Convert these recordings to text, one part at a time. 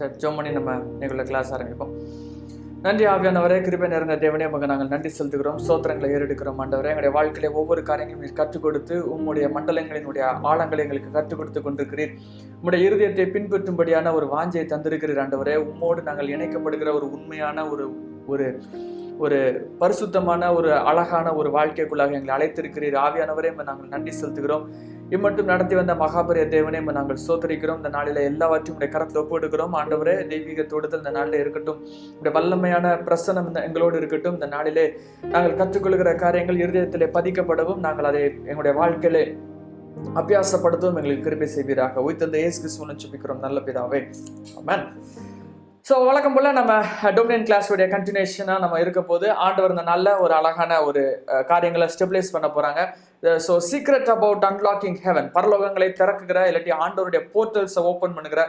சரி, ஜோம் பண்ணி நம்ம எங்களுடைய கிளாஸ் ஆரம்பிப்போம். நன்றி ஆவியானவரே, கிருபை நிறைந்த தேவனே, உமக்கு நாங்கள் நன்றி செலுத்துகிறோம், ஸ்தோத்திரங்களை ஏறெடுக்கிறோம். ஆண்டவரே, எங்களுடைய வாழ்க்கையில ஒவ்வொரு காரியங்களையும் கற்றுக் கொடுத்து உம்முடைய மண்டலங்களினுடைய ஆழங்களை எங்களுக்கு கற்றுக் கொடுத்து கொண்டிருக்கிறீர். உம்முடைய இருதயத்தை பின்பற்றும்படியான ஒரு வாஞ்சையை தந்திருக்கிறீர். ஆண்டவரே, உம்மோடு நாங்கள் இணைக்கப்படுகிற ஒரு உண்மையான ஒரு ஒரு பரிசுத்தமான ஒரு அழகான ஒரு வாழ்க்கைக்குள்ளாக எங்களை அழைத்திருக்கிறீர். ஆவியானவரே, நாங்கள் நன்றி செலுத்துகிறோம். இம்மட்டும் நடத்தி வந்த மகாபரிய தேவனே, நாங்கள் சோதரிக்கிறோம். இந்த நாளில எல்லாவற்றையும் உடைய கரத்தில் ஒப்புடுக்கிறோம். ஆண்டவரே, தெய்வீக தொடுதல் இந்த நாளில் இருக்கட்டும். இந்த வல்லமையான பிரசனம் எங்களோடு இருக்கட்டும். இந்த நாளிலே நாங்கள் கற்றுக்கொள்கிற காரியங்கள் இருதயத்திலே பதிக்கப்படவும், நாங்கள் அதை எங்களுடைய வாழ்க்கையிலே அபியாசப்படுத்தவும் எங்களுக்கு கிருபை செய்வீராக. உயிர்த்தெழுந்த இயேசு கிறிஸ்துவின் ஜெபிக்கிறோம் நல்ல பிதாவே, ஆமென். ஸோ வழக்கம் போல் நம்ம டொமினியன் கிளாஸுடைய கண்டினியூஷனாக நம்ம இருக்க போது ஆண்டவர் இந்த நல்ல ஒரு அழகான ஒரு காரியங்களை ஸ்டெபிலைஸ் பண்ண போகிறாங்க. So secret about unlocking heaven, பரலோகங்களை திறக்குகிற இல்லாட்டி ஆண்டவருடைய போர்ட்டல்ஸை ஓப்பன் பண்ணுகிற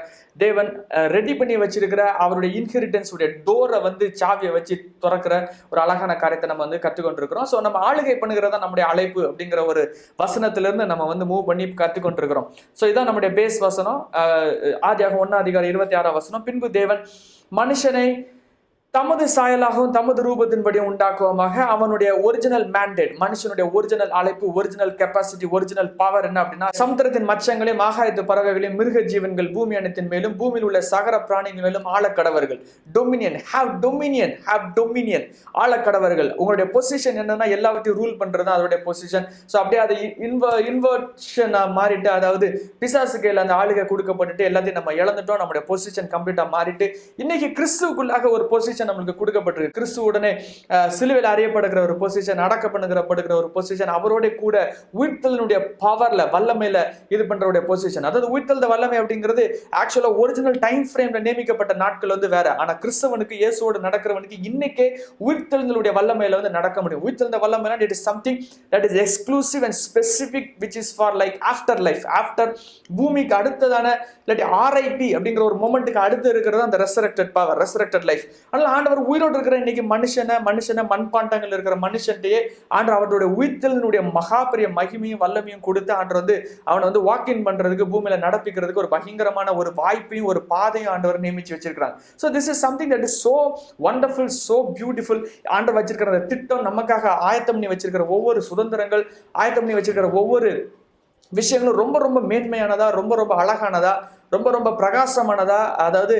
தேவன் ரெடி பண்ணி வச்சிருக்கிற அவருடைய இன்ஹெரிட்டன்ஸ் உடைய டோரை சாவியை வச்சு திறக்கிற ஒரு அழகான காரியத்தை நம்ம கற்றுக்கொண்டிருக்கிறோம். ஸோ நம்ம ஆளுகை பண்ணுகிறதா நம்முடைய அழைப்பு அப்படிங்கிற ஒரு வசனத்திலிருந்து நம்ம மூவ் பண்ணி கற்றுக்கொண்டிருக்கிறோம். ஸோ இதான் நம்முடைய பேஸ் வசனம். ஆதியாகமம் 1:26 பின்பு தேவன் மனுஷனை தமது சாயலாகவும் தமது ரூபத்தின்படி உண்டாக்குவமாக அவனுடைய ஒரிஜினல் மேண்டேட், மனுஷனுடைய ஒரிஜினல் அழைப்பு, ஒரிஜினல் கெப்பாசிட்டி, ஒரிஜினல் பவர் என்ன அப்படின்னா, சமுத்திரத்தின் மச்சங்களையும் ஆகாயத்து பறவைகளையும் மிருக ஜீவன்கள் பூமி அனைத்தின் மேலும் பூமியில் உள்ள சகல பிராணிகள் மேலும் ஆளக்கடவர்கள். டொமினியன், ஹேவ் டொமினியன், ஆளக்கடவர்கள். உங்களுடைய பொசிஷன் என்னன்னா எல்லாவற்றையும் ரூல் பண்றது தான் அதோடைய பொசிஷன். ஸோ அப்படியே அது இன்வர்ஷனா மாறிட்டு, அதாவது பிசாசு கையில் அந்த ஆளுகை கொடுக்கப்பட்டுட்டு எல்லாத்தையும் நம்ம இழந்துட்டோம். நம்முடைய பொசிஷன் கம்ப்ளீட்டா மாறிட்டு இன்னைக்கு கிறிஸ்துவுக்குள்ளாக ஒரு பொசிஷன் நம்மளுக்கு கொடுக்கப்பட்டிருக்கு. கிறிஸ்துவுடனே சிலுவையில் அறியப்படுகிற ஒரு பொசிஷன், அடக்க பண்ணுகிற ஒரு பொசிஷன், அவரோட கூட உயிர்த்தலினுடைய பவர்ல வல்லமையில இது பண்றவுடைய பொசிஷன். அதாவது உயிர்த்தல் வல்லமை அப்படிங்கிறது ஆக்சுவலா ஒரிஜினல் டைம் ஃப்ரேம்ல நியமிக்கப்பட்ட நாட்கள் வேற. ஆனா கிறிஸ்தவனுக்கு, இயேசுவோடு நடக்கிறவனுக்கு இன்னைக்கே உயிர்த்தலினுடைய வல்லமையில நடக்க முடியும். உயிர்த்தல் வல்லமைனா it is something that is exclusive and specific which is for like after life, after பூமிக்கு அடுத்ததான இல்லாட்டி ஆர்ஐபி அப்படிங்கிற ஒரு மொமெண்ட்டுக்கு அடுத்து இருக்கிறது அந்த ரெசரக்டட் பவர், ரெசரக்டட் லைஃப். அதனால ஆண்டவர் உயிரோடு இருக்கிற இன்னைக்கு மனுஷனை மண்பாண்டங்கள் இருக்கிற மனுஷன்டையே ஆண்டவர் அவருடைய உயிர்த்தலினுடைய மகாபெரிய மகிமையும் வல்லமையும் கொடுத்து ஆண்டவர் அவனை வாக்கின் பண்றதுக்கு, பூமியில நடப்பிக்கிறதுக்கு ஒரு பயங்கரமான ஒரு வாய்ப்பையும் ஒரு பாதையும் ஆண்டவர் நியமிச்சு வச்சிருக்கிறாங்க. So this is something that is so wonderful, so beautiful. ஆண்டவர் வச்சிருக்கிற அந்த திட்டம், நமக்காக ஆயத்தம் பண்ணி வச்சிருக்கிற ஒவ்வொரு சுதந்திரங்கள், ஆயத்தம் பண்ணி வச்சிருக்கிற ஒவ்வொரு விஷயங்களும் ரொம்ப ரொம்ப மேன்மையானதா, ரொம்ப ரொம்ப அழகானதா, ரொம்ப ரொம்ப பிரகாசமானதா, அதாவது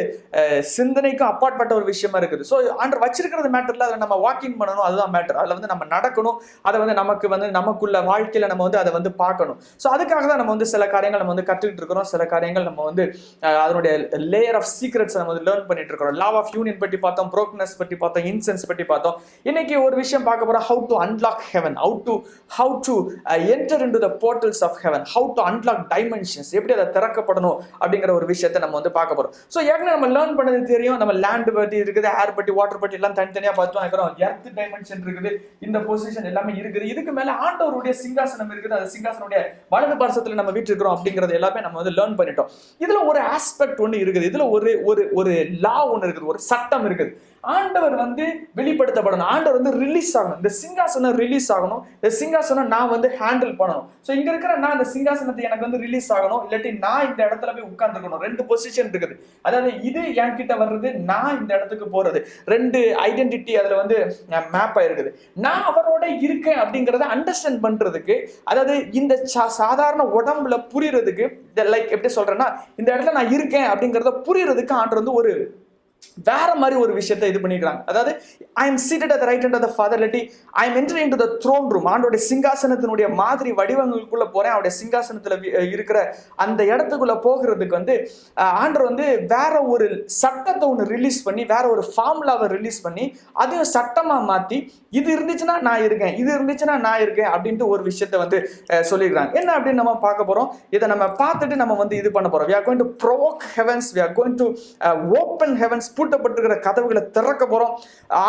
சிந்தனைக்கும் அப்பாற்பட்ட ஒரு விஷயமா இருக்குது. ஸோ ஆண்டவர் வச்சிருக்கிறது மேட்டர்ல அதில் நம்ம வாக்கிங் பண்ணணும், அதுதான் மேட்டர். அதில் நம்ம நடக்கணும், அதை நமக்கு நமக்குள்ள வாழ்க்கையில நம்ம அதை பார்க்கணும். ஸோ அதுக்காக தான் நம்ம சில காரியங்கள் நம்ம கற்றுக்கிட்டு இருக்கிறோம். சில காரியங்கள் நம்ம அதனுடைய லேயர் ஆஃப் சீக்ரெட்ஸ் நம்ம லேர்ன் பண்ணிட்டு இருக்கிறோம். லா ஆஃப் யூனியன் பற்றி பார்த்தோம், ப்ரோக்னஸ் பற்றி பார்த்தோம், இன்சென்ஸ் பற்றி பார்த்தோம். இன்னைக்கு ஒரு விஷயம் பார்க்க போறோம், how to unlock heaven, how to enter into the portals of heaven, how to unlock dimensions, எப்படி அதை திறக்கப்படணும் அப்படிங்கிற ஒரு விஷயத்தை நம்ம பார்க்க போறோம். சோ ஏற்கனவே நம்ம லேர்ன் பண்ணது தெரியும். நம்ம லேண்ட் பத்தி இருக்குது, ஏர் பத்தி, வாட்டர் பத்தி எல்லாம் தனித்தனியா பார்த்தோம். எர்த் டைமென்ஷன் இருக்குது, இந்த பொசிஷன் எல்லாமே இருக்குது. இதுக்கு மேல ஆண்டவருடைய சிங்காசனம் இருக்குது, அந்த சிங்காசனுடைய வலது பார்சத்துல நம்ம வீற்றிருக்கிறோம் அப்படிங்கறது எல்லாமே நம்ம லேர்ன் பண்ணிட்டோம். இதுல ஒரு ஆஸ்பெக்ட் ஒன்று இருக்குது, இதுல ஒரு லா ஒன்று இருக்குது, ஒரு சட்டம் இருக்குது. ஆண்டவர் வெளிப்படுத்தப்படணும், ஆண்டவர் ரிலீஸ் ஆகணும், இந்த சிங்காசனம் ரிலீஸ் ஆகணும், இந்த சிங்காசனம் நான் ஹேண்டில் பண்ணணும். ஸோ இங்க இருக்கிற நான் இந்த சிங்காசனத்தை எனக்கு ரிலீஸ் ஆகணும், இல்லாட்டி நான் இந்த இடத்துல போய் உட்கார்ந்துக்கணும். ரெண்டு பொசிஷன் இருக்குது, அதாவது இது என்கிட்ட வர்றது, நான் இந்த இடத்துக்கு போறது, ரெண்டு ஐடென்டிட்டி அதுல மேப் ஆயிருக்குது. நான் அவரோட இருக்கேன் அப்படிங்கறத அண்டர்ஸ்டாண்ட் பண்றதுக்கு, அதாவது இந்த சாதாரண உடம்புல புரியறதுக்கு, லைக் எப்படி சொல்றேன்னா, இந்த இடத்துல நான் இருக்கேன் அப்படிங்கறத புரியறதுக்கு ஆண்டவர் ஒரு வேற மாதிரி ஒரு விஷயத்தை இது பண்ணிக்கிறாங்க. அதாவது I am seated at the right hand of the Father, இல்லாட்டி I am entering into the throne room. ஆண்டோட சிங்காசனத்தினுடைய மாதிரி வடிவங்களுக்குள்ள போறேன். அவருடைய சிங்காசனத்துல இருக்கிற அந்த இடத்துக்குள்ள போகிறதுக்கு ஆண்டவர் வேற ஒரு சட்டத்தை ஒன்று ரிலீஸ் பண்ணி, வேற ஒரு ஃபார்முலாவை ரிலீஸ் பண்ணி, அதையும் சட்டமா மாத்தி, இது இருந்துச்சுன்னா நான் இருக்கேன், இது இருந்துச்சுன்னா நான் இருக்கேன் அப்படின்ட்டு ஒரு விஷயத்தை சொல்லிக்கிறாங்க. என்ன அப்படின்னு நம்ம பார்க்க போறோம். இதை நம்ம பார்த்துட்டு நம்ம இது பண்ண போறோம். We are going to provoke heavens, we are going to open heavens. பூட்டப்பட்டிருக்கிற கதவுகளை திறக்க போறோம்.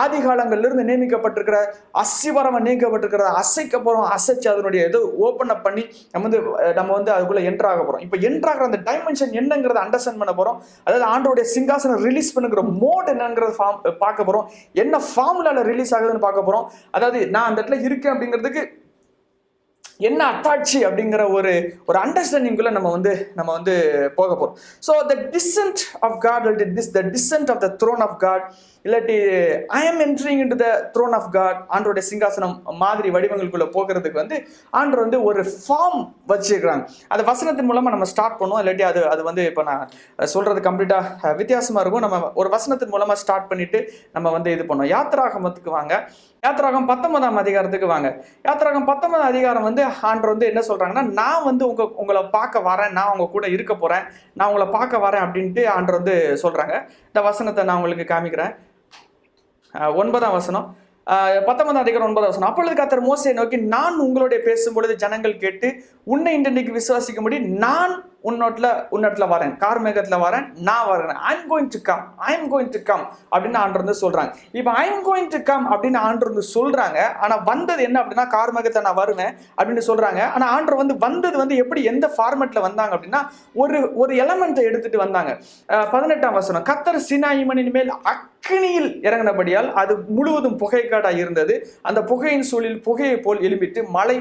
ஆதி காலங்கள்ல இருந்து நியமிக்கப்பட்டிருக்கிற அசிவரமா நீக்கப்பட்டிருக்கிறத அசைக்க போறோம். அசைச்சு அதனுடைய இது ஓபன் அப் பண்ணி நம்ம அதுக்குள்ள என்டர் ஆக போறோம். இப்போ என்டர் ஆகிற அந்த டைமென்ஷன் என்னங்கிறத அண்டர்ஸ்டாண்ட் பண்ண போறோம். அதாவது ஆண்டோடைய சிங்காசனம் ரிலீஸ் பண்ணுகிற மோட் என்னங்கிறத பார்க்க போறோம். என்ன ஃபார்முலால ரிலீஸ் ஆகுதுன்னு பார்க்க போறோம். அதாவது நான் அந்த இடத்துல இருக்கேன் அப்படிங்கிறதுக்கு என்ன அத்தாட்சி அப்படிங்கிற ஒரு ஒரு அண்டர்ஸ்டாண்டிங்குள்ள நம்ம வந்து போக போறோம். So the descent of God, the descent of the throne of God, இல்லாட்டி I am entering into the throne of God, ஆண்டோடைய சிங்காசனம் மாதிரி வடிவங்களுக்குள்ள போகிறதுக்கு வந்து ஆண்டவர் வந்து ஒரு ஃபார்ம் வச்சிருக்கிறாங்க. அந்த வசனத்தின் மூலமா நம்ம ஸ்டார்ட் பண்ணுவோம். இல்லாட்டி அது வந்து இப்போ நான் சொல்றது கம்ப்ளீட்டா வித்தியாசமா இருக்கும். நம்ம ஒரு வசனத்தின் மூலமா ஸ்டார்ட் பண்ணிட்டு நம்ம வந்து இது பண்ணுவோம். யாத்திராகமத்துக்கு வாங்க. யாத்திராகம் 19ஆம் அதிகாரத்துக்கு வாங்க. யாத்திராகம் 19ஆம் அதிகாரம் வந்து ஆண்டவர் வந்து என்ன சொல்றாங்கன்னா, நான் வந்து உங்களை பார்க்க வரேன், நான் உங்க கூட இருக்க போறேன், நான் உங்களை பார்க்க வரேன் அப்படின்ட்டு ஆண்டவர் வந்து சொல்றாங்க. இந்த வசனத்தை நான் உங்களுக்கு காமிக்கிறேன். 9ஆம் வசனம், 19ஆம் அதிகாரம் 9ஆம் வசனம். அப்பொழுது கர்த்தர் மோசேயை நோக்கி, நான் உங்களுடைய பேசும்பொழுது ஜனங்கள் கேட்டு உன்னை இன்றைக்கு விசுவாசிக்கும்படி நான் உன்னோட்ல வரேன், கார்மேகத்துல வரேன், நான் வரேன். ஐம் கோயிங் டு கம் அப்படின்னு ஆண்டவர் வந்து சொல்றாங்க. இப்போ ஐம் கோயிங் டு கம் அப்படின்னு ஆண்டவர் வந்து சொல்றாங்க. ஆனா வந்தது என்ன அப்படின்னா, கார்மேகத்தை நான் வருவேன் அப்படின்னு சொல்றாங்க. ஆனா ஆண்டவர் வந்து வந்தது வந்து எப்படி, எந்த ஃபார்மேட்ல வந்தாங்க அப்படின்னா, ஒரு எலமெண்ட்டை எடுத்துட்டு வந்தாங்க. 18ஆம் வசனம், கர்த்தர் சீனாய் மலையின் மேல் அக்கினியில் இறங்கினபடியால் அது முழுவதும் புகைக்காடா இருந்தது. அந்த புகையின் சூழலில் புகையை போல் எழும்பிட்டு மலை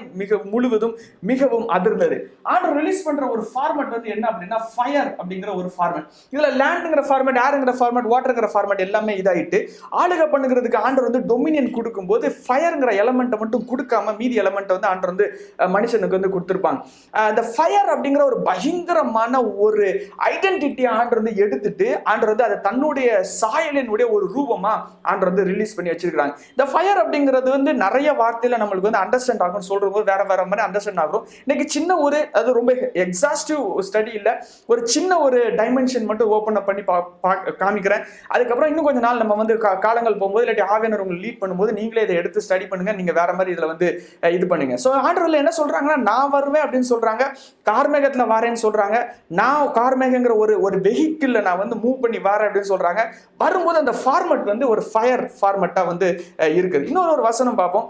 முழுவதும் மிகவும் அதிர்ந்தது. ஆண்டவர் ரிலீஸ் பண்ற ஒரு ஃபார்மேட் வந்து என்ன அப்படின்னா, ஃபயர் அப்படிங்கிற ஒரு ஃபார்மேட். இதுல லேண்ட்ங்கிற ஃபார்மேட், ஏருங்கிற ஃபார்மேட், வாட்டர்ங்கிற ஃபார்மேட் எல்லாமே இதாயிட்டு ஆளுகை பண்ணுகிறதுக்கு ஆண்டவர் வந்து டொமினியன் கொடுக்கும்போது ஃபயர்ங்கிற எலமெண்ட்டை மட்டும் கொடுக்காம மீதி எலமெண்ட்டை வந்து ஆண்டவர் வந்து மனுஷனுக்கு வந்து கொடுத்துருப்பாங்க. அந்த ஃபயர் அப்படிங்கிற ஒரு பயங்கரமான ஒரு ஐடென்டிட்டியை ஆண்டவர் வந்து எடுத்துட்டு ஆண்டவர் வந்து அதை தன்னுடைய சாயலினுடைய ஒரு ரூபமா ஆண்டவர் வந்து ரிலீஸ் பண்ணி வச்சிருக்காங்க. இந்த ஃபயர் அப்படிங்கிறது வந்து நிறைய வார்த்தையில நம்மளுக்கு வந்து அண்டர்ஸ்டாண்ட் ஆகும். சொல்றது வேற மாதிரி அண்டர்ஸ்டாண்ட் ஆகும். இன்னைக்கு சின்ன ஒரு, அது ரொம்ப எக்ஸாஸ்டிவ் ஸ்டடி இல்ல, ஒரு சின்ன ஒரு டைமென்ஷன் மட்டும் ஓபன் அப் பண்ணி காமிக்கிறேன். அதுக்கப்புறம் இன்னும் கொஞ்ச நாள் நம்ம வந்து காலங்கள் போகும்போது இல்லாட்டி ஆவியானவர் உங்களை லீட் பண்ணும்போது நீங்களே இதை எடுத்து ஸ்டடி பண்ணுங்க. நீங்க வேற மாதிரி இதுல வந்து இது பண்ணுங்க. ஸோ ஆண்டவர்ல என்ன சொல்றாங்கன்னா, நான் வருவேன் அப்படின்னு சொல்றாங்க, கார்மேகத்துல வரேன்னு சொல்றாங்க, நான் கார்மேகங்கிற ஒரு வெஹிக்கிள்ல நான் வந்து மூவ் பண்ணி வரேன் அப்படின்னு சொல்றாங்க. வரும்போது அந்த ஃபார்மட் வந்து ஒரு ஃபயர் ஃபார்மட்டா வந்து இருக்குது. இன்னொரு வசனம் பார்ப்போம்.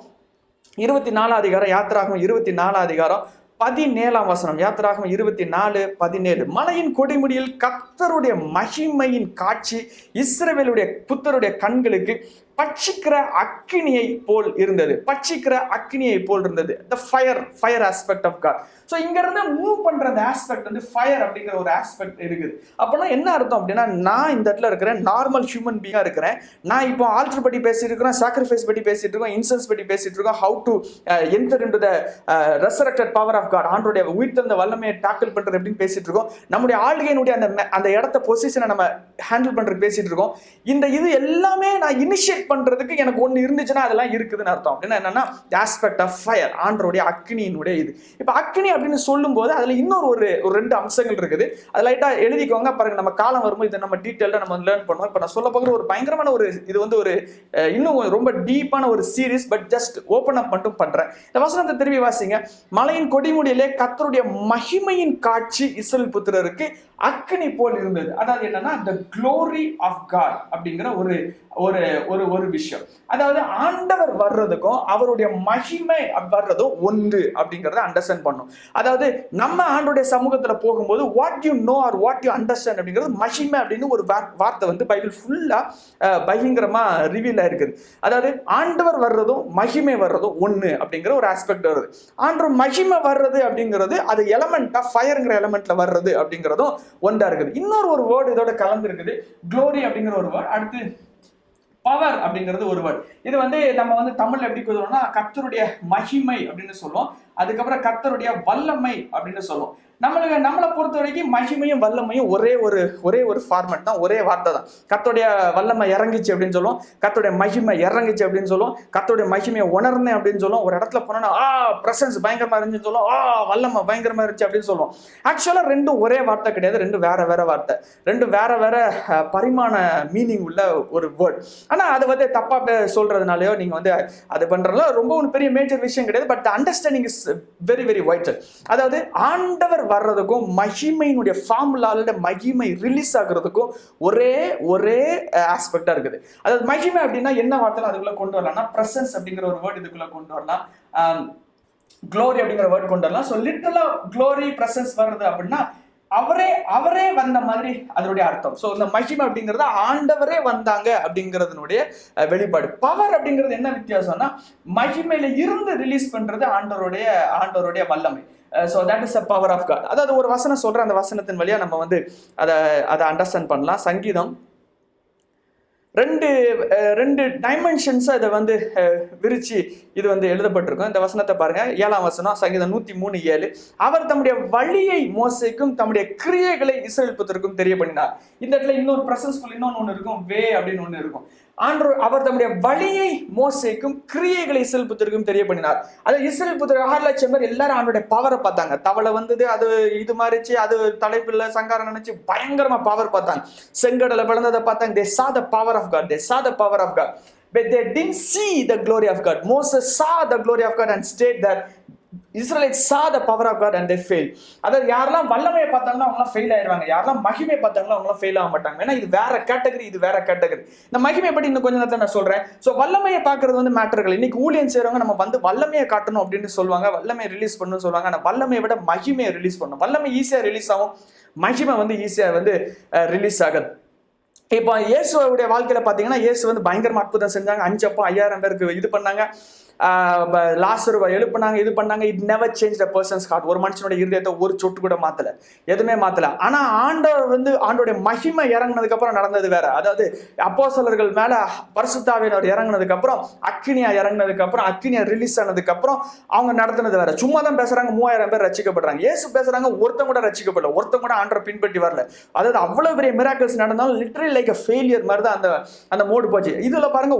24ஆம் அதிகாரம், யாத்திராகமம் 24ஆம் அதிகாரம் 17ஆம் வசனம். யாத்திராகமம் 24:17. மலையின் கொடிமுடியில் கர்த்தருடைய மகிமையின் காட்சி இஸ்ரவேலுடைய புத்தருடைய கண்களுக்கு பட்சிக்கிற அக்கினியை போல் இருந்தது. the fire aspect of God. So இங்க இருந்து மூவ் பண்ற அந்த ஆஸ்பெக்ட் வந்து ஃபயர் அப்படிங்கிற ஒரு ஆஸ்பெக்ட் இருக்குது. அப்படின்னா என்ன அர்த்தம் அப்படின்னா, நான் இந்த இடத்துல இருக்கிறேன், நார்மல் ஹியூமன் பீங்கா இருக்கிறேன். நான் இப்போ ஆல்டர் பற்றி பேசிட்டு இருக்கிறோம், சாக்ரிஃபைஸ் பற்றி பேசிட்டு இருக்கோம், இன்சென்ஸ் பற்றி பேசிட்டு இருக்கோம், how to enter into the resurrected power of God, ஆண்டோடைய உயிர்த்தெழுந்த வல்லமையை டாக்கிள் பண்றது எப்படின்னு பேசிட்டு இருக்கோம். நம்முடைய ஆளுகையினுடைய அந்த இடத்த பொசிஷனை நம்ம ஹேண்டில் பண்றது பேசிட்டு இருக்கோம். இது எல்லாமே நான் இனிஷியேட் பண்றதுக்கு எனக்கு ஒன்று இருந்துச்சுன்னா அதெல்லாம் இருக்குதுன்னு அர்த்தம். அப்படின்னா என்னன்னா, ஆஸ்பெக்ட் ஆஃப் ஃபயர், ஆண்டருடைய அக்னியினுடைய இது. இப்போ அக்னி அப்படின்னு சொல்லும் போது அதுல இன்னொரு ஒரு 2 அம்சங்கள் இருக்குது. அது லைட்டா எழுதிக்கோங்க. பாருங்க, நம்ம காலம் வரும்போது இதை நம்ம டீட்டெயிலா நம்ம லேர்ன் பண்ணுவோம். இப்போ நான் சொல்ல போகிற ஒரு பயங்கரமான இது வந்து ஒரு இன்னும் ரொம்ப டீப்பான ஒரு series. But just open up மட்டும் பண்றேன். இந்த வசனத்தை திரும்பி வாசிங்க. மலையின் கொடிமுடியிலே கர்த்தருடைய மகிமையின் காட்சி இஸ்ரவேல் புத்திரருக்கு அக்னி போல் இருந்தது. அதாவது என்னன்னா, the glory of God அப்படிங்கிற ஒரு விஷயம். அதாவது ஆண்டவர் வர்றதுக்கும் அவருடைய மகிமை வர்றதும் ஒன்று அப்படிங்கறத அண்டர்ஸ்டாண்ட் பண்ணும். அதாவது நம்ம ஆண்டோடைய சமூகத்துல போகும்போது what you know or what you understand அப்படிங்கிறது மகிமை அப்படின்னு ஒரு வார்த்தை வந்து பைபிள் ஃபுல்லா பயங்கரமா ரிவீல் ஆயிருக்குது. அதாவது ஆண்டவர் வர்றதும் மகிமை வர்றதும் ஒன்று அப்படிங்கிற ஒரு ஆஸ்பெக்ட் வருது. ஆண்டவர் மகிமை வர்றது அப்படிங்கிறது அது எலமெண்டா ஃபயர்ங்கிற எலமெண்ட்ல வர்றது அப்படிங்கிறதும் ஒன்றா இருக்குது. இன்னொரு வேர்டு இதோட கலந்து இருக்குது, க்ளோரி அப்படிங்கிற ஒரு வேர்டு. அடுத்து பவர் அப்படிங்கிறது ஒரு வேர்டு. இது வந்து நம்ம வந்து தமிழ்ல எப்படி சொல்லுவோம்னா, கர்த்தருடைய மகிமை அப்படின்னு சொல்லுவோம். அதுக்கப்புறம் கர்த்தருடைய வல்லமை அப்படின்னு சொல்லுவோம். நம்மளை பொறுத்த வரைக்கும் மகிமையும் வல்லமையும் ஒரே ஒரு ஃபார்மேட் தான், ஒரே வார்த்தை தான். கர்த்தருடைய வல்லமை இறங்கிச்சு அப்படின்னு சொல்லுவோம், கர்த்தருடைய மகிமை இறங்கிச்சு அப்படின்னு சொல்லுவோம், கர்த்தருடைய மகிமையை உணர்ந்தேன் அப்படின்னு சொல்லுவோம். ஒரு இடத்துல போனோம்னா பிரசன்ஸ் பயங்கரமா இருந்துச்சுன்னு சொல்லுவோம், வல்லமை பயங்கரமா இருந்துச்சு அப்படின்னு சொல்லுவோம். ஆக்சுவலா ரெண்டும் ஒரே வார்த்தை கிடையாது, ரெண்டும் வேற வார்த்தை, ரெண்டும் வேற பரிமாண மீனிங் உள்ள ஒரு வேர்ட். ஆனா அதை வந்து தப்பா சொல்றதுனாலயோ நீங்க வந்து அது பண்றதுல ரொம்ப ஒரு பெரிய மேஜர் விஷயம் கிடையாது. But understanding is very very vital. அதாவது ஆண்டவர் வர்றதுக்கும் மகிமையினுடைய ஃபார்முலால மகிமை ரிலீஸ் ஆகுறதுக்கும் ஒரே ஆஸ்பெக்டா இருக்குது. அதாவது மகிமை அப்படின்னா என்ன வார்த்தை அதுக்குள்ள கொண்டு வரலாம்னா, பிரசன்ஸ் அப்படிங்கிற ஒரு வேர்ட் இதுக்குள்ள கொண்டு வரலாம், க்ளோரி அப்படிங்கிற வேர்ட் கொண்டு வரலாம். ஸோ லிட்டரலா க்ளோரி பிரசன்ஸ் வர்றது அப்படின்னா அவரே வந்த மாதிரி அதனுடைய அர்த்தம். ஸோ இந்த மகிமை அப்படிங்கிறது ஆண்டவரே வந்தாங்க அப்படிங்கிறதுனுடைய வெளிப்பாடு. பவர் அப்படிங்கிறது என்ன வித்தியாசம்னா, மகிமையில இருந்து ரிலீஸ் பண்றது ஆண்டவருடைய வல்லமை. So that is a power of God. அதாவது ஒரு வசனம் சொல்ற, அந்த வசனத்தின் வழியா நம்ம வந்து அதை அண்டர்ஸ்டாண்ட் பண்ணலாம். சங்கீதம் ரெண்டு டைமென்ஷன்ஸா இதை வந்து விரிச்சு இது வந்து எழுதப்பட்டிருக்கும். இந்த வசனத்தை பாருங்க, 7ஆம் வசனம், சங்கீதம் 103:7. அவர் தம்முடைய வழியை மோசேக்கும் தம்முடைய கிரியைகளை இஸ்ரவேல் புத்திரருக்கும் தெரிய பண்ணினார். இந்த இடத்துல இன்னொரு பிரசன்ஸ்குள் இன்னொன்னு இருக்கும், வே அப்படின்னு ஒண்ணு இருக்கும். அவர் தம்முடைய வழியை மோசேக்கும் கிரியைகளை இஸ்ரவேல் புத்திரருக்கும் தெரிய பண்ணினார். அது இஸ்ரவேல் புத்திரர் 6 லட்சம் பேர் எல்லாரும் அவனுடைய பவரை பார்த்தாங்க. தவளை வந்தது, அது இது மாதிரிச்சு, அது தலைப்பில்ல சங்காரம் நினைச்சு பயங்கரமா பவர் பார்த்தாங்க. செங்கடலை பிளந்ததை பார்த்தாங்க. They saw the power of God. They saw the power of God. But they didn't see the glory of God. Moses saw the glory of God and stayed there. Israelites saw the power of God and they failed. அதாவது யாரெல்லாம் வல்லமையை பார்த்தாங்கன்னா அவங்களாம் fail ஆயிடுவாங்க, யாரெல்லாம் மகிமை பார்த்தாங்கன்னா அவங்களாம் ஃபெயில் ஆக மாட்டாங்க. ஏன்னா இது வேற கேட்டகரி, இது வேற கேட்டகரி. இந்த மகிமை பற்றி இன்னும் கொஞ்ச நேரத்தில் நான் சொல்றேன். ஸோ வல்லமையை பார்க்கறது வந்து மேட்டர்கள். இன்னைக்கு ஊழியம் செய்றவங்க நம்ம வந்து வல்லமையை காட்டணும் அப்படின்னு சொல்லுவாங்க, வல்லமையை ரிலீஸ் பண்ணணும்னு சொல்லுவாங்க. ஆனால் வல்லமையை விட மகிமையை ரிலீஸ் பண்ணணும். வல்லமை ஈஸியாக ரிலீஸ் ஆகும், மகிமை வந்து ஈஸியாக வந்து ரிலீஸ் ஆகுது. இப்போ இயேசுடைய வாழ்க்கையில பாத்தீங்கன்னா, இயேசு வந்து பயங்கரமா அற்புதம் செஞ்சாங்க. 5 அப்பம் 5000 பேருக்கு இது பண்ணாங்க, லாசருவை எழுப்புனாங்க, இது பண்ணாங்க. It never change the person's heart. ஒரு மனுஷனோட இருதயத்தை ஒரு சொட்டு கூட மாத்தல, எதுவுமே மாத்தல. ஆனா ஆண்டோடைய மகிமை இறங்குனதுக்கு அப்புறம் நடந்தது வேற. அதாவது அப்போஸ்தலர்கள் மேல பரிசுத்த ஆவியானவர் இறங்குனதுக்கு அப்புறம், அக்கினியா இறங்குனதுக்கு அப்புறம், அக்கினியா ரிலீஸ் ஆனதுக்கு அப்புறம் அவங்க நடத்துனது வேற. சும்மா தான் பேசுறாங்க, 3000 பேர் ரட்சிக்கப்படுறாங்க. இயேசு பேசுறாங்க, ஒருத்தன் கூட ரட்சிக்கப்படல, ஒருத்தன் கூட ஆண்டரை பின்பற்றி வரல. அதாவது அவ்வளவு பெரிய மிராக்கிள்ஸ் நடந்தாலும் லிட்டரலி லைக் a failure மாதிரி தான் அந்த மோடு போச்சு. இதுல பாருங்க,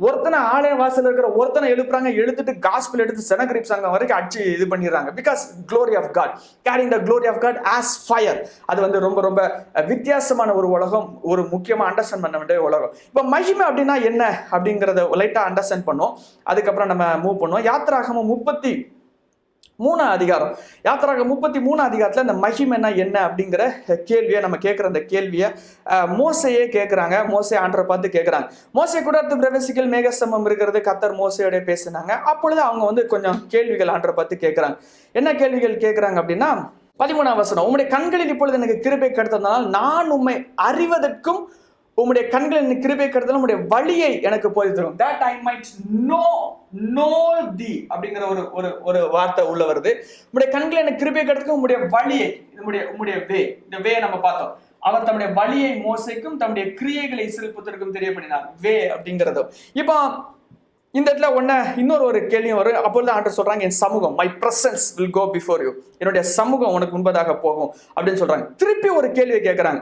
ஒருத்தனை ஆலய வாசல் இருக்கிற ஒருத்தனை எழுப்புறாங்க, எழுத்துட்டு காஸ்பல் எடுத்து செனகரிப் சங்கம் வரைக்கும் அடிச்சு இது பண்ணிடுறாங்க. Because glory of God, carrying the glory of God as fire. அது வந்து ரொம்ப ரொம்ப வித்தியாசமான ஒரு உலகம், ஒரு முக்கியமா அண்டர்ஸ்டாண்ட் பண்ண வேண்டிய உலகம். இப்போ மகிமை அப்படின்னா என்ன அப்படிங்கறத லைட்டா அண்டர்ஸ்டாண்ட் பண்ணோம். அதுக்கப்புறம் நம்ம மூவ் பண்ணுவோம். யாத்திராகமம் 33 அதிகாரம். யாத்திராகமம் 33 அதிகாரத்துல இந்த மகிமைன்னா என்ன அப்படிங்கிற கேள்வியை நம்ம கேட்கிற அந்த கேள்வியை மோசையே கேட்கிறாங்க. மோசே ஆண்டரை பார்த்து கேட்கிறாங்க. மோசே கூட பிரவேசிக்கல் மேகஸ்தம்பம் இருக்கிறது, கர்த்தர் மோசையோட பேசினாங்க. அப்பொழுது அவங்க வந்து கொஞ்சம் கேள்விகள் ஆண்டரை பார்த்து கேட்கிறாங்க. என்ன கேள்விகள் கேட்கிறாங்க அப்படின்னா, 13ஆம் வசனம், உம்முடைய கண்களில் இப்பொழுது எனக்கு கிருபை கிடைத்ததனால் நான் உம்மை அறிவதற்கும் உம்முடைய கண்களின் கிருபை கிடைத்ததால் உம்முடைய வழியை எனக்கு போய் தரும். That I might know thee அப்படிங்கிற ஒரு வார்த்தை உள்ள வருது. உம்முடைய கண்களில் எனக்கு கிருபை கிடைத்ததுக்கு உம்முடைய வழியை, உம்முடைய வே, இந்த வே நம்ம பார்த்தோம். அவர் தம்முடைய வழியை மோசேக்கும் தம்முடைய கிரியைகளை இஸ்ரவேல் புத்திரருக்கும் தெரிய பண்ணினார். வே அப்படிங்கிறது. இப்போ இந்த இடத்துல இன்னொரு கேள்வியும் வரும். அப்பொழுது ஆண்டவர் சொல்றாங்க, என் சமூகம், my presence will go before you, என்னுடைய சமூகம் உனக்கு முன்பதாக போகும் அப்படின்னு சொல்றாங்க. திருப்பி ஒரு கேள்வியை கேட்கறாங்க,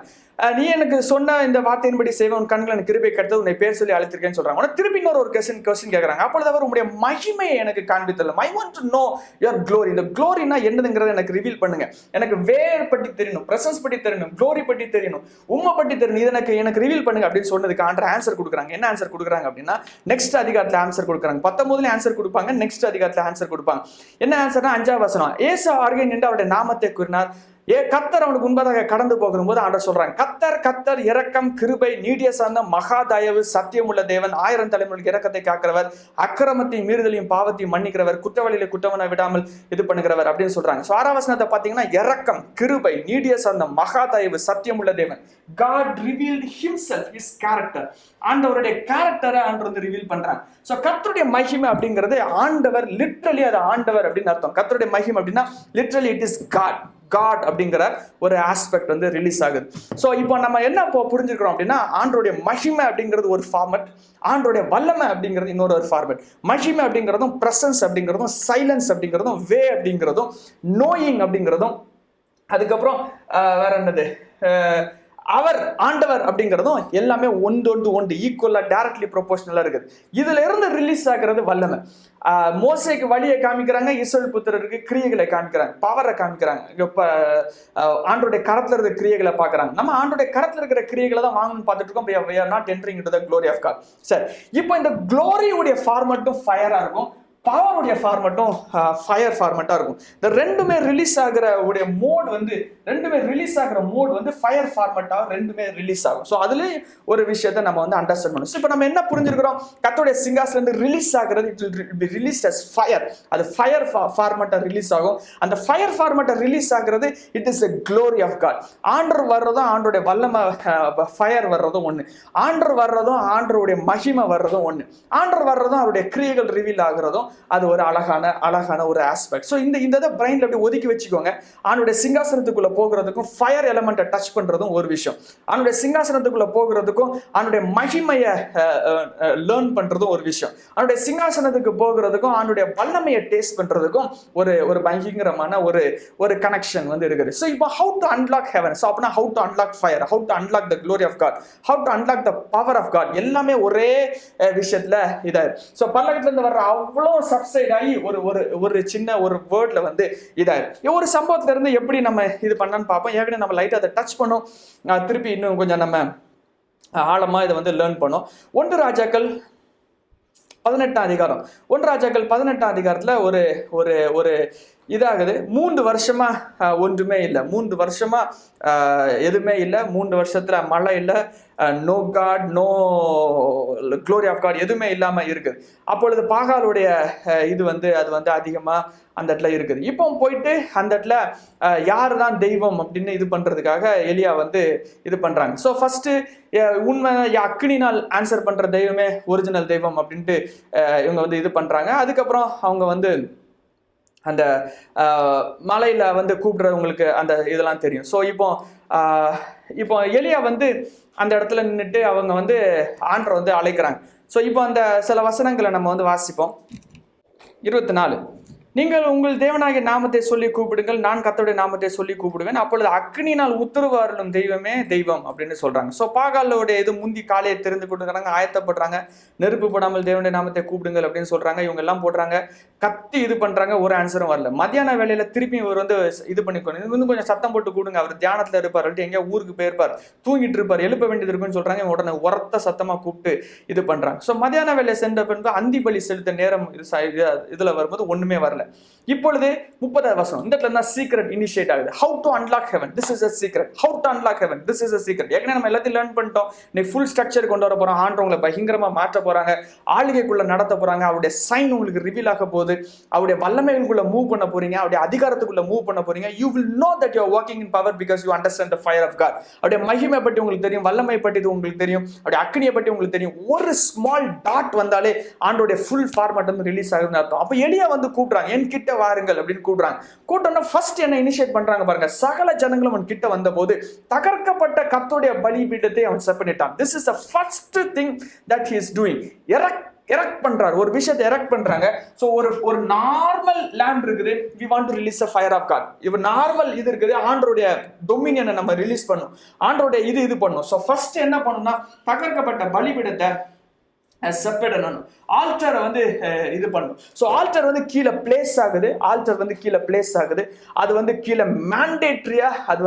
நீ எனக்கு சொன்ன இந்த வார்த்தையின்படி செய்வேன், உன் கண்கள் எனக்கு கிருபை கிடைத்தது, உன்னை பேர் சொல்லி அழைத்திருக்கேன்னு சொல்றாங்க. திருப்பி இன்னொரு கொஸ்டின் கேட்கறாங்க. அப்பொழுது அவர் உங்களுடைய மகிமையை எனக்கு காண்பித்தல. I want to know your glory. இந்த க்ளோரினா என்னதுங்கிறத எனக்கு ரிவீல் பண்ணுங்க. எனக்கு வேர் பற்றி தெரியணும், பிரசன்ஸ் பற்றி தெரியணும், க்ளோரி பற்றி தெரியணும், உண்மை பற்றி தெரியணும், இது எனக்கு ரிவீல் பண்ணுங்க அப்படின்னு சொன்னதுக்கு ஆண்டவர் ஆன்சர் கொடுக்குறாங்க. என்ன ஆன்சர் கொடுக்குறாங்க அப்படின்னா, நெக்ஸ்ட் அதிகாரத்தில் ஆன்சர் கொடுக்குறாங்க. 19 ஆன்சர் கொடுப்பாங்க, நெக்ஸ்ட் அதிகாரத்தில் ஆன்சர் கொடுப்பாங்க. என்ன ஆன்சர்னா, 5ஆம் வசனம், ஏசு அருகே நின்று அவருடைய நாமத்தை கூறினார். கர்த்தர் அவனுக்கு முன்பதாக கடந்து போகும்போது ஆண்டவர் சொல்றாங்க, கர்த்தர் இரக்கம், கிருபை, நீடிய சாந்தம், மகா தயவு, சத்தியம் உள்ள தேவன், 1000 தலைமுறைக்கு இரக்கத்தை காக்கிறவர், அக்கிரமத்தையும் மீறுதலையும் பாவத்தையும் மன்னிக்கிறவர், குற்றவாளிகளை குற்றவனை விடாமல் இது பண்ணுகிறவர் அப்படின்னு சொல்றாங்க. 6ஆம் வசனத்தை பாத்தீங்கன்னா, இரக்கம், கிருபை, நீடிய சாந்தம், மகா தயவு, சத்தியம் உள்ள தேவன். God revealed himself, his character. ஆண்டவருடைய கேரக்டரை ஆண்டவர் வந்து ரிவீல் பண்றாங்க. சோ கர்த்தருடைய மகிமை அப்படிங்கிறது ஆண்டவர், லிட்டரலி அது ஆண்டவர் அப்படின்னு அர்த்தம். கர்த்தருடைய மகிமை அப்படின்னா லிட்டரலி இட் இஸ் காட் அப்படிங்கிற ஒரு ஆஸ்பெக்ட் வந்து ரிலீஸ் ஆகுது. ஸோ இப்போ நம்ம என்ன புரிஞ்சுக்கிறோம் அப்படின்னா, ஆண்டோடைய மகிமை அப்படிங்கிறது ஒரு ஃபார்மட், ஆண்டோடைய வல்லமை அப்படிங்கிறது இன்னொரு ஃபார்மட். மகிமை அப்படிங்கிறதும், பிரசன்ஸ் அப்படிங்கிறதும், சைலன்ஸ் அப்படிங்கிறதும், வே அப்படிங்கிறதும், நோயிங் அப்படிங்கிறதும், அதுக்கப்புறம் வேற என்னது, அவர் ஆண்டவர் அப்படிங்கிறதும் எல்லாமே ஒன்று ஈக்குவலா டைரக்ட்லி ப்ரொபோஷனலா இருக்குது. இதுல இருந்து ரிலீஸ் ஆகிறது வல்லமை. மோசேக்கு வழியை காமிக்கிறாங்க, இஸ்ரவேல் புத்திரருக்கு கிரியைகளை காமிக்கிறாங்க, பவரை காமிக்கிறாங்க. இப்ப ஆண்டோடைய கரத்துல இருக்கிற கிரியைகளை பாக்குறாங்க. நம்ம ஆண்டோடைய கரத்துல இருக்கிற கிரியைகளை தான் வாங்கணும்னு பார்த்துட்டு இருக்கோம். We are not entering into the glory of God. சரி, இப்போ இந்த க்ளோரியுடைய ஃபார்மட்டும் ஃபயரா இருக்கும், பவருடைய ஃபார்மட்டும் ஃபயர் ஃபார்மட்டாக இருக்கும். இந்த ரெண்டுமே ரிலீஸ் ஆகிற உடைய மோட் வந்து ஃபயர் ஃபார்மட்டாக ரெண்டுமே ரிலீஸ் ஆகும். ஸோ அதுலேயும் ஒரு விஷயத்தை நம்ம வந்து அண்டர்ஸ்டாண்ட் பண்ணணும். ஸோ இப்போ நம்ம என்ன புரிஞ்சிருக்கிறோம், கர்த்தருடைய சிங்காசனம் ரிலீஸ் ஆகிறது, it will be released as fire. அது ஃபயர் ஃபார்மட்டாக ரிலீஸ் ஆகும். அந்த ஃபயர் ஃபார்மட்டாக ரிலீஸ் ஆகிறது it is a glory of God. ஆண்டவர் வர்றதும் ஆண்டருடைய வல்லமை ஃபயர் வர்றதும் ஒன்று, ஆண்டவர் வர்றதும் ஆண்டருடைய மகிமை வர்றதும் ஒன்று, ஆண்டவர் வர்றதும் அவருடைய கிரியைகள் ரிவீல் ஆகிறதும் அது ஒரு அழகான ஒரு ஆஸ்பெக்ட். ஸோ இந்த பிரைன்ல அப்படி ஒதுக்கி வச்சுக்கோங்க. அவனுடைய சிங்காசனத்துக்குள்ள போகிறதுக்கும் ஃபயர் எலமெண்ட்டை டச் பண்றதும் ஒரு விஷயம், அவனுடைய சிங்காசனத்துக்குள்ள போகிறதுக்கும் அவனுடைய மகிமையை லேர்ன் பண்றதும் ஒரு விஷயம், அவனுடைய சிங்காசனத்துக்கு போகிறதுக்கும் அவனுடைய வல்லமையை டேஸ்ட் பண்றதுக்கும் ஒரு பயங்கரமான ஒரு கனெக்ஷன் வந்து இருக்குது. ஸோ இப்போ how to unlock heaven, so அப்படின்னா how to unlock fire, how to unlock the glory of God, how to unlock the power of God, எல்லாமே ஒரே விஷயத்துல இதாயிரு. ஸோ பல்லக்கத்துல இருந்து வர்ற அவ்வளோ சப்சைட் ஆகி ஒரு சின்ன ஒரு வேர்ட்ல வந்து இதாயிரு. ஒரு சம்பவத்துல இருந்து எப்படி நம்ம இது பண்ணான்னு பார்ப்போம். ஏற்கனவே நம்ம லைட்டா அதை டச் பண்ணோம், திருப்பி இன்னும் கொஞ்சம் நம்ம ஆழமா இதை வந்து லேர்ன் பண்ணோம். 1 ராஜாக்கள் 18 அதிகாரம், 1 ராஜாக்கள் 18 அதிகாரத்துல ஒரு இதாகுது. 3 வருஷமா ஒன்றுமே இல்லை, 3 வருஷமா எதுவுமே இல்லை, 3 வருஷத்துல மழை இல்லை, no God, no glory of God, எதுவுமே இல்லாம இருக்குது. அப்பொழுது பாகாலுடைய இது வந்து அது வந்து அதிகமா அந்த இடத்துல இருக்குது. இப்போ போயிட்டு அந்த இடத்துல யார் தான் தெய்வம் அப்படின்னு இது பண்றதுக்காக எலியா வந்து இது பண்றாங்க. ஸோ ஃபர்ஸ்ட் உண்மை அக்னினால் ஆன்சர் பண்ற தெய்வமே ஒரிஜினல் தெய்வம் அப்படின்ட்டு இவங்க வந்து இது பண்றாங்க. அதுக்கப்புறம் அவங்க வந்து அந்த மலையில வந்து கூப்பிடுறவங்களுக்கு அந்த இதெல்லாம் தெரியும். ஸோ இப்போ எலியா வந்து அந்த இடத்துல நின்றுட்டு அவங்க வந்து ஆண்டரை வந்து அழைக்கிறாங்க. ஸோ இப்போ அந்த சில வசனங்களை நம்ம வந்து வாசிப்போம். 24, நீங்கள் உங்கள் தேவனாகிய நாமத்தை சொல்லி கூப்பிடுங்கள், நான் கர்த்தருடைய நாமத்தை சொல்லி கூப்பிடுவேன், அப்பொழுது அக்னியினால் உத்தரவு அருளும் தெய்வமே தெய்வம் அப்படின்னு சொல்றாங்க. ஸோ பாகாலோடைய இது முந்தி காலையை தெரிந்து கொடுக்குறாங்க, ஆயத்தப்படுறாங்க, நெருப்பு போடாமல் தேவனுடைய நாமத்தை கூப்பிடுங்கள் அப்படின்னு சொல்றாங்க. இவங்க எல்லாம் போடுறாங்க, கத்தி இது பண்றாங்க, ஒரு ஆன்சரும் வரல. மத்தியான வேலையில திருப்பி இவர் வந்து இது பண்ணிக்கணும், இது வந்து கொஞ்சம் சத்தம் போட்டு கூடுங்க, அவர் தியானத்துல இருப்பார், எங்கேயா ஊருக்கு போயிருப்பார், தூங்கிட்டு இருப்பார், எழுப்ப வேண்டியது இருக்குன்னு சொல்றாங்க. உடனே உரத்த சத்தமா கூப்பிட்டு இது பண்றாங்க. ஸோ மத்தியான வேலையை சென்ற பின்பு அந்தி பலி செலுத்த நேரம் இதுல வரும்போது ஒண்ணுமே வரல. இப்பொழுது 30வது வசனம், இந்த இடத்துல தான் சீக்ரெட் இனிஷியேட் ஆகுது. How to unlock heaven, this is a secret. How to unlock heaven, this is a secret. ஏற்கனவே நம்ம எல்லாத்தையும் லேர்ன் பண்ணிட்டோம். நீ ஃபுல் ஸ்ட்ரக்சர் கொண்டு வர போறோம், ஆண்டவங்களை பயங்கரமா மாற்ற போறாங்க, ஆளுகைக்குள்ள நடத்த போறாங்க, அவருடைய சைன் உங்களுக்கு ரிவீல் ஆக போகுது, அவருடைய வல்லமைகளுக்குள்ள மூவ் பண்ண போறீங்க, அவருடைய அதிகாரத்துக்குள்ள மூவ் பண்ண போறீங்க. You will know that you are walking in power because you understand the fire of God. அவருடைய மகிமை பற்றி உங்களுக்கு தெரியும், வல்லமை பற்றி உங்களுக்கு தெரியும், அவருடைய அக்னியை பற்றி உங்களுக்கு தெரியும். ஒரு ஸ்மால் டாட் வந்தாலே ஆண்டோடைய ஃபுல் ஃபார்மட் வந்து ரிலீஸ் ஆகுதுன்னு அர்த்தம். அப்ப எலியா வந்து கூப்பிடுறாங்க, என் கிட்ட வாருங்கள் அப்படின்னு கூப்பிடுறாங்க. கூட்டம்னா ஃபர்ஸ்ட் என்ன இனிஷியேட் பண்றாங்க பாருங்க, சகல ஜனங்களும் அவன் கிட்ட வந்த போது தகர்க்கப்பட்ட கர்த்தருடைய பலிபீடத்தை அவன் செட் பண்ணிட்டான். This is the first thing that he is doing. Erect பண்றாரு, ஒரு விஷயத்தை எரக்ட் பண்றாங்க. ஸோ ஒரு நார்மல் லேண்ட் இருக்குது, we want to release a fire of God. இவ நார்மல் இது இருக்குது, ஆண்டருடைய டொமினியனை நம்ம ரிலீஸ் பண்ணும், ஆண்டருடைய இது பண்ணும். ஸோ ஃபர்ஸ்ட் என்ன பண்ணணும்னா தகர்க்கப்பட்ட பலிபீடத்தை செப்பரேட் ஆல்டரை வந்து இது பண்ணும். ஸோ ஆல்டர் வந்து கீழே பிளேஸ் ஆகுது, அது வந்து கீழே மேண்டேட்ரியா அது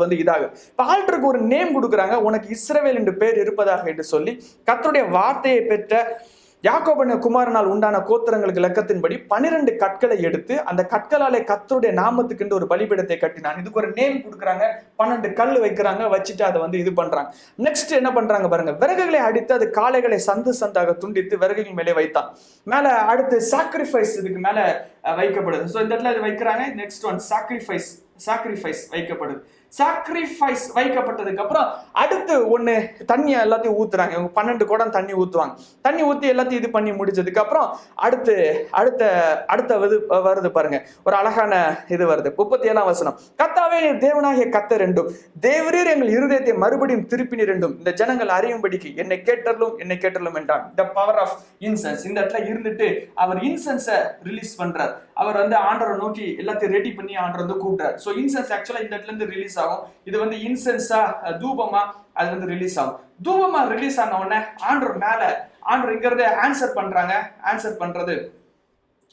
வந்து இதாகுது. இப்போ ஆல்டருக்கு ஒரு நேம் கொடுக்குறாங்க, உனக்கு இஸ்ரவேல் என்று பேர் இருப்பதாக என்று சொல்லி கர்த்தருடைய வார்த்தையை பெற்ற யாக்கோபு குமாரனால் உண்டான கோத்திரங்களுக்கு லக்கத்தின்படி 12 கற்களை எடுத்து அந்த கற்களாலே கர்த்தருடைய நாமத்துக்கு ஒரு பலிபீடத்தை கட்டினான். இதுக்கு ஒரு நேம் கொடுக்குறாங்க, 12 கல் வைக்கிறாங்க, வச்சுட்டு அதை வந்து இது பண்றாங்க. நெக்ஸ்ட் என்ன பண்றாங்க பாருங்க, விறகுகளை அடித்து அது காளைகளை சந்தாக துண்டித்து விறகுகள் மேலே வைத்தான். மேல அடுத்து சாக்ரிஃபைஸ் இதுக்கு மேல வைக்கப்படுது. ஸோ இந்த இடத்துல இது வைக்கிறாங்க. நெக்ஸ்ட் ஒன் சாக்ரிஃபைஸ் வைக்கப்படுது. சாக்ரிஃபைஸ் வைக்கப்பட்டதுக்கு அப்புறம் அடுத்து ஒன்று தண்ணியை எல்லாத்தையும் ஊத்துறாங்க. இவங்க 12 குடம் தண்ணி ஊற்றுவாங்க. தண்ணி ஊற்றி எல்லாத்தையும் இது பண்ணி முடிச்சதுக்கு அப்புறம் அடுத்த வருது பாருங்க, ஒரு அழகான இது வருது. 37ஆம் வசனம், கர்த்தாவே தேவனாகிய கர்த்தர் என்றும் தேவரீர் எங்கள் இருதயத்தை மறுபடியும் திருப்பினீர் என்றும் இந்த ஜனங்கள் அறியும்படிக்கு என்னை கேட்டலும் என்றான். The power of incense. இந்த இடத்துல இருந்துட்டு அவர் இன்சென்ஸை ரிலீஸ் பண்றார். அவர் வந்து ஆண்டரை நோக்கி எல்லாத்தையும் ரெடி பண்ணி ஆண்டர் வந்து கூப்பிட்டார். ஸோ இன்சென்ஸ் ஆக்சுவலா இந்த இடத்துல இருந்து ரிலீஸ் ஆகும். இது வந்து இன்சென்ஸா தூபமா அது வந்து ரிலீஸ் ஆகும். தூபமா ரிலீஸ் ஆன உடனே ஆண்டர் இங்கிறத ஆன்சர் பண்றது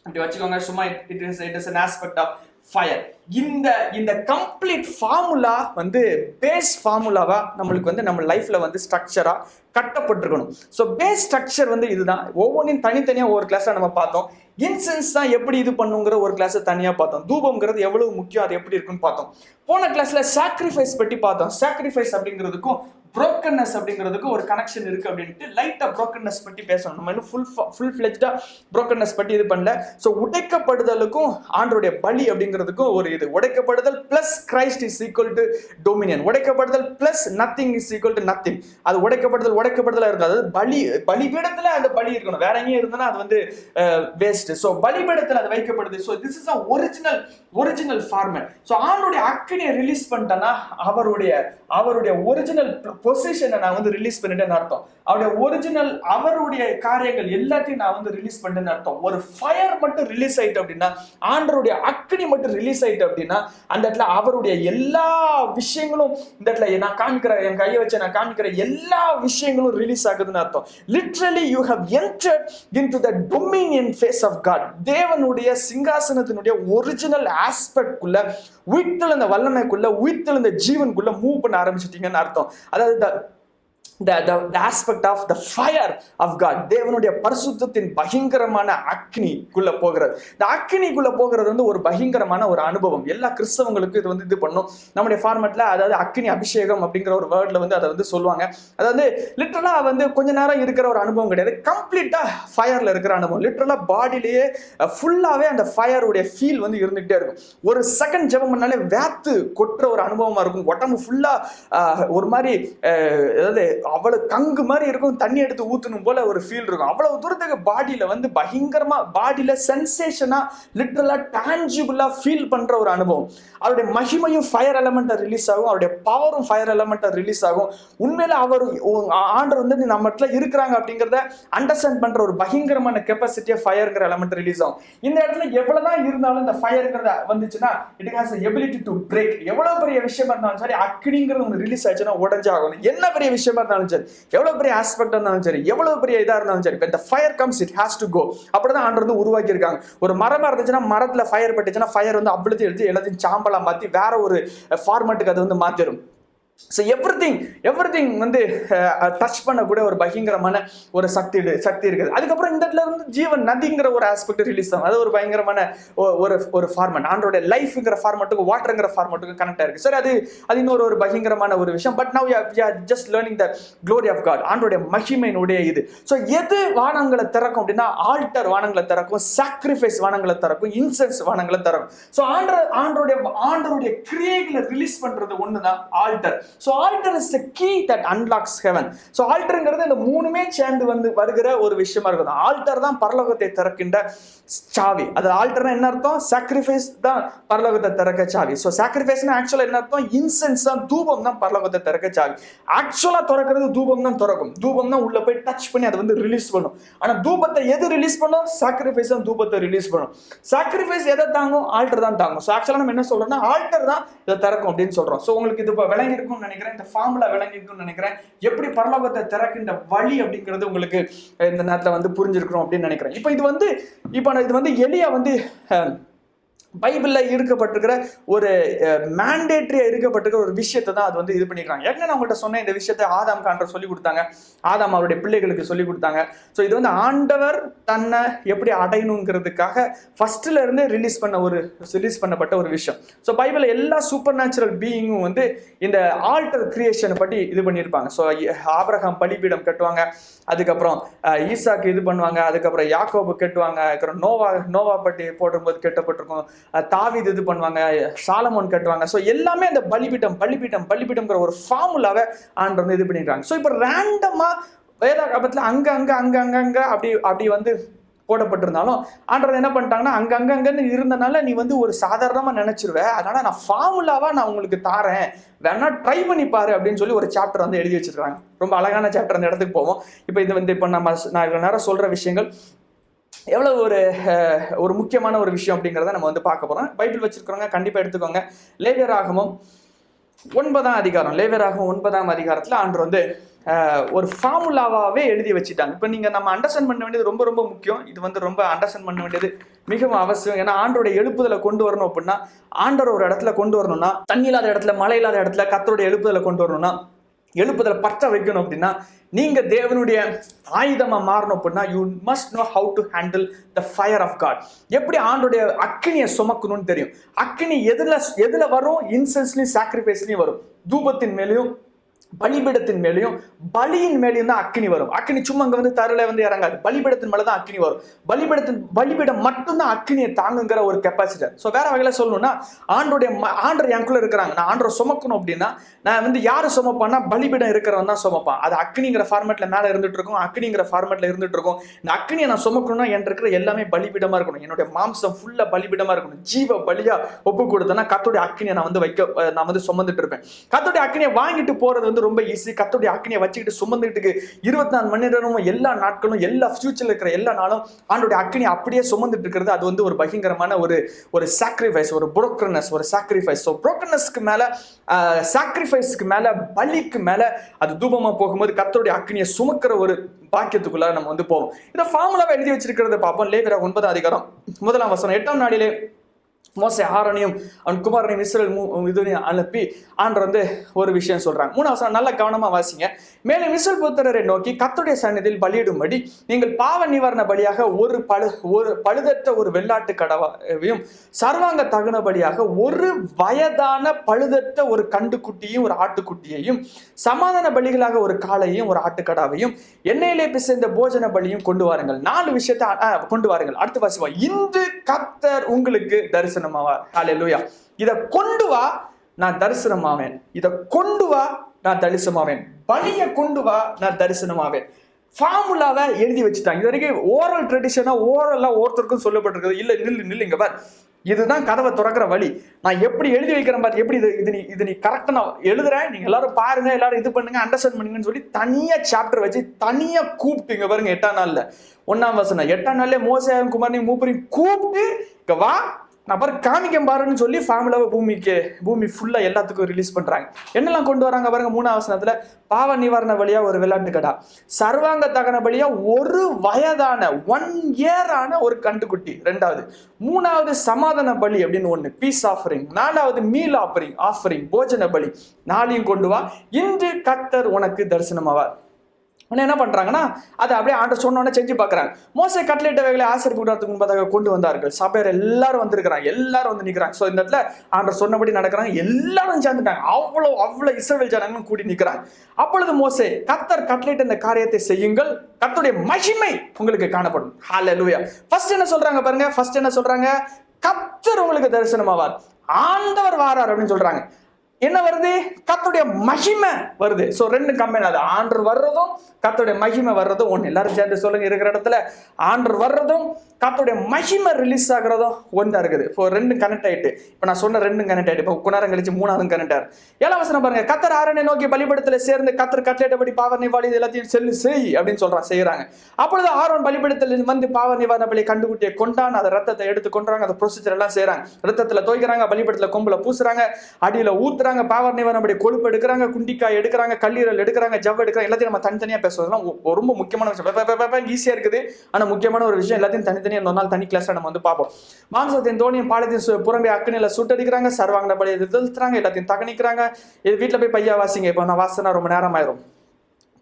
அப்படி வச்சுக்கோங்க. சும்மா it is an aspect of fire. இந்த இந்த கம்ப்ளீட் ஃபார்முலா வந்து பேஸ் ஃபார்முலாவா நம்மளுக்கு வந்து நம்ம லைஃப்ல வந்து ஸ்ட்ரக்சரா கட்டப்பட்டிருக்கணும். ஸோ பேஸ் ஸ்ட்ரக்சர் வந்து இதுதான். ஒவ்வொன்றையும் தனித்தனியாக ஒரு கிளாஸ்ல நம்ம பார்த்தோம். இன்சென்ஸ் தான் எப்படி இது பண்ணுங்கிற ஒரு கிளாஸ் தனியாக பார்த்தோம். தூபம்ங்கிறது எவ்வளவு முக்கியம், அது எப்படி இருக்குன்னு பார்த்தோம். போன கிளாஸ்ல சாக்ரிஃபைஸ் பற்றி பார்த்தோம். சாக்ரிஃபைஸ் அப்படிங்கிறதுக்கும் புரோக்கன்னஸ் அப்படிங்கிறதுக்கும் ஒரு கனெக்ஷன் இருக்கு அப்படின்ட்டு லைட்டா புரோக்கன்னஸ் பற்றி பேசணும். நம்ம இன்னும் ஃபுல் ஃபிளெஜ்டா புரோக்கன்னஸ் பற்றி இது பண்ணல. ஸோ உடைக்கப்படுதலுக்கும் ஆண்டருடைய பலி அப்படிங்கிறதுக்கும் ஒரு இது. உடைக்கப்படுதல் plus Christ is equal to dominion. உடைக்கப்படுதல் plus nothing is equal to nothing. அது உடைக்கப்படுதலா இருக்கும். அதாவது பலிபீடத்துல அந்த பலி இருக்கணும். வேற எங்கேயும் இருந்தனா அது வந்து வேஸ்ட். ஸோ பலிபீடத்துல அது வைக்கப்படுது. So this is original format. So ஆண்டருடைய அக்கினியை ரிலீஸ் பண்ணிட்டேன்னா அவருடைய ஒரிஜினல் பொசிஷனை நான் வந்து ரிலீஸ் பண்ணிட்டேன்னு அர்த்தம். அவருடைய காரியங்கள் எல்லாத்தையும் நான் வந்து ரிலீஸ் பண்ணிட்டேன்னு அர்த்தம். ஒரு ஃபயர் மட்டும் ரிலீஸ் ஆயிட்டு அப்படின்னா, ஆண்டருடைய அக்னி மட்டும் ரிலீஸ் ஆயிட்டு அப்படின்னா, அந்த இடத்துல அவருடைய எல்லா விஷயங்களும் இந்த இடத்துல நான் காமிக்கிற, என் கையை வச்சு நான் காமிக்கிற எல்லா விஷயங்களும் ரிலீஸ் ஆகுதுன்னு அர்த்தம். Literally you have entered into the dominion face of God. தேவனுடைய சிங்காசனத்தினுடைய ஒரிஜினல் ஆஸ்பெக்ட் குள்ள, உயிர்த்தெழுந்த வல்லமைக்குள்ள, உயிர்த்தெழுந்த ஜீவனுக்குள்ள மூவ் பண்ண ஆரம்பிச்சிட்டீங்கன்னு அர்த்தம். அதாவது the aspect of the fire of God. தேவனுடைய பரிசுத்தத்தின் பயங்கரமான அக்னிக்குள்ள போகிறது. இந்த அக்னிக்குள்ள போகிறது வந்து ஒரு பயங்கரமான ஒரு அனுபவம். எல்லா கிறிஸ்தவங்களுக்கும் இது வந்து இது பண்ணும். நம்முடைய ஃபார்மேட்ல அதாவது அக்னி அபிஷேகம் அப்படிங்கிற ஒரு வேர்ட்ல வந்து அதை வந்து சொல்லுவாங்க. அதாவது லிட்டரலா வந்து கொஞ்ச நேரம் இருக்கிற ஒரு அனுபவம் கிடையாது. கம்ப்ளீட்டா ஃபயர்ல இருக்கிற அனுபவம். லிட்டரலா பாடியிலேயே ஃபுல்லாவே அந்த ஃபயருடைய ஃபீல் வந்து இருந்துகிட்டே இருக்கும். ஒரு செகண்ட் ஜெபம் பண்ணாலே வேத்து கொட்டுற ஒரு அனுபவமா இருக்கும். உடம்பு ஃபுல்லா ஒரு மாதிரி அதாவது அவ்வளவு கங்கு மாதிரி இருக்கும். தண்ணி எடுத்து ஊத்தணும் போல ஒரு ஃபீல் இருக்கும். அவ்வளவு தூரத்துக்கு பாடியில வந்து பயங்கரமா, பாடியில சென்சேஷனா, லிட்டரலா டான்ஜிபிளா ஃபீல் பண்ற ஒரு அனுபவம். அவருடைய மகிமையும் ஃபயர் எலமெண்டா ரிலீஸ் ஆகும். அவருடைய பவரும் ஃபயர் எலமெண்டா ரிலீஸ் ஆகும். உண்மையில அவர் ஆண்டவர் வந்து நம்ம இடத்துல இருக்கிறாங்க அப்படிங்கிறத அண்டர்ஸ்டாண்ட் பண்ற ஒரு பயங்கரமான கெப்பாசிட்டியா ஃபயர்ங்கிற எலமெண்ட் ரிலீஸ் ஆகும். இந்த இடத்துல எவ்வளவுதான் இருந்தாலும் இந்த ஃபயர்ங்கிறத வந்துச்சுன்னா it has ability to break. எவ்வளவு பெரிய விஷயமா இருந்தாலும் சரி, அக்னிங்கிறது ஒன்று ரிலீஸ் ஆச்சுன்னா உடஞ்சாகும். என்ன பெரிய விஷயமா இருந்தாலும் சரி, எவ்வளவு பெரிய ஆஸ்பெக்ட் இருந்தாலும் சரி, எவ்வளவு பெரிய இதா இருந்தாலும் சரி, when the fire comes it has to go. அப்படிதான் ஆண்டவர் வந்து உருவாக்கி இருக்காங்க. ஒரு மரமா இருந்துச்சுன்னா, மரத்துல ஃபயர் பட்டுச்சுன்னா, ஃபயர் வந்து அவ்வளவு எடுத்து எல்லாத்தையும் சாம்பலா மாத்தி வேற ஒரு ஃபார்மேட்டுக்கு அது வந்து மாத்திரும். ஸோ எவ்ரிதிங் வந்து டச் பண்ணக்கூடிய ஒரு பயங்கரமான ஒரு சக்தி இருக்குது. அதுக்கப்புறம் இந்த இடத்துல வந்து ஜீவன் நதிங்கிற ஒரு ஆஸ்பெக்ட் ரிலீஸ் ஆகும். அது ஒரு பயங்கரமான ஒரு ஃபார்மேட். ஆண்டோட லைஃப்ங்கிற ஃபார்மேட்டுக்கு வாட்டருங்கிற ஃபார்மேட்டுக்கு கனெக்ட் ஆயிருக்கு. சரி, அது இன்னொரு ஒரு பயங்கரமான ஒரு விஷயம். But now we are just learning the glory of God. ஆண்டோட மகிமையினுடைய இது. ஸோ எது வானங்களை திறக்கும் அப்படின்னா, ஆல்டர் வானங்களை திறக்கும், சாக்ரிஃபைஸ் வானங்களை திறக்கும், இன்சென்ஸ் வானங்களை திறக்கும். ஸோ ஆண்டருடைய கிரியைகளை ரிலீஸ் பண்றது ஒண்ணுதான் alter. So altar is the key that unlocks heaven. So altarங்கிறது இந்த மூணுமே சேர்ந்து வந்து வருகிற ஒரு விஷயமா இருக்குது. ஆல்டர் தான் பரலோகத்தை திறக்கின்ற சாவி. அது ஆல்டர்னா என்ன அர்த்தம்? சாக்ரிஃபைஸ் தான் பரலோகத்தை திறக்க சாவி. ஸோ சாக்ரிஃபைஸ்னா ஆக்சுவலா என்ன அர்த்தம்? இன்சென்ஸ் தான், தூபம் தான் பரலோகத்தை திறக்க சாவி. ஆக்சுவலா திறக்கிறது தூபம் தான் திறக்கும். தூபம் தான் உள்ள போய் டச் பண்ணி அதை வந்து ரிலீஸ் பண்ணும். ஆனா தூபத்தை எது ரிலீஸ் பண்ணும்? சாக்ரிஃபைஸ் தான் தூபத்தை ரிலீஸ் பண்ணும். சாக்ரிஃபைஸ் எதை தாங்கும்? ஆல்டர் தான் தாங்கும். ஸோ ஆக்சுவலா நம்ம என்ன சொல்றோம்னா, ஆல்டர் தான் இதை திறக்கும் அப்படின்னு சொல்றோம். ஸோ உங்களுக்கு இது இப்போ விளங்கி இருக்கும் நினைக்கிறேன். இந்த ஃபார்முலா விளங்கிருக்கும்னு நினைக்கிறேன். எப்படி பரலோகத்தை திறக்கின்ற வழி அப்படிங்கிறது உங்களுக்கு இந்த நேரத்தில் வந்து புரிஞ்சிருக்கிறோம் அப்படின்னு நினைக்கிறேன். இது வந்து எலியா வந்து பைபிள்ல இருக்கப்பட்டிருக்கிற ஒரு மேண்டேட்டரியா இருக்கப்பட்டிருக்கிற ஒரு விஷயத்தை தான் அது வந்து இது பண்ணிக்கிறாங்க. ஏற்கனவே நான் உங்கள்கிட்ட சொன்ன இந்த விஷயத்தை ஆதாம் காண்டர் சொல்லி கொடுத்தாங்க. ஆதாம் அவருடைய பிள்ளைகளுக்கு சொல்லி கொடுத்தாங்க. ஸோ இது வந்து ஆண்டவர் தன்னை எப்படி அடையணுங்கிறதுக்காக ஃபர்ஸ்ட்ல இருந்து ரிலீஸ் பண்ணப்பட்ட ஒரு விஷயம். ஸோ பைபிள்ல எல்லா சூப்பர் நேச்சுரல் பீயிங்கும் வந்து இந்த ஆல்டர் கிரியேஷனை பற்றி இது பண்ணியிருப்பாங்க. ஸோ ஆபிரகாம் பலிபீடம் கட்டுவாங்க, அதுக்கப்புறம் ஈசாக்கு இது பண்ணுவாங்க, அதுக்கப்புறம் யாக்கோபு கட்டுவாங்க, அதுக்கப்புறம் நோவா பட்டி போடும்போது கட்டப்பட்டிருக்கும், தாவீது இது பண்ணுவாங்க, சாலமோன் கட்டுவாங்க. ஸோ எல்லாமே அந்த பலிபீடம்ங்கிற ஒரு ஃபார்முலாவை ஆண்டவர் வந்து இது பண்ணிருக்காங்க. ஸோ இப்போ ரேண்டமா வேதாகமத்தில் அங்க அப்படி வந்து போடப்பட்டிருந்தாலும் ஆண்டவர் என்ன பண்ணிட்டாங்கன்னா, அங்கன்னு இருந்தனால நீ வந்து ஒரு சாதாரணமா நினைச்சிருவேன், அதனால நான் ஃபார்முலாவா நான் உங்களுக்கு தாரேன், வேணா ட்ரை பண்ணி பாரு அப்படின்னு சொல்லி ஒரு சாப்டர் வந்து எழுதி வச்சிருக்காங்க. ரொம்ப அழகான சாப்டர். அந்த இடத்துக்கு போவோம். இப்போ நான் இவ்வளவு நேரம் சொல்ற விஷயங்கள் எவ்வளவு ஒரு முக்கியமான ஒரு விஷயம் அப்படிங்கிறத நம்ம வந்து பார்க்க போறோம். பைபிள் வச்சிருக்கிறவங்க கண்டிப்பா எடுத்துக்கோங்க. லேவியராகமம் 9ஆம் அதிகாரம். லேவியராகமம் 9ஆம் அதிகாரத்துல ஆண்டவர் வந்து ஒரு ஃபார்முலாவாகவே எழுதி வச்சுட்டாங்க. இப்போ நீங்கள் நம்ம அண்டர்ஸ்டாண்ட் பண்ண வேண்டியது ரொம்ப ரொம்ப முக்கியம். இது வந்து ரொம்ப அண்டர்ஸ்டாண்ட் பண்ண வேண்டியது மிகவும் அவசியம். ஏன்னா ஆண்டோடைய எழுப்புதலை கொண்டு வரணும் அப்படின்னா, ஆண்டவர் ஒரு இடத்துல கொண்டு வரணும்னா, தண்ணி இல்லாத இடத்துல, மழை இல்லாத இடத்துல கர்த்தருடைய எழுப்புதலை கொண்டு வரணும்னா, எழுப்புதலை பற்ற வைக்கணும் அப்படின்னா, நீங்க தேவனுடைய ஆயுதமா மாறணும் அப்படின்னா, you must know how to handle the fire of God. எப்படி ஆண்டோடைய அக்கினியை சுமக்கணும்னு தெரியும். அக்கினி எதுல வரும்? இன்சென்ஸ்லயும் சாக்ரிஃபைஸ்லயும் வரும். தூபத்தின் மேலேயும் பலிபீடத்தின் மேலேயும் பலியின் மேலேயும் தான் அக்கினி வரும். அக்கினி சும்மா அங்க வந்து தருல வந்து இறங்காது. பலிபீடத்தின் மேல தான் அக்கினி வரும். பலிபீடம் மட்டும்தான் அக்கினியை தாங்குங்கிற ஒரு கெப்பாசிட்டர். ஸோ வேற வகையில சொல்லணும்னா, ஆண்டர் எனக்குள்ள இருக்கிறாங்க. நான் ஆண்டரை சுமக்கணும் அப்படின்னா, நான் வந்து யாரு சுமப்பான்னா, பலிபீடம் இருக்கிறவன் தான் சுமப்பான். அது அக்கினிங்கிற ஃபார்மேட்ல மேல இருந்துட்டு இருக்கும், அக்கினிங்கிற ஃபார்மேட்ல இருந்துட்டு இருக்கும். இந்த அக்கினியை நான் சுமக்கணும்னா என் இருக்கிற எல்லாமே பலிபீடமா இருக்கணும். என்னுடைய மாம்சம் ஃபுல்லா பலிபீடமா இருக்கணும். ஜீவ பலியா ஒப்பு கொடுத்தேன்னா கர்த்தருடைய அக்கினியை நான் வந்து சுமந்துட்டு இருப்பேன். கர்த்தருடைய அக்கினியை வாங்கிட்டு போறது வந்து ரொம்ப ஈஸி. கர்த்தருடைய அக்கினியை வச்சுக்கிட்டு சுமந்துட்டு 24 மணி நேரமும் எல்லா நாட்களும் எல்லா ஃபியூச்சர்ல இருக்கிற எல்லா நாளும் ஆண்டோடைய அக்கினி அப்படியே சுமந்துட்டு இருக்கிறது, அது வந்து ஒரு பயங்கரமான ஒரு சாக்ரிஃபைஸ், ஒரு புரோக்கர்னஸ், ஒரு சாக்ரிஃபைஸ். ஸோ புரோக்கர்னஸ்க்கு மேல, சாக்ரிஃபைஸ்க்கு மேல, பலிக்கு மேல அது தூபமா போகும்போது கர்த்தருடைய அக்கினியை சுமக்கிற ஒரு பாக்கியத்துக்குள்ள நம்ம வந்து போவோம். இதை ஃபார்முலாவை எழுதி வச்சிருக்கிறத பார்ப்போம். லேவியர் 9 அதிகாரம் 1 வசனம். 8ஆம் நாளிலே மோசே ஆரோனையும் அவன் குமாரனையும் இஸ்ரவேல் இதுனையும் அனுப்பி ஆண்டவர் வந்து ஒரு விஷயம் சொல்றாங்க. 3ஆம் வசனம் நல்ல கவனமா வாசிங்க. மேலும் இஸ்ரவேல் புத்திரரை நோக்கி, கர்த்தருடைய சந்நிதியில் பலியிடும்படி நீங்கள் பாவ நிவாரண பலியாக ஒரு பழுதற்ற ஒரு வெள்ளாட்டு கடவையும், சர்வாங்க தகுனபடியாக ஒரு வயதான பழுதற்ற ஒரு கண்டுக்குட்டியும் ஒரு ஆட்டுக்குட்டியையும், சமாதான பலிகளாக ஒரு காளையும் ஒரு ஆட்டுக்கடாவையும், எண்ணெயிலே பிசைந்த போஜன பலியும் கொண்டு வாருங்கள். 4 விஷயத்தை கொண்டு வாருங்கள். அடுத்து வாசிவா, இன்று கர்த்தர் உங்களுக்கு தரிசனமாவார். ஹல்லேலூயா. இதை கொண்டு வா, நான் தரிசனமாவேன். இதை கொண்டு வா, நான் தரிசனமாவேன். பலியை கொண்டு வா, நான் தரிசனமாவேன். ஃபார்முலாவை எழுதி வச்சுட்டாங்க. இது வரைக்கும் ஓரல் ட்ரெடிஷனா ஓரலா ஒருத்தருக்கும் சொல்லப்பட்டிருக்குது. இல்ல நில்லுங்க பார், இதுதான் கதவை திறக்கிற வழி. நான் எப்படி எழுதி வைக்கிறேன் பாரு, எப்படி இது நீ கரெக்டா நான் எழுதுறேன், நீங்க எல்லாரும் பாருங்க, எல்லாரும் இது பண்ணுங்க, அண்டர்ஸ்டாண்ட் பண்ணுங்கன்னு சொல்லி தனியா சாப்டர் வச்சு தனியா கூப்பிட்டுங்க பாருங்க. 8ஆம் நாள்ல 1ஆம் வசனம். 8ஆம் நாள்ல மோசேயும் குமாரனையும் மூப்பரையும் கூப்பிட்டு, இங்க வா நான் பாரு காமிக்க பாருன்னு சொல்லி ஃபார்முலாவை பூமி ஃபுல்லா எல்லாத்துக்கும் ரிலீஸ் பண்றாங்க. என்னெல்லாம் கொண்டு வராங்க பாருங்க. 3ஆம் வசனத்துல பாவ நிவாரண பலியா ஒரு வெள்ளாட்டு கடா, சர்வாங்க தகன பலியா ஒரு வயதான 1 year ஒரு கண்டுக்குட்டி, 2வது. 3வது சமாதான பலி அப்படின்னு ஒண்ணு, பீஸ் ஆஃபரிங். 4வது மீல் ஆஃபரிங் போஜன பலி. 4ஐயும் கொண்டு வா, இன்று கர்த்தர் உனக்கு தரிசனமாவார். என்ன பண்றாங்கன்னா, அதை அப்படியே ஆண்டவர் சொன்னோன்னே செஞ்சு பார்க்குறாங்க. மோசே கட்டளையிட்ட வகைகளை ஆசரிப்பு கூடாரத்துக்கு முன்பதாக கொண்டு வந்தார்கள். சபையர் எல்லாரும் வந்திருக்கிறாங்க, எல்லாரும் வந்து நிற்கிறாங்க. ஸோ இந்த இடத்துல ஆண்டவர் சொன்னபடி நடக்கிறாங்க. எல்லாரும் சேர்ந்துட்டாங்க. அவ்வளோ இஸ்ரவேல் ஜனங்களும் கூடி நிற்கிறாங்க. அப்பொழுது மோசே, கர்த்தர் கட்டளையிட்ட இந்த காரியத்தை செய்யுங்கள், கர்த்தருடைய மகிமை உங்களுக்கு காணப்படும். ஹல்லேலூயா. ஃபர்ஸ்ட் என்ன சொல்றாங்க பாருங்க. ஃபர்ஸ்ட் என்ன சொல்றாங்க? கர்த்தர் உங்களுக்கு தரிசனமாவார், ஆண்டவர் வாரார் அப்படின்னு சொல்றாங்க. என்ன வருது? கர்த்தருடைய மகிமை வருது. So 2 combine. அது ஆண்டவர் வர்றதும் கர்த்தருடைய மகிமை வர்றதும் ஒண்ணு. எல்லாரும் சேர்ந்து சொல்லுங்க. இருக்கிற இடத்துல ஆண்டவர் வர்றதும் கர்த்தருடைய மகிமை ரிலீஸ் ஆகுறதும் ஒன்றா இருக்குது. இப்போ 2 கனெக்ட் ஆயிட்டு. இப்போ நான் சொன்ன 2 கனெக்ட் ஆயிட்டு. இப்போ கொஞ்ச நேரம் கழிச்சு 3வது கனெக்ட் ஆயிரு. 7ஆம் வசனம் பாருங்க. கர்த்தர் ஆரோனை நோக்கி பலிபீடத்துல சேர்ந்து கர்த்தர் கட்டளையிட்டபடி பாவ நிவாரண எல்லாத்தையும் செய் அப்படின்னு சொல்றாங்க, செய்யறாங்க. அப்பொழுது ஆரோன் பலிபீடத்தில் வந்து பாவ நிவாரண பலி கண்டுகுட்டியை கொண்டான், அதை ரத்தத்தை எடுத்து கொண்டாங்க, அந்த ப்ரொசீஜர் எல்லாம் செய்யறாங்க. ரத்தத்துல தோய்க்கிறாங்க, பலிபீடத்துல கொம்புல பூசுறாங்க, அடியில ஊத்துறாங்க, பாவ நிவாரண கொழுப்பு எடுக்கிறாங்க, குண்டிக்காய் எடுக்கிறாங்க, கல்லீரல் எடுக்கிறாங்க, ஜவ் எடுக்கிறாங்க. எல்லாத்தையும் நம்ம தனித்தனியா பேசுறதுலாம் ரொம்ப முக்கியமான விஷயம். ஈஸியா இருக்குது, ஆனா முக்கியமான ஒரு விஷயம். எல்லாத்தையும் தனித்தனியா நாள் தனி கிளாஸ் நம்ம வந்து பார்ப்போம். மாம்சத்தின் தோணியும் பாலத்தையும் புறம்பே அக்கினியில சுட்டடிக்கிறாங்க, சர்வாங்க பலியை எதிர்த்துறாங்க, எல்லாத்தையும் தகனிக்கிறாங்க. இது வீட்டுல போய் பையா வாசிங்க. இப்போ நான் வாசனா ரொம்ப நேரம் ஆயிரும்.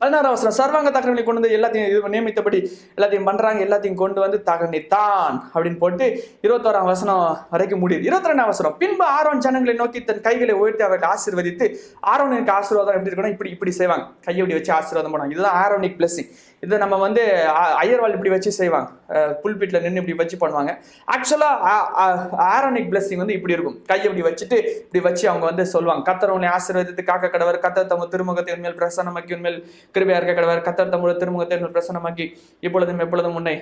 16ஆம் வசனம். சர்வாங்க தகனங்களை கொண்டு வந்து எல்லாத்தையும் நியமித்தபடி எல்லாத்தையும் பண்றாங்க, எல்லாத்தையும் கொண்டு வந்து தகனித்தான் அப்படின்னு போட்டு 21ஆம் வசனம் வரைக்கும் முடியுது. 22ஆம் வசனம். பின்பு ஆரோன் ஜனங்களை நோக்கி தன் கைகளை உயர்த்தி அவர்களை ஆசீர்வதித்து, ஆரோனுக்கு ஆசீர்வாதம் எப்படி இருக்கணும்? இப்படி செய்வாங்க, கையை இப்படி வச்சு ஆசீர்வாதம் பண்ணுவாங்க. இதுதான் ஆரோனிக் பிளஸிங். இதை நம்ம வந்து ஐயர்வாள் இப்படி வச்சு செய்வாங்க, புல்பீட்ல நின்று இப்படி வச்சு பண்ணுவாங்க. ஆக்சுவலா ஆரோனிக் பிளஸிங் வந்து இப்படி இருக்கும். கையை இப்படி வச்சுட்டு இப்படி வச்சு அவங்க வந்து சொல்லுவாங்க, கர்த்தர் உன்னை ஆசீர்வதித்து காக்க கடவர், கர்த்தர் தமது திருமுகத்தை உன்மேல் பிரசன்னமாக்கி உன்மேல் கிருபையா இருக்க கடவர், கர்த்தர் தமது திருமுகத்தை உன்மேல் பிரசன்னமாக்கி இப்பொழுதும் எப்பொழுதும் உன்னை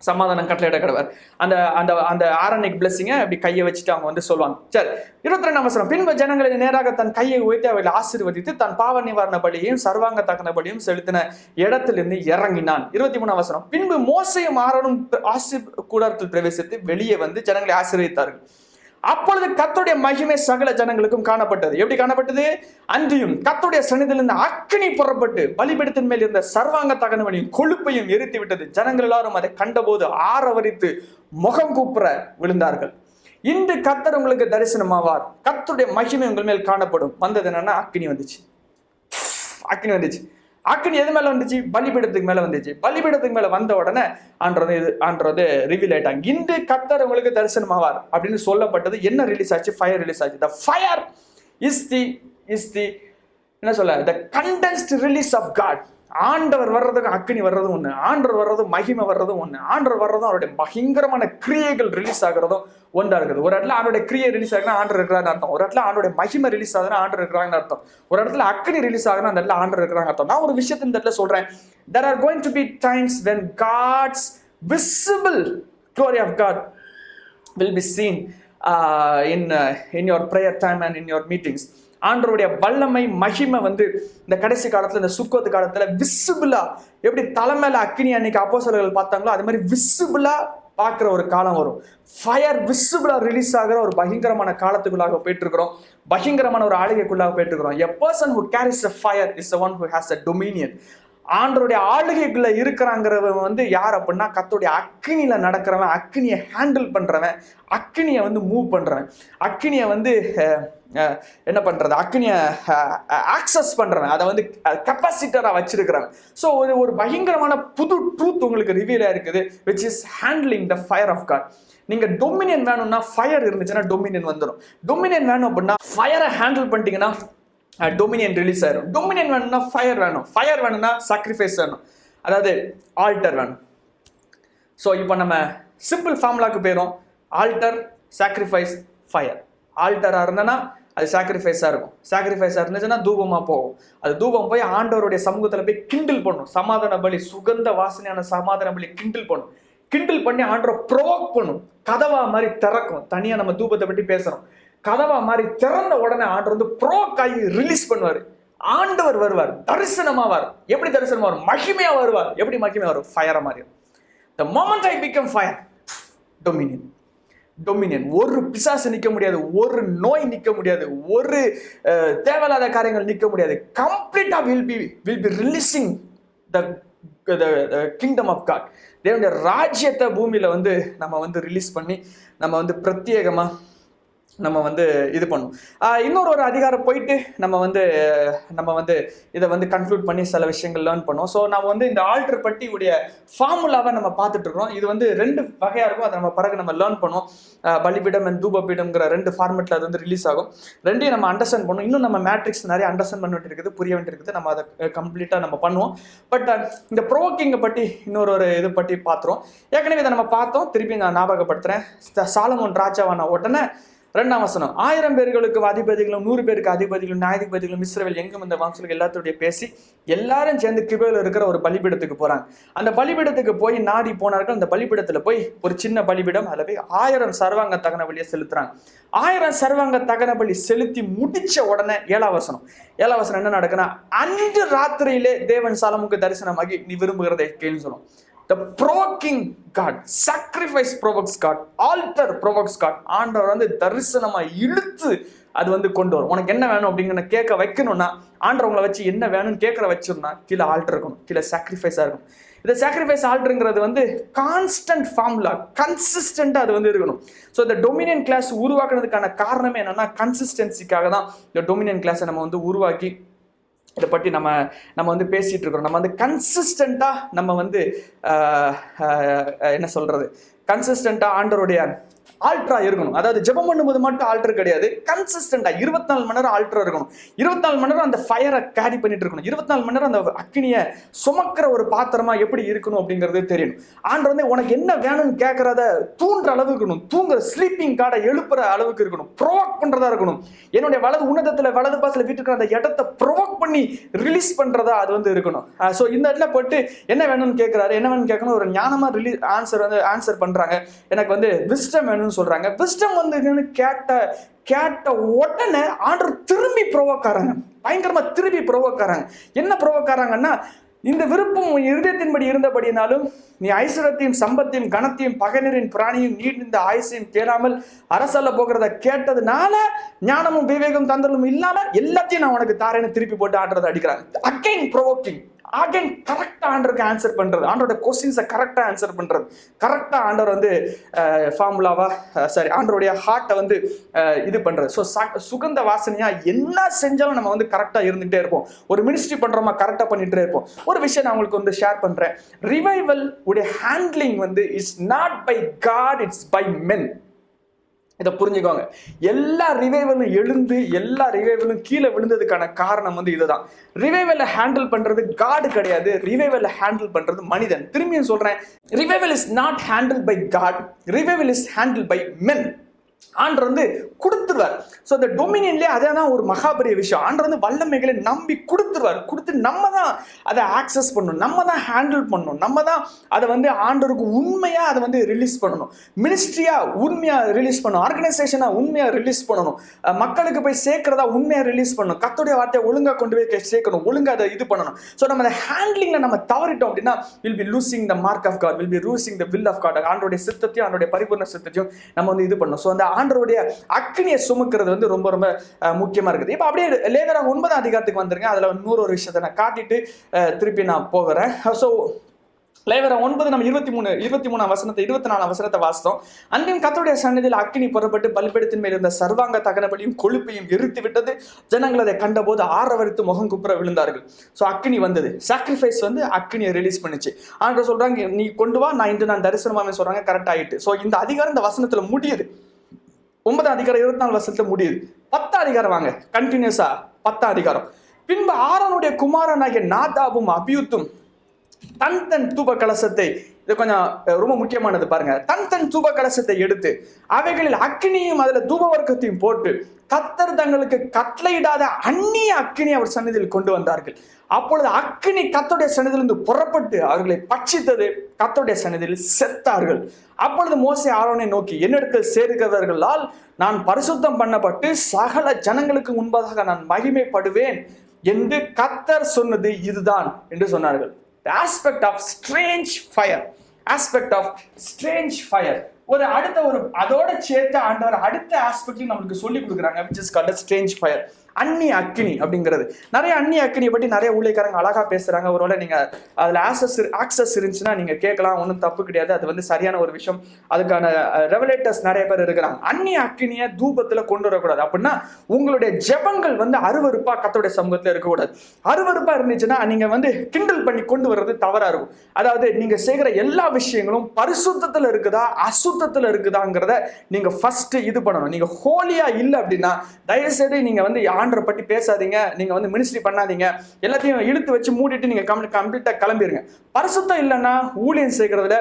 சமாதானம் கட்டளையிட கடவர். அந்த அந்த அந்த ஆரோனிக் பிளஸிங்கை அப்படி கையை வச்சுட்டு அவங்க வந்து சொல்லுவாங்க. சரி, 22ஆம் வசனம். பின்பு ஜனங்களை நேராக தன் கையை உயர்த்தி அவர்களை ஆசீர்வதித்து தன் பாவ நிவாரண பலியையும் சர்வாங்க தகன பலியும் செலுத்தின இடத்திலிருந்து இறங்கினான். 23ஆம் வசனம். பின்பு மோசேயும் ஆரோனும் கூடாரத்தில் பிரவேசித்து வெளியே வந்து ஜனங்களை ஆசீர்வதித்தார்கள். அப்பொழுது கர்த்தருடைய மகிமை சகல ஜனங்களுக்கும் காணப்பட்டது. எப்படி காணப்பட்டது? அன்றியும் கர்த்தருடைய சந்நிதியிலிருந்து அக்கினி புறப்பட்டு பலிபீடத்தின் மேல் இருந்த சர்வாங்க தகனங்களையும் கொழுப்பையும் எரித்து விட்டது. ஜனங்கள் எல்லாரும் அதை கண்டபோது ஆரவரித்து முகம் கூப்புற விழுந்தார்கள். இன்று கர்த்தர் உங்களுக்கு தரிசனமாவார், கர்த்தருடைய மகிமை உங்கள் மேல் காணப்படும். வந்தது என்னன்னா அக்கினி வந்துச்சு. அக்கினி வந்துச்சு. அக்கினி எது மேல வந்துச்சு? பலிபீடத்துக்கு மேல வந்துச்சு. பலிபீடத்துக்கு மேல வந்த உடனே ஆண்டவர் ரிவீல் ஆயிட்டாங்க. இன்று கர்த்தர் உங்களுக்கு தரிசனமாவார் அப்படின்னு சொல்லப்பட்டது. என்ன ரிலீஸ் ஆச்சு? ஃபயர் ரிலீஸ் ஆச்சு. த ஃபயர் இஸ் தி என்ன சொல்ல, த கண்டென்ஸ்ட் ரிலீஸ் ஆஃப் காட். ஆண்டவர் வர்றதுக்கு அக்கினி வர்றதும் ஒண்ணு, ஆண்டவர் வர்றதும் மகிமை வர்றதும் ஒண்ணு, ஆண்டவர் வர்றதும் அவருடைய பயங்கரமான கிரியைகள் ரிலீஸ் ஆகிறதும் ஒன்றா இருக்குது. ஒரு இடத்துல ஆண்டோட கிரியை ரிலீஸ் ஆகுனா ஆண்டவர் இருக்கிறான்னு அர்த்தம். ஒரு இடத்துல ஆண்டோட மகிமை ரிலீஸ் ஆகுதுன்னா ஆண்டவர் இருக்கிறாங்கன்னு அர்த்தம். ஒரு இடத்துல அக்கினி ரிலீஸ் ஆகுனா அந்த இடத்துல ஆண்டவர் இருக்கிறாங்க அர்த்தம். நான் ஒரு விஷயத்தை இந்த இடத்துல சொல்றேன். There are going to be times when God's visible glory of God will be seen in your prayer time and in your meetings. ஆண்டவருடைய வல்லமை மகிமை இந்த கடைசி காலத்துல, இந்த சுக்கோத்து காலத்துல விசிபிளா, எப்படி தலைமையில அக்கினி அன்னைக்கு அப்போஸ்தலர்கள் பார்த்தாங்களோ அது மாதிரி விசிபிளா பார்க்குற ஒரு காலம் வரும். ஃபயர் விசிபிளா ரிலீஸ் ஆகிற ஒரு பயங்கரமான காலத்துக்குள்ளாக போயிட்டு இருக்கிறோம். பயங்கரமான ஒரு ஆளுகைக்குள்ளாக போயிட்டு இருக்கிறோம். A person who carries a fire is the one who has a dominion. ஆண்டருடைய ஆளுகைக்குள்ள இருக்கிறாங்கிறவன் யார் அப்படின்னா கர்த்தருடைய அக்கினியில நடக்கிறவன், அக்கினியை ஹேண்டில் பண்றவன், அக்கினியை மூவ் பண்றவன், அக்கினியை என்ன பண்றது, அக்கினியை ஆக்சஸ் பண்றவன், அதை கெப்பாசிட்டரா வச்சிருக்கிறவன். ஸோ ஒரு பயங்கரமான புது ட்ரூத் உங்களுக்கு ரிவீல் ஆயிருக்குது, which is handling the fire of God. நீங்க டொமினியன் வேணும்னா ஃபயர் இருந்துச்சுன்னா டொமினியன் வந்துடும். டொமினியன் வேணும் அப்படின்னா ஃபயரை ஹேண்டில் பண்ணிட்டீங்கன்னா டொமினியன் ரிலீஸ் ஆயிரும். டொமினியன் வேணும்னா ஃபயர் வேணும், ஃபயர் வேணும்னா சாக்ரிஃபைஸ் வேணும், அதாவது ஆல்டர் வேணும். ஸோ இப்போ நம்ம சிம்பிள் ஃபார்முலாக்கு போயிடும். Alter, sacrifice, fire. ஆல்டராக இருந்தனா அது சாக்ரிஃபைஸாக இருக்கும், சாக்ரிஃபைஸாக இருந்துச்சுன்னா தூபமாக போகும். அது தூபம் போய் ஆண்டவருடைய சமூகத்தில் போய் கிண்டில் பண்ணும். சமாதான பலி, சுகந்த வாசனையான சமாதான பலி கிண்டில் பண்ணும். கிண்டில் பண்ணி ஆண்டவரை ப்ரோவோக் பண்ணும். கதவா மாதிரி திறக்கும். தனியாக நம்ம தூபத்தை பற்றி பேசுகிறோம். கதவா மாதிரி திறந்த உடனே ஆண்டவர் ப்ரோவோக் ஆகி ரிலீஸ் பண்ணுவார். ஆண்டவர் வருவார், தரிசனமாவார். எப்படி தரிசனமா வரும்? மகிமையா வருவார். எப்படி மகிமையா வரும்? ஃபயரா மாதிரி. The moment I become fire, Dominion. ஒரு பிசாசு நிற்க முடியாது, ஒரு நோய் நிற்க முடியாது, ஒரு தேவையில்லாத காரியங்கள் நிற்க முடியாது. கம்ப்ளீட்டா will be releasing the kingdom of God. தேவனுடைய ராஜ்யத்தை பூமியில நம்ம ரிலீஸ் பண்ணி நம்ம பிரத்யேகமா நம்ம இது பண்ணும். இன்னொரு அதிகாரம் போயிட்டு நம்ம இதை கன்க்ளூட் பண்ணி சில விஷயங்கள் லேர்ன் பண்ணுவோம். ஸோ நம்ம இந்த ஆல்டர் பட்டி உடைய ஃபார்முலாவை நம்ம பார்த்துட்டு இருக்கிறோம். இது ரெண்டு வகையா இருக்கும். அதை நம்ம பிறகு நம்ம லேர்ன் பண்ணுவோம். பலிபீடம் அண்ட் தூபபீடம்ங்கிற ரெண்டு ஃபார்மெட்ல அது ரிலீஸ் ஆகும். ரெண்டையும் நம்ம அண்டர்ஸ்டாண்ட் பண்ணுவோம். இன்னும் நம்ம மேட்ரிக்ஸ் நிறைய அண்டர்ஸ்டாண்ட் பண்ண வேண்டியிருக்குது, புரிய வேண்டியிருக்குது. நம்ம அதை கம்ப்ளீட்டா நம்ம பண்ணுவோம். பட் இந்த ப்ரோவோக்கிங்கை பற்றி இன்னொரு இது பற்றி பார்த்துருவோம். ஏற்கனவே இதை நம்ம பார்த்தோம், திருப்பி நான் ஞாபகப்படுத்துறேன். சாலமோன் ராஜாவான உடனே 2ஆம் வசனம், 1000 பேர்களுக்கு அதிபதிகளும் 100 பேருக்கு அதிபதிகளும் நியாயாதிபதிகளும் இஸ்ரவேல் எங்கும் இந்த வம்சங்கள் எல்லாத்தோடைய பேசி எல்லாரும் சேர்ந்து கிபேல இருக்கிற ஒரு பலிபீடத்துக்கு போறாங்க. அந்த பலிபீடத்துக்கு போய் நாடி போனார்கள். அந்த பலிபீடத்துல போய் ஒரு சின்ன பலிபீடம், அதுல போய் 1000 சர்வாங்க தகன பலியை செலுத்துறாங்க. 1000 சர்வாங்க தகன பலி செலுத்தி முடிச்ச உடனே 7ஆம் வசனம் என்ன நடக்குன்னா, அன்று ராத்திரியிலே தேவன் சாலமுக்கு தரிசனமாகி நீ விரும்புகிறதை கேள்வி சொல்லும். The provoking God, sacrifice provokes God, altar provokes God. ஆண்டவர் தரிசனமா இழுத்து அது கொண்டு வரும். உனக்கு என்ன வேணும் அப்படிங்கிற கேட்க வைக்கணும்னா, ஆண்டவர் உங்களை வச்சு என்ன வேணும்னு கேட்கற வச்சிருந்தா கீழே ஆல்டர் இருக்கணும், கீழே சாக்ரிஃபைஸா இருக்கும். இந்த சாக்ரிஃபைஸ் ஆல்டருங்கிறது கான்ஸ்டன்ட் ஃபார்முலா, கன்சிஸ்டண்டா அது இருக்கணும். ஸோ இந்த டொமினியன் கிளாஸ் உருவாக்குறதுக்கான காரணமே என்னன்னா கன்சிஸ்டன்சிக்காக தான் இந்த டொமினியன் கிளாஸை நம்ம உருவாக்கி இதை பற்றி நம்ம பேசிட்டு இருக்கிறோம். நம்ம கன்சிஸ்டண்டா நம்ம என்ன சொல்றது, கன்சிஸ்டண்டா ஆண்டருடைய ஆல்ட்ரா இருக்கணும். அதாவது ஜெபம் பண்ணும்போது மட்டும் ஆல்டர் கிடையாது, கன்சிஸ்டண்டா 24 மணி நேரம் ஆல்டர் இருக்கணும். 24 மணி நேரம் அந்த ஃபயரை கேரி பண்ணிட்டு இருக்கணும். 24 மணி நேரம் அந்த அக்கினியை சுமக்கிற ஒரு பாத்திரமா எப்படி இருக்கணும் அப்படிங்கிறது தெரியணும். ஆண்டவர் உனக்கு என்ன வேணும்னு கேட்கறத தூண்டுற அளவுக்கு இருக்கணும். தூங்குற ஸ்லீப்பிங் கார்டை எழுப்புற அளவுக்கு இருக்கணும். ப்ரோவோக் பண்றதா இருக்கணும். என்னுடைய வலது பாசல வீட்டுக்கு அந்த இடத்தை ப்ரோவோக் பண்ணி ரிலீஸ் பண்றதா அது இருக்கணும். ஸோ இந்த இடத்துல போட்டு என்ன வேணும்னு கேட்கிறாரு, என்ன வேணும்னு கேட்கணும். ஒரு ஞானமா ஆன்சர் பண்றாங்க. எனக்கு விஸ்டம் வேணும் சொல்றாங்க. விஸ்டம் கேட்ட உடனே ஆண்டவர் திரும்பி ப்ரோவோக் ஆறாங்க. பயங்கரமா திரும்பி ப்ரோவோக் ஆறாங்க. என்ன ப்ரோவோக் ஆறாங்கன்னா, இந்த விருப்பம் உன் இருதயத்தின்படி இருந்தபடினாலும் நீ ஐஸ்வரத்தையும் சம்பத்தையும் கனத்தையும் பகைஞரின் பிராணியும் நீடிந்த ஆயுசையும் கேளாமல் அரசல்ல போகிறத கேட்டதுனால ஞானமும் விவேகம் தந்தலும் இல்லாம எல்லாத்தையும் நான் உனக்கு தாரேன்னு திருப்பி போட்டு ஆடுறதை அடிக்கிறாங்க. அகைன் ப்ரோவோக்கிங், அகைன் கரெக்டா ஆண்டருக்கு ஆன்சர் பண்றது, ஆண்டரோட கொஸ்டின்ஸை கரெக்டா ஆன்சர் பண்றது, கரெக்டா ஆண்டவர் வந்து ஃபார்முலாவா ஆண்டருடைய ஹார்ட்டை வந்து இது பண்றது. ஸோ சுகந்த வாசனையா என்ன செஞ்சாலும் நம்ம வந்து கரெக்டா இருந்துகிட்டே இருப்போம். ஒரு மினிஸ்ட்ரி பண்றோமா கரெக்டா பண்ணிட்டே இருப்போம். ஒரு விஷயம் நான் உங்களுக்கு வந்து ஷேர் பண்றேன். ரிவைவல் உடைய ஹேண்ட்லிங் வந்து it's not by God, it's by men. இதை புரிஞ்சுக்கோங்க. எல்லா ரிவைவலும் எழுந்து எல்லா ரிவைவலும் கீழே விழுந்ததுக்கான காரணம் வந்து இதுதான். ரிவைவலை ஹேண்டில் பண்றது காட் கிடையாது, ரிவைவலை ஹேண்டில் பண்றது மனிதன். திரும்பியும் சொல்றேன், revival is not handle by God, revival is handle by men. ஆண்டர் வந்து கொடுத்துருவார். ஸோ இந்த டொமினியன்லேயே அதான் ஒரு மகாபரிய விஷயம். ஆண்டர் வந்து வல்லமைகளை நம்பி கொடுத்துருவார். கொடுத்து நம்ம தான் அதை ஆக்சஸ் பண்ணணும், நம்ம தான் ஹேண்டில் பண்ணணும், நம்ம தான் அதை வந்து ஆண்டருக்கு உண்மையாக அதை வந்து ரிலீஸ் பண்ணணும். மினிஸ்ட்ரியாக உண்மையாக ரிலீஸ் பண்ணணும், ஆர்கனைசேஷனாக உண்மையாக ரிலீஸ் பண்ணணும், மக்களுக்கு போய் சேர்க்கிறதா உண்மையாக ரிலீஸ் பண்ணணும், கர்த்தருடைய வார்த்தையை ஒழுங்காக கொண்டு போய் சேர்க்கணும், ஒழுங்காக அதை இது பண்ணணும். ஸோ நம்ம அந்த ஹேண்ட்லிங்கில் நம்ம தவறிட்டோம் அப்படின்னா will be losing the mark of God, will be losing the will of God. ஆண்டருடைய சித்தத்தையும் ஆண்டருடைய பரிபூர்ண சித்தத்தையும் நம்ம வந்து இது பண்ணணும். ஸோ அந்த ஆண்டருடைய அக்கினியை சுமக்கிறது வந்து ரொம்ப ரொம்ப முக்கியமா இருக்குது. இப்ப அப்படியே லேவியராகமம் 9ஆம் அதிகாரத்துக்கு வந்துருங்க. அதுல இன்னொரு விஷயத்தை நான் காட்டிட்டு திருப்பி நான் போகிறேன். ஸோ லேவியராகமம் 9 நம்ம 23ஆம் வசனத்தை 24ஆம் வசனத்தை வாசித்தோம். அன்றையும் கர்த்தருடைய சந்நிதியில் அக்கினி புறப்பட்டு பலிபீடத்தின் மேல் இருந்த சர்வாங்க தகனபலியும் கொழுப்பையும் எரித்து விட்டது. ஜனங்கள் அதை கண்டபோது ஆரவரித்து முகம் குப்புற விழுந்தார்கள். ஸோ அக்கினி வந்தது, சாக்ரிஃபைஸ் வந்து அக்கினியை ரிலீஸ் பண்ணிச்சு. ஆண்டவர் சொல்றாங்க, நீ கொண்டு வா, நான் தரிசனமாவே சொல்றாங்க, கரெக்ட் ஆயிட்டு. ஸோ இந்த அதிகாரம் இந்த வசனத்துல முடியுது. 9ஆம் அதிகாரம் 24 வருஷத்துல முடியுது. 10ஆம் அதிகாரம் வாங்க, கண்டினியூஸா 10ஆம் அதிகாரம். பின்பு ஆரோனுடைய குமாரனாகிய நாதாபும் அபியூத்தும் தன் தூப கலசத்தை, இது கொஞ்சம் ரொம்ப முக்கியமானது பாருங்க, தன் தூப கலசத்தை எடுத்து அவைகளில் அக்கினியும் அதுல தூப வர்க்கத்தையும் போட்டு கர்த்தர் தங்களுக்கு கட்டளையிடாத அந்நிய அக்கினி அவர் சந்நிதியில் கொண்டு வந்தார்கள். அப்பொழுது அக்கினி கர்த்தருடைய சந்நிதியிலிருந்து புறப்பட்டு அவர்களை பட்சித்தது, கர்த்தருடைய சந்நிதியில் செத்தார்கள். அப்பொழுது மோசே ஆரோனை நோக்கி, என்னிடத்தில் சேருகிறவர்களால் நான் பரிசுத்தம் பண்ணப்பட்டு சகல ஜனங்களுக்கு முன்பதாக நான் மகிமைப்படுவேன் என்று கர்த்தர் சொன்னது இதுதான் என்று சொன்னார்கள். The aspect of strange fire, aspect of strange fire. ஒரு அதோட சேர்த்த ஆண்டவர் அடுத்த ஆஸ்பெக்டையும் நம்மளுக்கு சொல்லி கொடுக்குறாங்க, which is called a strange fire. அந்நிய அக்கினி அப்படிங்கிறது. நிறைய அந்நிய அக்கினியை பற்றி நிறைய ஊழியக்காரங்க அழகா பேசுறாங்க. ஒருவேளை நீங்க அதுல ஆக்சஸ் இருந்துச்சுன்னா நீங்க கேட்கலாம், ஒன்றும் தப்பு கிடையாது, அது வந்து சரியான ஒரு விஷயம். அதுக்கான ரெவலேட்டர்ஸ் நிறைய பேர் இருக்கிறாங்க. அந்நிய அக்கினியை தூபத்துல கொண்டு வரக்கூடாது. அப்படின்னா உங்களுடைய ஜெபங்கள் வந்து அருவருப்பா கர்த்தருடைய சமூகத்துல இருக்கக்கூடாது. அருவருப்பா இருந்துச்சுன்னா நீங்க வந்து கிண்டல் பண்ணி கொண்டு வர்றது தவறா இருக்கும். அதாவது நீங்க செய்கிற எல்லா விஷயங்களும் பரிசுத்தத்துல இருக்குதா அசுத்தத்துல இருக்குதாங்கிறத நீங்க ஃபர்ஸ்ட் இது பண்ணணும். நீங்க ஹோலியா இல்லை அப்படின்னா தயவு செய்து நீங்க வந்து ஆண்டரை பற்றி பேசாதீங்க, நீங்க வந்து மினிஸ்ட்ரி பண்ணாதீங்க, எல்லாத்தையும் இழுத்து வச்சு மூடிட்டு நீங்க கம்ப்ளீட்டா கிளம்பிடுங்க. பரிசுத்தம் இல்லைன்னா ஊழியம் செய்கிறதுல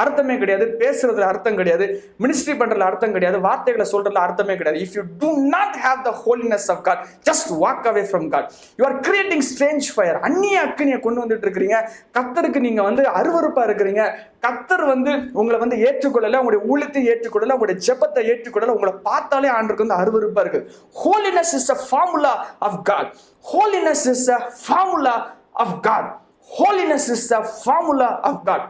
அர்த்தமே கிடையாது, பேசுறதுல அர்த்தம் கிடையாது, மினிஸ்ட்ரி பண்றதுல அர்த்தம் கிடையாது, வார்த்தைகளை சொல்றதுல அர்த்தமே கிடையாது. If you do not have the holiness of God, just walk away from God. You are creating strange fire. அந்நிய அக்கினியை கொண்டு வந்துட்டு இருக்கிறீங்க. கர்த்தருக்கு நீங்க வந்து அருவருப்பா இருக்கிறீங்க. கர்த்தர் வந்து உங்களை வந்து ஏற்றுக்கொள்ளல, உங்களுடைய ஊழியத்தை ஏற்றுக்கொள்ளல, உங்களுடைய ஜெபத்தை ஏற்றுக்கொள்ளல. உங்களை பார்த்தாலே ஆண்டருக்கு வந்து அருவருப்பா இருக்கு. Holiness is a formula of God. Holiness is a formula of God. Holiness is a formula of God.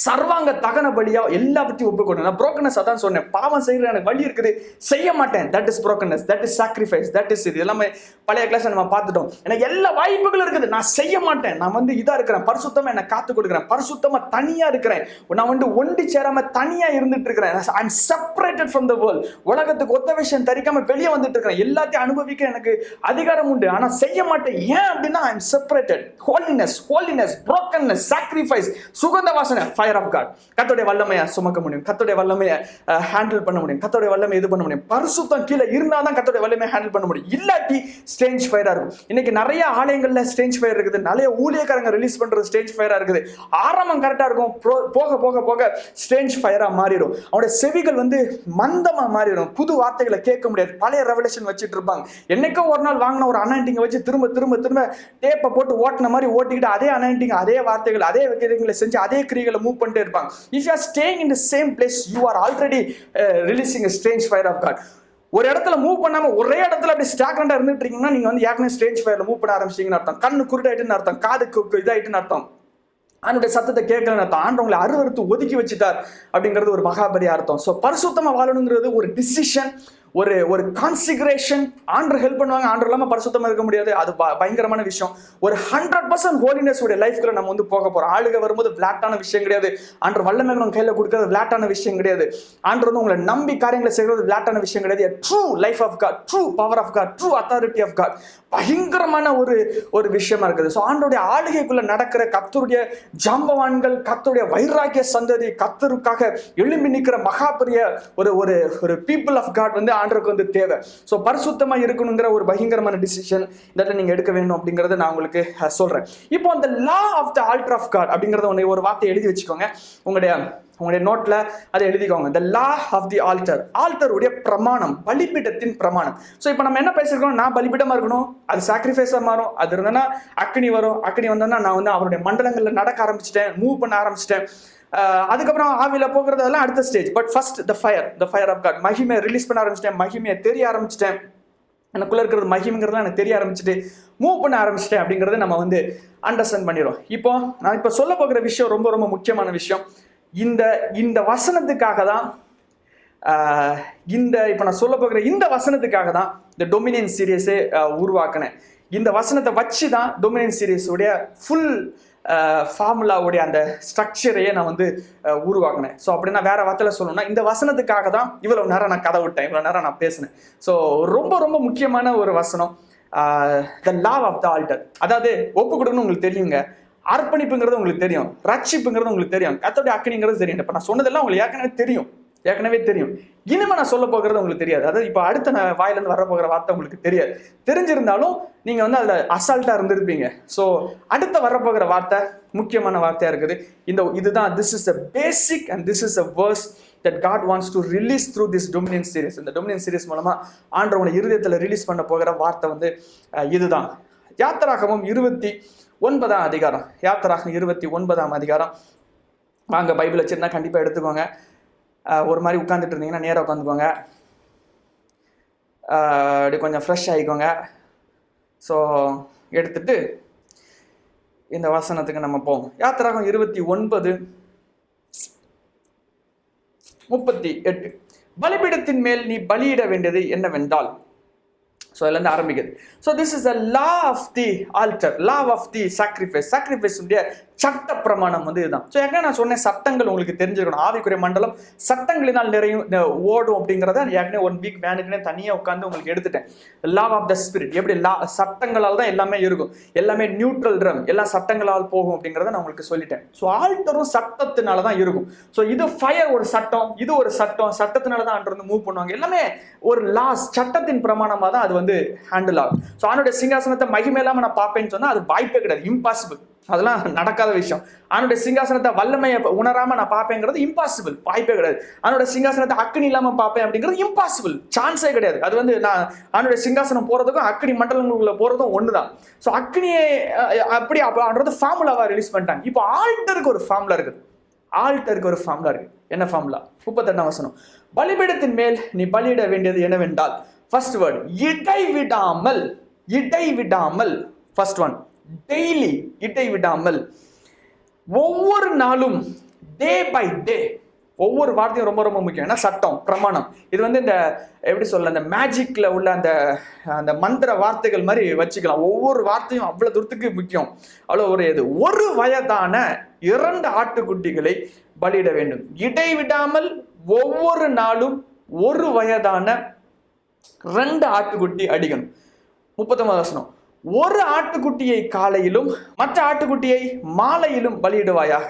சர்வாங்க தகன பலியா எல்லாத்தையும் ஒப்புக்கொண்டு நான் புரோக்கனஸ் அதான் சொன்னேன். பாவம் செய்யற எனக்கு வழி இருக்குது, செய்ய மாட்டேன், that is brokenness, that is sacrifice, that is இது எல்லாமே பழைய கிளாஸ் நம்ம பார்த்துட்டோம். எனக்கு எல்லா வாய்ப்புகளும் இருக்குது, நான் செய்ய மாட்டேன், நான் வந்து இதா இருக்கிறேன், பரிசுத்தமா என்னை காத்து கொடுக்குறேன், பரிசுத்தமா தனியா இருக்கிறேன், நான் வந்து ஒண்டி சேராம தனியா இருந்துட்டு இருக்கிறேன், ஐ am separated from the world, உலகத்துக்கு ஒத்த விஷயம் தரிக்காம வெளியே வந்துட்டு இருக்கிறேன், எல்லாத்தையும் அனுபவிக்க எனக்கு அதிகாரம் உண்டு, ஆனா செய்ய மாட்டேன். ஏன் அப்படின்னா I am separated. Holiness, holiness, brokenness, sacrifice, சுகந்த வாசனை, ஃபயர் ஆஃப் காட். கர்த்தருடைய வல்லமையை சுமக்க முடியும், கர்த்தருடைய வல்லமையை ஹேண்டில் பண்ண முடியும், கர்த்தருடைய வல்லமை இது பண்ண முடியும். பரிசுத்தம் கீழே இருந்தாதான் கர்த்தருடைய வல்லமையை ஹேண்டில் பண்ண முடியும். இல்லாட்டி ஸ்டேஞ்ச் ஃபயரா இருக்கும். இன்னைக்கு நிறைய ஆலயங்கள்ல ஸ்டேஞ்ச் ஃபயர் இருக்குது, நிறைய ஊழியக்காரங்க ரிலீஸ் பண்றது ஸ்டேஞ்ச் ஃபயரா இருக்குது. ஆரம்பம் கரெக்டா இருக்கும், போக போக போக ஸ்டேஞ்ச் ஃபயரா மாறிடும். அவனுடைய செவிகள் வந்து மந்தமா மாறிடும், புது வார்த்தைகளை கேட்க முடியாது, பழைய ரெவலேஷன் வச்சுட்டு இருப்பாங்க. என்னைக்கோ ஒரு நாள் வாங்கின ஒரு அனாயிண்டிங்கை வச்சு திரும்ப திரும்ப திரும்ப டேப்பை போட்டு ஓட்டின மாதிரி ஓட்டிக்கிட்டு அதே அனாயிண்டிங், அதே வார்த்தைகள், அதே கிரியைகளை செஞ்சு அதே கிரியைகளை மூவ் பண்ணிட்டே இருப்பாங்க. If you are staying in the same place, you are already releasing a strange fire of God. ஒரு இடத்துல மூவ் பண்ணாம ஒரே இடத்துல அப்படி ஸ்டாக்னண்டா இருந்துட்டு இருக்கீங்கன்னா நீங்க வந்து ஏற்கனவே ஸ்டேஜ் ஃபயர்ல மூவ் பண்ண ஆரம்பிச்சிங்கன்னு அர்த்தம். கண்ணு குருடாயிட்டுன்னு அர்த்தம், காதுக்கு இதாயிட்டுன்னு அர்த்தம், ஆண்டுடைய சத்தத்தை கேட்கலன்னு அர்த்தம், ஆண்டவங்களை அருவருத்து ஒதுக்கி வச்சுட்டார் அப்படிங்கிறது ஒரு மகாபரிய அர்த்தம். ஸோ பரிசுத்தமா வாழணுங்கிறது ஒரு டிசிஷன், ஒரு கான்சிகரேஷன். ஆண்டர் ஹெல்ப் பண்ணுவாங்க, ஆண்டர் இல்லாமல் பரிசுத்தமா இருக்க முடியாது. அது பயங்கரமான விஷயம். ஒரு 100% ஹோலினஸ் உடைய லைஃப்ல நம்ம வந்து போக போறோம். ஆளுக வரும்போது விளாட்டான விஷயம் கிடையாது. ஆண்டர் வல்லமை கையில கொடுக்கறது விளாட்டான விஷயம் கிடையாது. ஆண்டர் வந்து உங்களை நம்பி காரியங்களை செய்யறது விளாட்டான விஷயம் கிடையாது. True life of God, true power of God, true authority of God, பயங்கரமான ஒரு விஷயமா இருக்குது. ஸோ ஆண்டோடைய ஆளுகைக்குள்ள நடக்கிற கர்த்தருடைய ஜாம்பவான்கள், கர்த்தருடைய வைராக்கிய சந்ததி, கர்த்தருக்காக எழும்பி நிற்கிற மகாபரிய ஒரு பீப்புள் ஆஃப் காட் வந்து ஆண்டருக்கு வந்து தேவை. ஸோ பரிசுத்தமா இருக்கணுங்கிற ஒரு பயங்கரமான டிசிஷன் இதை நீங்க எடுக்க வேண்டும் அப்படிங்கறத நான் உங்களுக்கு சொல்றேன். இப்போ அந்த law of the altar of God அப்படிங்கறத ஒரு வார்த்தை எழுதி வச்சுக்கோங்க உங்களுடைய நோட்ல அதை எழுதிக்கோங்க. த லா ஆஃப் தி ஆல்டர், ஆல்டருடைய பிரமாணம், பலிபீடத்தின் பிரமாணம். ஸோ இப்போ நம்ம என்ன பேசிருக்கோம், நான் பலிபீடமா இருக்கணும், அது சாக்ரிஃபைஸா மாறும், அது இருந்தேன்னா அக்னி வரும், அக்னி வந்தோன்னா நான் வந்து அவருடைய மண்டலங்கள்ல நடக்க ஆரம்பிச்சிட்டேன், மூவ் பண்ண ஆரம்பிச்சிட்டேன். அதுக்கப்புறம் ஆவியில போகிறதெல்லாம் அடுத்த stage. But first the fire of God, மகிமையை ரிலீஸ் பண்ண ஆரம்பிச்சிட்டேன், மகிமையை தெரிய ஆரம்பிச்சிட்டேன், எனக்குள்ள இருக்கிறது மகிமைங்கிறதுலாம் எனக்கு தெரிய ஆரம்பிச்சுட்டு மூவ் பண்ண ஆரம்பிச்சிட்டேன் அப்படிங்கறத நம்ம வந்து அண்டர்ஸ்டாண்ட் பண்ணிடுவோம். நான் இப்போ சொல்ல போகிற விஷயம் ரொம்ப ரொம்ப முக்கியமான விஷயம். இந்த வசனத்துக்காக தான் இப்போ நான் சொல்ல போகிற இந்த வசனத்துக்காக தான் இந்த டொமினியன் சீரியஸே உருவாக்கினேன். இந்த வசனத்தை வச்சு தான் டொமினியன் சீரியஸுடைய ஃபுல் ஃபார்முலாவுடைய அந்த ஸ்ட்ரக்சரையே நான் வந்து உருவாக்கினேன். ஸோ அப்படின்னா வேற வார்த்தையில சொல்லணும்னா இந்த வசனத்துக்காக தான் இவ்வளவு நேரம் நான் கதை விட்டேன், இவ்வளவு நேரம் நான் பேசினேன். ஸோ ரொம்ப ரொம்ப முக்கியமான ஒரு வசனம், த லா ஆஃப் த ஆல்டர். அதாவது ஒப்பு கொடுக்கணும்னு உங்களுக்கு தெரியுங்க, அர்ப்பணிப்புங்கிறது உங்களுக்கு தெரியும், ரட்சிப்புங்கிறது உங்களுக்கு தெரியும், கர்த்தருடைய அக்கினிங்கிறது தெரியும். இப்போ நான் சொன்னதெல்லாம் உங்களுக்கு ஏற்கனவே தெரியும். இனிமே நான் சொல்ல போகிறது உங்களுக்கு தெரியாது. அதாவது இப்போ அடுத்த வாயிலிருந்து வர போகிற வார்த்தை உங்களுக்கு தெரியாது. தெரிஞ்சிருந்தாலும் நீங்க வந்து அதுல அசால்ட்டா இருந்திருப்பீங்க. ஸோ அடுத்த வரப்போகிற வார்த்தை முக்கியமான வார்த்தையா இருக்குது. இதுதான் this is a basic and this is a verse that God wants to release through this Dominion series. இந்த Dominion series மூலமா ஆண்டவருடைய இருதயத்துல ரிலீஸ் பண்ண போகிற வார்த்தை வந்து இதுதான். யாத்திராகமம் 29ஆம் அதிகாரம், யாத்திராகமம் 29ஆம் அதிகாரம். வாங்க பைபிள் வச்சிருந்தா கண்டிப்பா எடுத்துக்கோங்க. ஒரு மாதிரி உட்காந்துட்டு இருந்தீங்கன்னா நேராக உட்காந்துக்கோங்க, அப்படி கொஞ்சம் ஃப்ரெஷ் ஆகிக்கோங்க. ஸோ எடுத்துட்டு இந்த வசனத்துக்கு நம்ம போவோம். யாத்திராகமம் 29:38. பலிபீடத்தின் மேல் நீ பலியிட வேண்டியது என்னவென்றால், ஸோ அதுலேருந்து ஆரம்பிக்குது. So this is a law of the altar, law of the sacrifice. சாக்ரிஃபைஸுடைய சட்ட பிரமாணம் வந்து இதுதான். ஸோ ஏற்கனவே நான் சொன்னேன், சட்டங்கள் உங்களுக்கு தெரிஞ்சிருக்கணும். ஆவிக்குரிய மண்டலம் சட்டங்களினால் நிறைய ஓடும் அப்படிங்கிறத ஏற்கனவே 1 வீக் வேனுக்குன்னே தனியாக உட்காந்து உங்களுக்கு எடுத்துட்டேன். லா ஆஃப் த ஸ்பிரிட், எப்படி சட்டங்களால் தான் எல்லாமே இருக்கும், எல்லாமே நியூட்ரல் ட்ரம், எல்லாம் சட்டங்களால் போகும் அப்படிங்கிறத நான் உங்களுக்கு சொல்லிட்டேன். ஸோ ஆல்டரும் சட்டத்தினால தான் இருக்கும். ஸோ இது ஃபயர் ஒரு சட்டம், இது ஒரு சட்டம், சட்டத்தினால தான் ஆண்டர் வந்து மூவ் பண்ணுவாங்க. எல்லாமே ஒரு லாஸ், சட்டத்தின் பிரமாணமாக தான் அது வந்து ஹேண்டில் ஆகும். ஸோ அவனுடைய சிங்காசனத்தை மகிமை இல்லாமல் நான் பார்ப்பேன்னு சொன்னால் அது வாய்ப்பே கிடையாது, இம்பாசிபிள், அதெல்லாம் நடக்காத விஷயம். அவனுடைய சிங்காசனத்தை வல்லமையை உணராம நான் பார்ப்பேங்கிறது இம்பாசிபிள், வாய்ப்பே கிடையாது. அவனுடைய சிங்காசனத்தை அக்னி இல்லாம பார்ப்பேன் அப்படிங்கிறது இம்பாசிபிள், சான்ஸே கிடையாது. அது வந்து நான் அவனுடைய சிங்காசனம் போறதுக்கும் அக்னி மண்டலங்களுக்குள்ள போறதும் ஒண்ணுதான். ஸோ அக்னியை அப்படின்றது ஃபார்முலாவா ரிலீஸ் பண்ணிட்டாங்க. இப்போ ஆல்டருக்கு ஒரு ஃபார்முலா இருக்குது, என்ன ஃபார்முலா? 38ஆம் வசனம், பலிபீடத்தின் மேல் நீ பலியிட வேண்டியது என்னவென்றால், ஃபர்ஸ்ட் வேர்ட் இடைவிடாமல், ஃபர்ஸ்ட் ஒன் டெய்லி, இடைவிடாமல், ஒவ்வொரு நாளும், டே பை டே. ஒவ்வொரு வார்த்தையும் ரொம்ப ரொம்ப முக்கியம். ஏன்னா சட்டம், பிரமாணம், இது வந்து இந்த எப்படி சொல்ல, அந்த மேஜிக்ல உள்ள அந்த மந்திர வார்த்தைகள் மாதிரி வச்சுக்கலாம். ஒவ்வொரு வார்த்தையும் அவ்வளவு தூரத்துக்கு முக்கியம். ஒரு வயதான 2 ஆட்டுக்குட்டிகளை பலியிட வேண்டும். இடைவிடாமல் ஒவ்வொரு நாளும் 1 வயதான 2 ஆட்டுக்குட்டி அடிக்கணும். 39ஆம் வசனம், ஒரு ஆட்டுக்குட்டியை காலையிலும் மற்ற ஆட்டுக்குட்டியை மாலையிலும் பலியிடுவாயாக.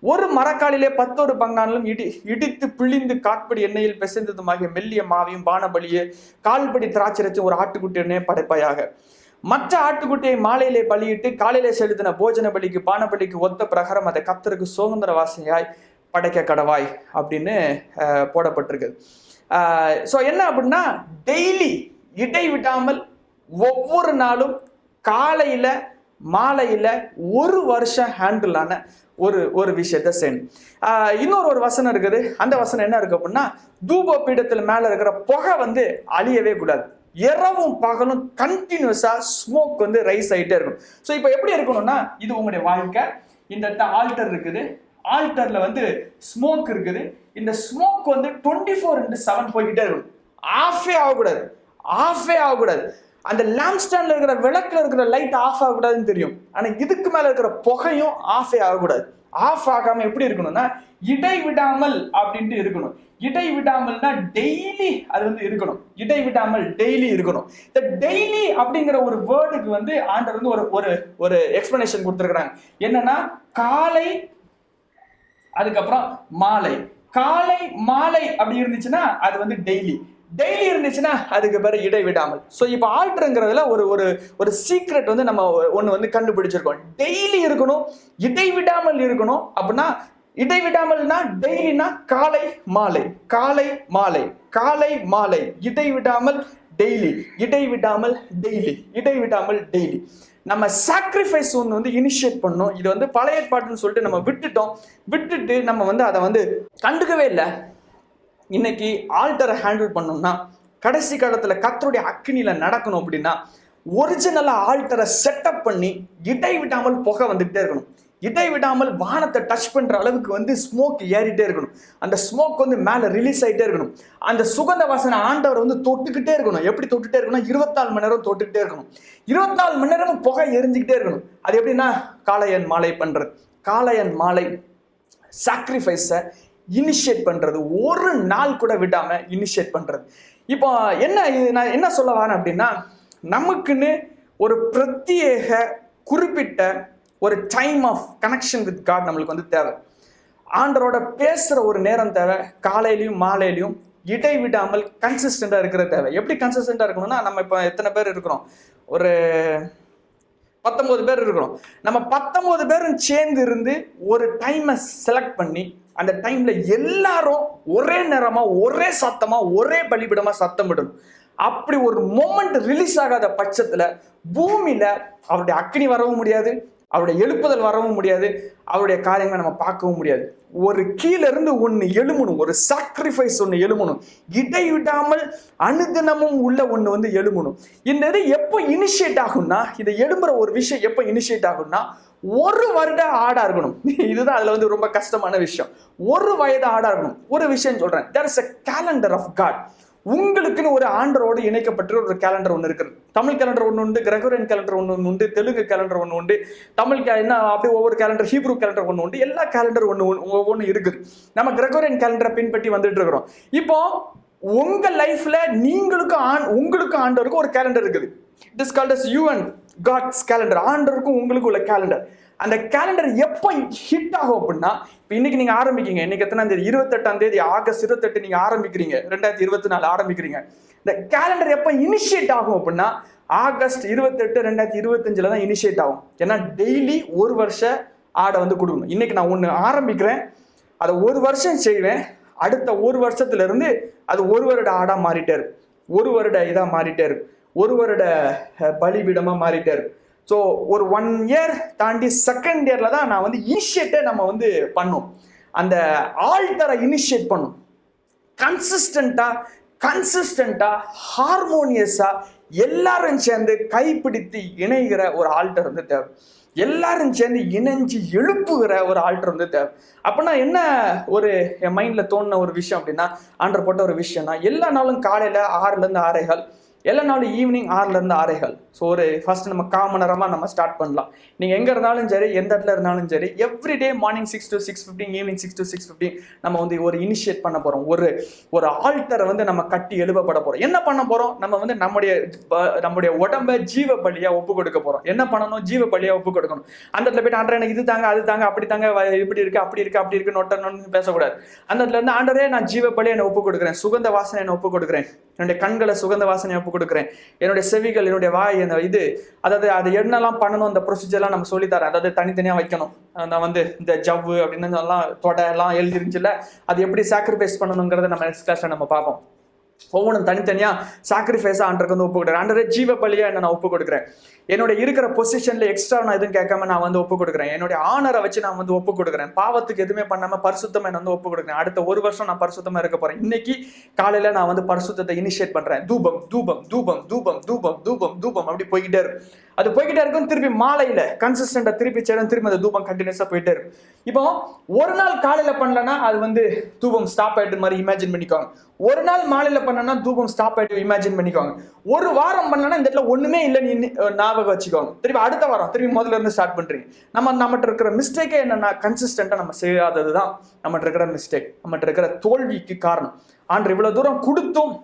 ஒரு மரக்காலிலே 10 பங்கானிலும் இடித்து பிழிந்து காட்படி எண்ணெயில் பிசைந்ததுமாகிய மெல்லிய மாவையும் பானபலியே 1/4 படி திராட்சையும் ஒரு ஆட்டுக்குட்டி எண்ணெயை படைப்பாயாக. மற்ற ஆட்டுக்குட்டியை மாலையிலே பலியிட்டு காலையிலே செலுத்தின போஜன பலிக்கு பானபலிக்கு ஒத்த பிரகாரம் அதை கர்த்தருக்கு சுகந்திர வாசனையாய் படைக்க கடவாய் அப்படின்னு போடப்பட்டிருக்கு. ஸோ என்ன அப்படின்னா, டெய்லி, இடைவிடாமல், ஒவ்வொரு நாளும் காலையில மாலையில் 1 வருஷம் ஹேண்டில் ஆன ஒரு விஷயத்த செய்யணும். இன்னொரு வசனம் இருக்குது. அந்த வசனம் என்ன இருக்கு அப்படின்னா, தூப பீடத்தில் மேலே இருக்கிற புகை வந்து அழியவே கூடாது. இரவும் பகலும் கண்டினியூஸா ஸ்மோக் வந்து ரைஸ் ஆகிட்டே இருக்கும். ஸோ இப்போ எப்படி இருக்கணும்னா, இது உங்களுடைய வாழ்க்கை. இந்த ஆல்டர் இருக்குது, ஆல்டர்ல வந்து ஸ்மோக் இருக்குது. இந்த ஸ்மோக் வந்து 24/7 போய்கிட்டே இருக்கும். ஆஃபே ஆகக்கூடாது. அந்த லேம்ப் ஸ்டாண்ட்ல இருக்கிற விளக்குல இருக்கிற லைட் ஆஃப் ஆகக்கூடாதுன்னு தெரியும். ஆனா இதுக்கு மேல இருக்கிற புகையும் ஆஃபே ஆகக்கூடாது. ஆஃப் ஆகாம எப்படி இருக்கணும்னா, இடைவிடாமல் அப்படின்ட்டு இருக்கணும். இடைவிடாமல்னா டெய்லி அது வந்து இருக்கணும். இடைவிடாமல் டெய்லி இருக்கணும். இந்த டெய்லி அப்படிங்கிற ஒரு வேர்டுக்கு வந்து ஆண்டவர் வந்து ஒரு எக்ஸ்பிளனேஷன் கொடுத்துருக்காங்க. என்னன்னா, காலை, அதுக்கப்புறம் மாலை. காலை மாலை அப்படி இருந்துச்சுன்னா அது வந்து டெய்லி இருந்துச்சுன்னா அதுக்கு பேர் இடைவிடாமல். ஸோ இப்போ ஆல்டருங்கிறதுல ஒரு சீக்ரெட் வந்து நம்ம ஒன்று வந்து கண்டுபிடிச்சிருக்கோம். டெய்லி இருக்கணும், இடைவிடாமல் இருக்கணும். அப்படின்னா இடைவிடாமல்னா டெய்லினா காலை மாலை, காலை மாலை, காலை மாலை, இடைவிடாமல் டெய்லி, இடைவிடாமல் டெய்லி, இடைவிடாமல் டெய்லி. நம்ம சாக்ரிஃபைஸ் ஒன்று வந்து இனிஷியேட் பண்ணோம். இது வந்து பழைய ஏற்பாடுன்னு சொல்லிட்டு நம்ம விட்டுட்டு நம்ம வந்து அதை வந்து கண்டுக்கவே இல்லை. இன்னைக்கு ஆல்டரை ஹேண்டில் பண்ணோம்னா, கடைசி காலத்தில் கர்த்தருடைய அக்கினியில நடக்கணும் அப்படின்னா, ஒரிஜினலாக ஆல்டரை செட்டப் பண்ணி இடைவிடாமல் புகை வந்துகிட்டே இருக்கணும். இடைவிடாமல் வானத்தை டச் பண்ற அளவுக்கு வந்து ஸ்மோக் ஏறிட்டே இருக்கணும். அந்த ஸ்மோக் வந்து மேலே ரிலீஸ் ஆகிட்டே இருக்கணும். அந்த சுகந்த வாசனை ஆண்டவர் வந்து தொட்டுக்கிட்டே இருக்கணும். எப்படி தொட்டுட்டே இருக்கணும்? 24 மணி நேரம் தொட்டுக்கிட்டே இருக்கணும். 24 மணி நேரமும் புகை எரிஞ்சுக்கிட்டே இருக்கணும். அது எப்படின்னா, காலையன் மாலை பண்றது. காலையன் மாலை சாக்ரிஃபைஸை இனிஷியேட் பண்றது, ஒரு நாள் கூட விடாம இனிஷியேட் பண்றது. இப்போ நான் என்ன சொல்ல வரேன் அப்படின்னா, நமக்குன்னு ஒரு பிரத்யேக குறிப்பிட்ட ஒரு time of connection with God நம்மளுக்கு வந்து தேவை. ஆண்டரோட பேசுற ஒரு நேரம் தேவை. காலையிலையும் மாலையிலையும் இடைவிடாமல் கன்சிஸ்டண்டா இருக்கிற தேவை. எப்படி கன்சிஸ்டண்டா இருக்கணும்னா, நம்ம இப்போ எத்தனை பேர் இருக்கிறோம்? ஒரு 19 பேர் இருக்கிறோம். நம்ம 19 பேரும் சேர்ந்து இருந்து ஒரு டைமை செலக்ட் பண்ணி, அந்த டைம்ல எல்லாரும் ஒரே நேரமா, ஒரே சத்தமா, ஒரே பலிபிடமா சத்தம் விடணும். அப்படி ஒரு மொமெண்ட் ரிலீஸ் ஆகாத பட்சத்துல பூமியில அவருடைய அக்னி வரவும் முடியாது, அவருடைய எழுப்புதல் வரவும் முடியாது, அவருடைய காரியங்களை நம்ம பார்க்கவும் முடியாது. ஒரு கீழே இருந்து ஒன்று எழுமணும், ஒரு சாக்ரிஃபைஸ் ஒன்று எழுமணும், இடைவிடாமல் அனுதினமும் உள்ள ஒன்று வந்து எழுமணும். இந்த இது எப்போ இனிஷியேட் ஆகும்னா, இதை எழும்புற ஒரு விஷயம் எப்போ இனிஷியேட் ஆகும்னா, 1 வருட ஆடா இருக்கணும். இதுதான் அதுல வந்து ரொம்ப கஷ்டமான விஷயம். 1 வயது ஆடா இருக்கணும். ஒரு விஷயம் சொல்றேன், there is a calendar of God. உங்களுக்குன்னு ஒரு ஆண்டரோடு இணைக்கப்பட்ட ஒரு கேலண்டர் ஒன்று இருக்குது. தமிழ் கேலண்டர் ஒன்று உண்டு, கிரெகோரியன் கேலண்டர் ஒன்று உண்டு, தெலுங்கு கேலண்டர் ஒன்று உண்டு, தமிழ் என்ன அப்படி ஒவ்வொரு கேலண்டர், ஹீப்ரூ கேலண்டர் ஒன்று உண்டு, எல்லா கேலண்டர் ஒவ்வொன்று இருக்குது. நம்ம கிரெகோரியன் கேலண்டரை பின்பற்றி வந்துட்டு இருக்கிறோம். இப்போ உங்க லைஃப்ல உங்களுக்கு ஆண்டவருக்கு ஒரு கேலண்டர் இருக்குது. It is called as you and God's calendar. ஆண்டவருக்கும் உங்களுக்கு உள்ள கேலண்டர். அந்த கேலண்டர் எப்போ ஹிட் ஆகும் அப்படின்னா, இப்போ இன்னைக்கு நீங்க ஆரம்பிக்கீங்க. இன்னைக்கு எத்தனாம் தேதி? 28ஆம் தேதி ஆகஸ்ட் 28 நீங்க ஆரம்பிக்கிறீங்க. 2024 ஆரம்பிக்கிறீங்க. இந்த கேலண்டர் எப்போ இனிஷியேட் ஆகும் அப்படின்னா, ஆகஸ்ட் 28 2025 தான் இனிஷியேட் ஆகும். ஏன்னா டெய்லி 1 வருஷ ஆடை வந்து கொடுக்கணும். இன்னைக்கு நான் ஒன்று ஆரம்பிக்கிறேன், அதை 1 வருஷம் செய்வேன். அடுத்த 1 வருஷத்துல இருந்து அது 1 வருட ஆடா மாறிட்டே இருக்கு, 1 வருட இதா மாறிட்டே இருக்கு, 1 வருட பலிபீடமா மாறிட்டே இருக்கு. ஸோ ஒரு 1 இயர் தாண்டி 2nd இயர்ல தான் நான் வந்து இனிஷியேட்டே நம்ம வந்து பண்ணோம். அந்த ஆல்டரை இனிஷியேட் பண்ணும். கன்சிஸ்டண்டா ஹார்மோனியஸா எல்லாரும் சேர்ந்து கைப்பிடித்து இணைகிற ஒரு ஆல்டர் வந்து தேவை. எல்லாரும் சேர்ந்து இணைஞ்சு எழுப்புகிற ஒரு ஆல்டர் வந்து தேவை. அப்படின்னா என்ன ஒரு என் மைண்ட்ல தோணுன ஒரு விஷயம் அப்படின்னா, ஆண்டர் போட்ட ஒரு விஷயம்னா, எல்லா நாளும் காலையில 6லேருந்து 6:15, எல்லா நாளும் ஈவினிங் 6லேருந்து 6:15. ஸோ ஒரு ஃபர்ஸ்ட் நம்ம காமனரமாக நம்ம ஸ்டார்ட் பண்ணலாம். நீங்கள் எங்கே இருந்தாலும் சரி, எந்த இடத்துல இருந்தாலும் சரி, everyday morning 6 to 6:15, evening 6 to 6:15 நம்ம வந்து ஒரு இனிஷியேட் பண்ண போகிறோம். ஒரு ஆல்டரை வந்து நம்ம கட்டி எழுப்பப்பட போகிறோம். என்ன பண்ண போகிறோம்? நம்ம வந்து நம்முடைய உடம்பை ஜீவ பலியாக ஒப்பு கொடுக்க போகிறோம். என்ன பண்ணணும்? ஜீவ பலியாக ஒப்பு கொடுக்கணும். அந்த இடத்துல போய்ட்டு ஆண்டரே எனக்கு இது தாங்க, அது தாங்க, அப்படி தாங்க, இப்படி இருக்கு, அப்படி இருக்கு, அப்படி இருக்கு, நொட்டணும்னு பேசக்கூடாது. அந்த இடத்துல இருந்து ஆண்டரே நான் ஜீவ பலியை என்னை ஒப்பு கொடுக்குறேன், சுகந்த வாசனை என்னை ஒப்பு கொடுக்குறேன், என்னுடைய கண்களை சுகந்த வாசனை ஒப்பு கொடுக்குறேன், என்னுடைய செவிகள், என்னுடைய வாய், இது, அதாவது அது என்னெல்லாம் பண்ணணும், அந்த ப்ரொசீஜர்லாம் நம்ம சொல்லித்தரேன். அதாவது தனித்தனியாக வைக்கணும். நான் வந்து இந்த ஜவ்வு அப்படின்னு எல்லாம் தொடை எல்லாம் எழுதிருந்துச்சுல, அது எப்படி சாக்ரிஃபைஸ் பண்ணணுங்கிறத நம்ம நெக்ஸ்ட் கிளாஸ்ல நம்ம பார்ப்போம். ஒவ்வொன்றும் தனித்தனியா சாக்ரிஃபைஸா ஆண்டருக்கு வந்து ஒப்பு கொடுக்குறேன். ஆண்டவரே ஜீவ பலியா என்ன நான் ஒப்பு கொடுக்குறேன். என்னோட இருக்கிற பொசிஷன்ல எக்ஸ்ட்ரா நான் எதுவும் கேட்காம நான் வந்து ஒப்பு கொடுக்குறேன். என்னுடைய ஆனரை வச்சு நான் வந்து ஒப்பு கொடுக்குறேன். பாவத்துக்கு எதுவுமே பண்ணாம பரிசுத்தமா என்ன வந்து ஒப்பு கொடுக்குறேன். அடுத்த 1 வருஷம் நான் பரிசுத்தமா இருக்க போறேன். இன்னைக்கு காலையில நான் வந்து பரிசுத்தத்தை இனிஷியேட் பண்றேன். தூபம் தூபம் தூபம் தூபம் தூபம் தூபம் தூபம் அப்படி போய்கிட்டே இருக்கும். அது போய்கிட்டே இருக்கும். திருப்பி மாலையில கன்சிஸ்டண்டா திருப்பி சேரும். திருப்பி அந்த தூபம் கண்டினியூஸா போயிட்டே இருக்கும். இப்போ ஒரு நாள் காலையில பண்ணலன்னா அது வந்து தூபம் ஸ்டாப் ஆயிட்டு மாதிரி இமேஜின் பண்ணிக்கோங்க. ஒரு நாள் மாலையில பண்ணனா தூபம் ஸ்டாப் ஆயிட்டு இமேஜின் பண்ணிக்கோங்க. ஒரு வாரம் பண்ணனா இந்த இடத்துல ஒண்ணுமே இல்லைன்னு ஞாபகம் வச்சுக்கோங்க. திருப்பி அடுத்த வாரம் திருப்பி முதல்ல இருந்து ஸ்டார்ட் பண்றீங்க. நம்மகிட்ட இருக்கிற மிஸ்டேக்கே என்னன்னா கன்சிஸ்டண்டா நம்ம செய்யாததுதான் நம்மகிட்ட இருக்கிற மிஸ்டேக், நம்மகிட்ட இருக்கிற தோல்விக்கு காரணம். ஆண்டு இவ்வளவு தூரம் கொடுத்தும்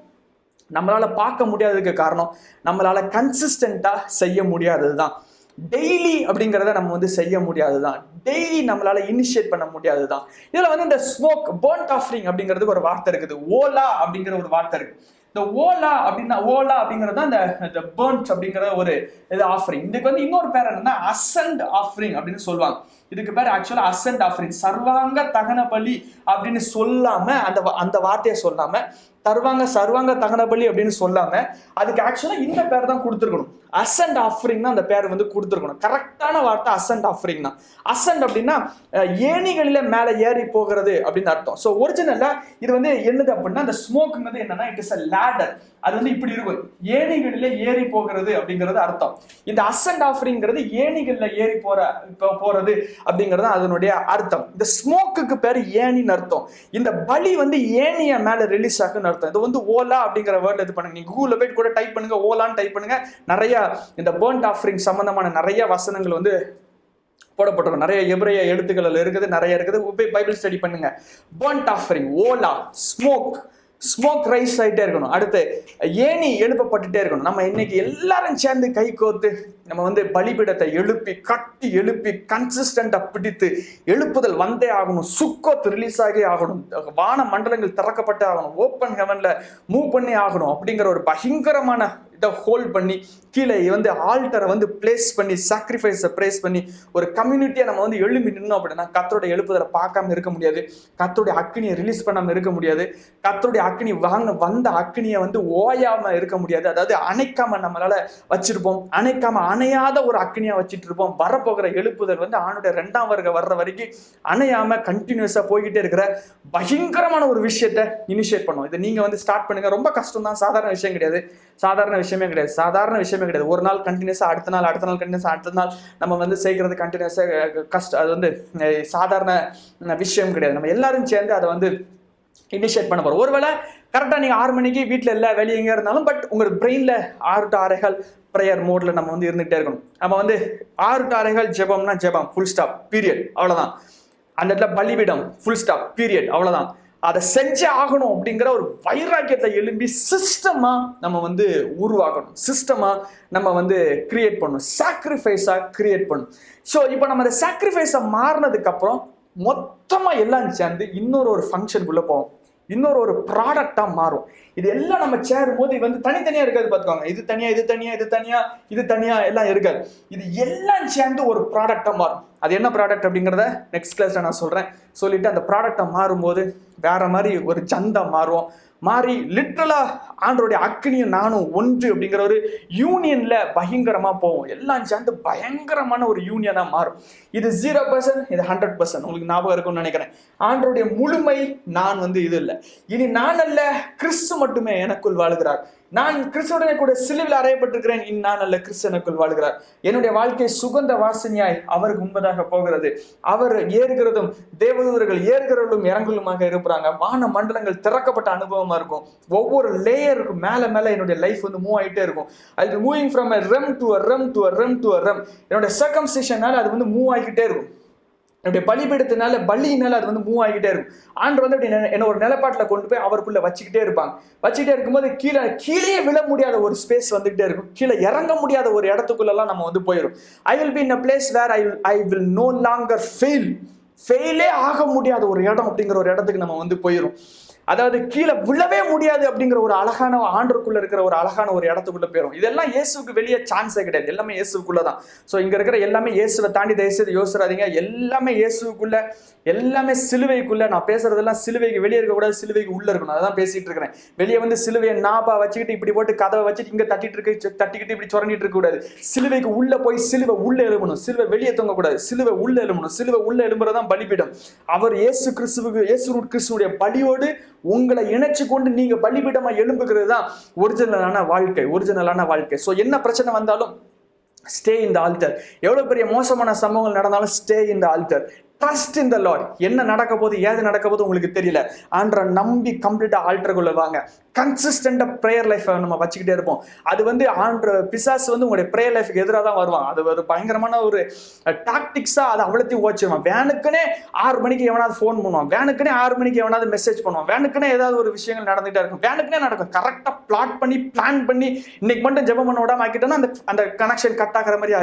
நம்மளால பார்க்க முடியாததுக்கு காரணம் நம்மளால கன்சிஸ்டண்டா செய்ய முடியாததுதான். டெய்லி அப்படிங்கிறத நம்ம வந்து செய்ய முடியாதுதான். டெய்லி நம்மளால இனிஷியேட் பண்ண முடியாதுதான். இதுல வந்து இந்த ஸ்மோக் பர்ன்ட் ஆஃபரிங் அப்படிங்கிறதுக்கு ஒரு வார்த்தை இருக்குது. ஓலா அப்படிங்கிற ஒரு வார்த்தை இருக்கு. இந்த ஓலா அப்படிங்கிறது தான் இந்த பர்ன்ட் அப்படிங்கிற ஒரு இது ஆஃபரிங். இதுக்கு வந்து இன்னொரு பேர் என்னன்னா அசெண்ட் ஆஃபரிங் அப்படின்னு சொல்லுவாங்க. இதுக்கு பேர் ஆக்சுவலா அசெண்ட் ஆஃபரிங். சர்வாங்க தகன பலி அப்படின்னு சொல்லாம அந்த வார்த்தையை சொல்லாம சர்வாங்க தகன பலி அப்படின்னு சொல்லாம அதுக்கு ஆக்சுவலா இந்த பேர் தான் கொடுத்துருக்கணும். அசெண்ட் ஆஃபரிங் தான் அந்த பேர் வந்து கொடுத்துருக்கணும். கரெக்டான வார்த்தை அசெண்ட் ஆஃபரிங் தான். அசெண்ட் அப்படின்னா ஏணிகளில மேல ஏறி போகிறது அப்படின்னு அர்த்தம். ஸோ ஒரிஜினலா இது வந்து என்னது அப்படின்னா இந்த ஸ்மோக்குங்கிறது என்னன்னா இட் இஸ் அ லேடர். அது வந்து இப்படி இருக்கும். ஏணிகளில ஏறி போகிறது அப்படிங்கிறது அர்த்தம். இந்த அசெண்ட் ஆஃபரிங்கிறது ஏணிகளில ஏறி போறது அப்படிங்கிறது அதனுடைய அர்த்தம். இந்த ஸ்மோக்குக்கு பேர் ஏணின்னு அர்த்தம். இந்த பலி வந்து ஏணிய மேல ரிலீஸ் ஆகுன்னு அர்த்தம். இது வந்து ஓலா அப்படிங்கிற வேர்ட் இது பண்ணுங்க. நீங்க கூகுள்ல போயிட்டு கூட டைப் பண்ணுங்க, ஓலான்னு டைப் பண்ணுங்க. நிறைய இந்த பர்ன்ட் ஆஃபரிங் சம்பந்தமான நிறைய வசனங்கள் வந்து போடப்பட்டிருக்கும். நிறைய எபிரேய எழுத்துக்கள் இருக்குது, நிறைய இருக்குது. பைபிள் ஸ்டடி பண்ணுங்க. Burnt offering, Ola, smoke rice ஆகிட்டே இருக்கணும். அடுத்து ஏணி எழுப்பப்பட்டுட்டே இருக்கணும். நம்ம இன்னைக்கு எல்லாரும் சேர்ந்து கை கோத்து நம்ம வந்து பலிபீடத்தை எழுப்பி கன்சிஸ்டண்டா பிடித்து எழுப்புதல் வந்தே ஆகணும். சுக்கோத் ரிலீஸ் ஆகி ஆகணும். வான மண்டலங்கள் திறக்கப்பட்டே ஆகணும். ஓப்பன் ஹெவன்ல மூவ் பண்ணி ஆகணும் அப்படிங்கிற ஒரு பயங்கரமான இதை ஹோல்ட் பண்ணி கீழே வந்து ஆல்டரை வந்து பிளேஸ் பண்ணி சாக்ரிஃபைஸை பிளேஸ் பண்ணி ஒரு கம்யூனிட்டியை நம்ம வந்து எழுப்பி நின்னோம் அப்படின்னா கர்த்தருடைய எழுப்புதலை பார்க்காம இருக்க முடியாது. கர்த்தருடைய அக்கினியை ரிலீஸ் பண்ணாம இருக்க முடியாது. கர்த்தருடைய அக்கினி வந்த அக்கினியை வந்து ஓயாம இருக்க முடியாது. அதாவது அணைக்காம நம்மளால வச்சிருப்போம். அணையாத ஒரு அக்னியா வச்சுட்டு இருப்போம். வரப்போகிற எழுப்புதல் வந்து ஆணுடைய 2ஆம் வருகை வர்ற வரைக்கும் அணையாம கண்டினியூஸா போய்கிட்டே இருக்கிற பயங்கரமான ஒரு விஷயத்தை இனிஷியேட் பண்ணுவோம். இதை நீங்க வந்து ஸ்டார்ட் பண்ணுங்க. ரொம்ப கஷ்டம் தான். சாதாரண விஷயம் கிடையாது. ஒரு நாள் கண்டினியூஸா, அடுத்த நாள் கண்டினியூஸா, அடுத்த நாள் நம்ம வந்து செய்கிறது கண்டினியூஸா கஷ்டம். அது வந்து சாதாரண விஷயம் கிடையாது. நம்ம எல்லாரும் சேர்ந்து அதை வந்து இனிஷியேட் பண்ண போறோம். ஒருவேளை கரெக்டாக நீங்கள் 6 மணிக்கு வீட்டில் இல்லை வெளியே எங்கே இருந்தாலும் பட் உங்களுக்கு பிரெயினில் 6 to 6 ப்ரேயர் மோடில் நம்ம வந்து இருந்துகிட்டே இருக்கணும். நம்ம வந்து 6 to 6 ஜெபம்னா ஜெபம், ஃபுல் ஸ்டாப், பீரியட், அவ்வளோதான். அந்த இடத்துல பலிபீடம், ஃபுல் ஸ்டாப், பீரியட், அவ்வளோதான். அதை செஞ்சே ஆகணும் அப்படிங்கிற ஒரு வைராக்கியத்தை எழும்பி சிஸ்டமாக நம்ம வந்து உருவாக்கணும். சிஸ்டமாக நம்ம வந்து கிரியேட் பண்ணணும். சாக்ரிஃபைஸாக கிரியேட் பண்ணணும். ஸோ இப்போ நம்ம அந்த சாக்ரிஃபைஸை மாறினதுக்கப்புறம் மொத்தமாக எல்லாம் சேர்ந்து இன்னொரு ஃபங்க்ஷனுக்குள்ளே போவோம். ஒரு ப்ராடக்டாக மாறும். இது எல்லாம் நம்ம சேரும் போது இது வந்து தனித்தனியாக இருக்காது. பார்த்துக்கோங்க. இது தனியாக எல்லாம் இருக்காது. இது எல்லாம் சேர்ந்து ஒரு ப்ராடக்டாக மாறும். அது என்ன ப்ராடக்ட் அப்படிங்கிறத நெக்ஸ்ட் கிளாஸில் நான் சொல்லிட்டு அந்த ப்ராடக்டை மாறும்போது வேற மாதிரி ஒரு ஜந்தா மாறி லிட்ரலா ஆண்டவருடைய அக்னியும் நானும் ஒன்று அப்படிங்கிற ஒரு யூனியன்ல பயங்கரமா போவோம். எல்லாம் சேர்ந்து பயங்கரமான ஒரு யூனியனா மாறும். இது 0%, இது 100%. உங்களுக்கு ஞாபகம் இருக்கும்னு நினைக்கிறேன். ஆண்டவருடைய முழுமை நான் வந்து இது இல்லை. இனி நான் அல்ல, கிறிஸ்து மட்டுமே எனக்குள் வாழுகிறார். நான் கிறிஸ்துவுடனே கூட சிலுவையில் அறையப்பட்டிருக்கிறேன். நான் அல்ல, கிறிஸ்து எனக்குள் வாழ்கிறார். என்னுடைய வாழ்க்கை சுகந்த வாசனையாய் அவருக்கு முன்பதாக போகிறது. அவர் ஏறுகிறதும் தேவதூதர்கள் ஏறுகிறவர்களும் இறங்குலுமாக இருப்பாங்க. வான மண்டலங்கள் திறக்கப்பட்ட அனுபவமா இருக்கும். ஒவ்வொரு லேயருக்கு மேல என்னுடைய லைஃப் வந்து மூவ் ஆகிட்டே இருக்கும். அது moving from a realm to a realm to a realm to a realm. என்னுடைய சர்க்கம்சிஷனால அது வந்து மூவ் ஆகிக்கிட்டே இருக்கும். என்னுடைய பலிபீடத்தினால பலியினால அது வந்து மூவ் ஆகிட்டே இருக்கும். ஆண்டவர் வந்து அப்படி என்ன ஒரு நிலப்பாட்டில் கொண்டு போய் அவருக்குள்ள வச்சுக்கிட்டே இருக்கும்போது கீழே விழ முடியாத ஒரு ஸ்பேஸ் வந்துகிட்டே இருக்கும். கீழே இறங்க முடியாத ஒரு இடத்துக்குள்ளெல்லாம் நம்ம வந்து போயிடும். I will be in a place where I will no longer ஃபெயிலே ஆக முடியாத ஒரு இடம் அப்படிங்கிற ஒரு இடத்துக்கு நம்ம வந்து போயிடும். அதாவது கீழே விழவே முடியாது அப்படிங்கிற ஒரு அழகான ஆண்டுக்குள்ள இருக்கிற ஒரு அழகான ஒரு இடத்துக்குள்ள போயிடும். இதெல்லாம் இயேசுக்கு வெளியே சான்ஸே கிடையாது, எல்லாமே இயேசுக்குள்ளதான். ஸோ இங்க இருக்கிற எல்லாமே இயேசுவை தாண்டி தயவுசெய்து யோசிறாதீங்க. எல்லாமே இயேசுக்குள்ள, எல்லாமே சிலுவைக்குள்ள. நான் பேசுறதெல்லாம் சிலுவைக்கு வெளியே இருக்கக்கூடாது, சிலுவைக்கு உள்ள இருக்கணும். அதான் பேசிட்டு இருக்கிறேன். வெளியே வந்து சிலுவையை நாப்பா வச்சுக்கிட்டு இப்படி போட்டு கதவை வச்சுட்டு இங்க தட்டிக்கிட்டு இப்படி சுரண்டிட்டு இருக்க கூடாது. சிலுவைக்கு உள்ள போய் சிலுவை உள்ள எழுமணும், சிலுவை வெளியே தொங்கக்கூடாது, சிலுவை உள்ள எழுமணும். சிலுவை உள்ள எழும்புறதான் பலிபீடம். அவர் இயேசு கிறிஸ்துவுடைய பலியோடு உங்களை இணைச்சு கொண்டு நீங்க பலிபீடமா எழும்புகிறது தான் ஒரிஜினலான வாழ்க்கை. சோ என்ன பிரச்சனை வந்தாலும் ஸ்டே இன் தி ஆல்டர். எவ்வளவு பெரிய மோசமான சம்பவங்கள் நடந்தாலும் stay in the alter. Trust in the Lord. என்ன நடக்க போது, ஏது நடக்க போது உங்களுக்கு தெரியல, ஆண்டரை நம்பி கம்ப்ளீட்டா ஆல்டருக்குள்ள வாங்க. கன்சிஸ்டண்டா பிரேயர் லைஃப் நம்ம வச்சுக்கிட்டே இருப்போம். அது வந்து பிசாசு வந்து உங்களுடைய பிரேயர் லைஃப்க்கு எதிராக தான் வருவான். அது ஒரு பயங்கரமான ஒரு டாக்டிக்ஸா அதை அவ்வளோத்தையும் ஓச்சிருவான். வேனுக்குனே 6 மணிக்கு எவனாவது ஃபோன் பண்ணுவான், வேனுக்குனே 6 மணிக்கு எவனாவது மெசேஜ் பண்ணுவான், வேனுக்குனே ஏதாவது ஒரு விஷயங்கள் நடந்துகிட்டே இருக்கும், வேனுக்குனே நடக்கும். கரெக்டாக பிளான் பண்ணி இன்னைக்கு மட்டும் ஜெபம் பண்ண விடாம ஆக்கிட்டோம்னா அந்த கனெக்ஷன் கட் ஆகிற மாதிரி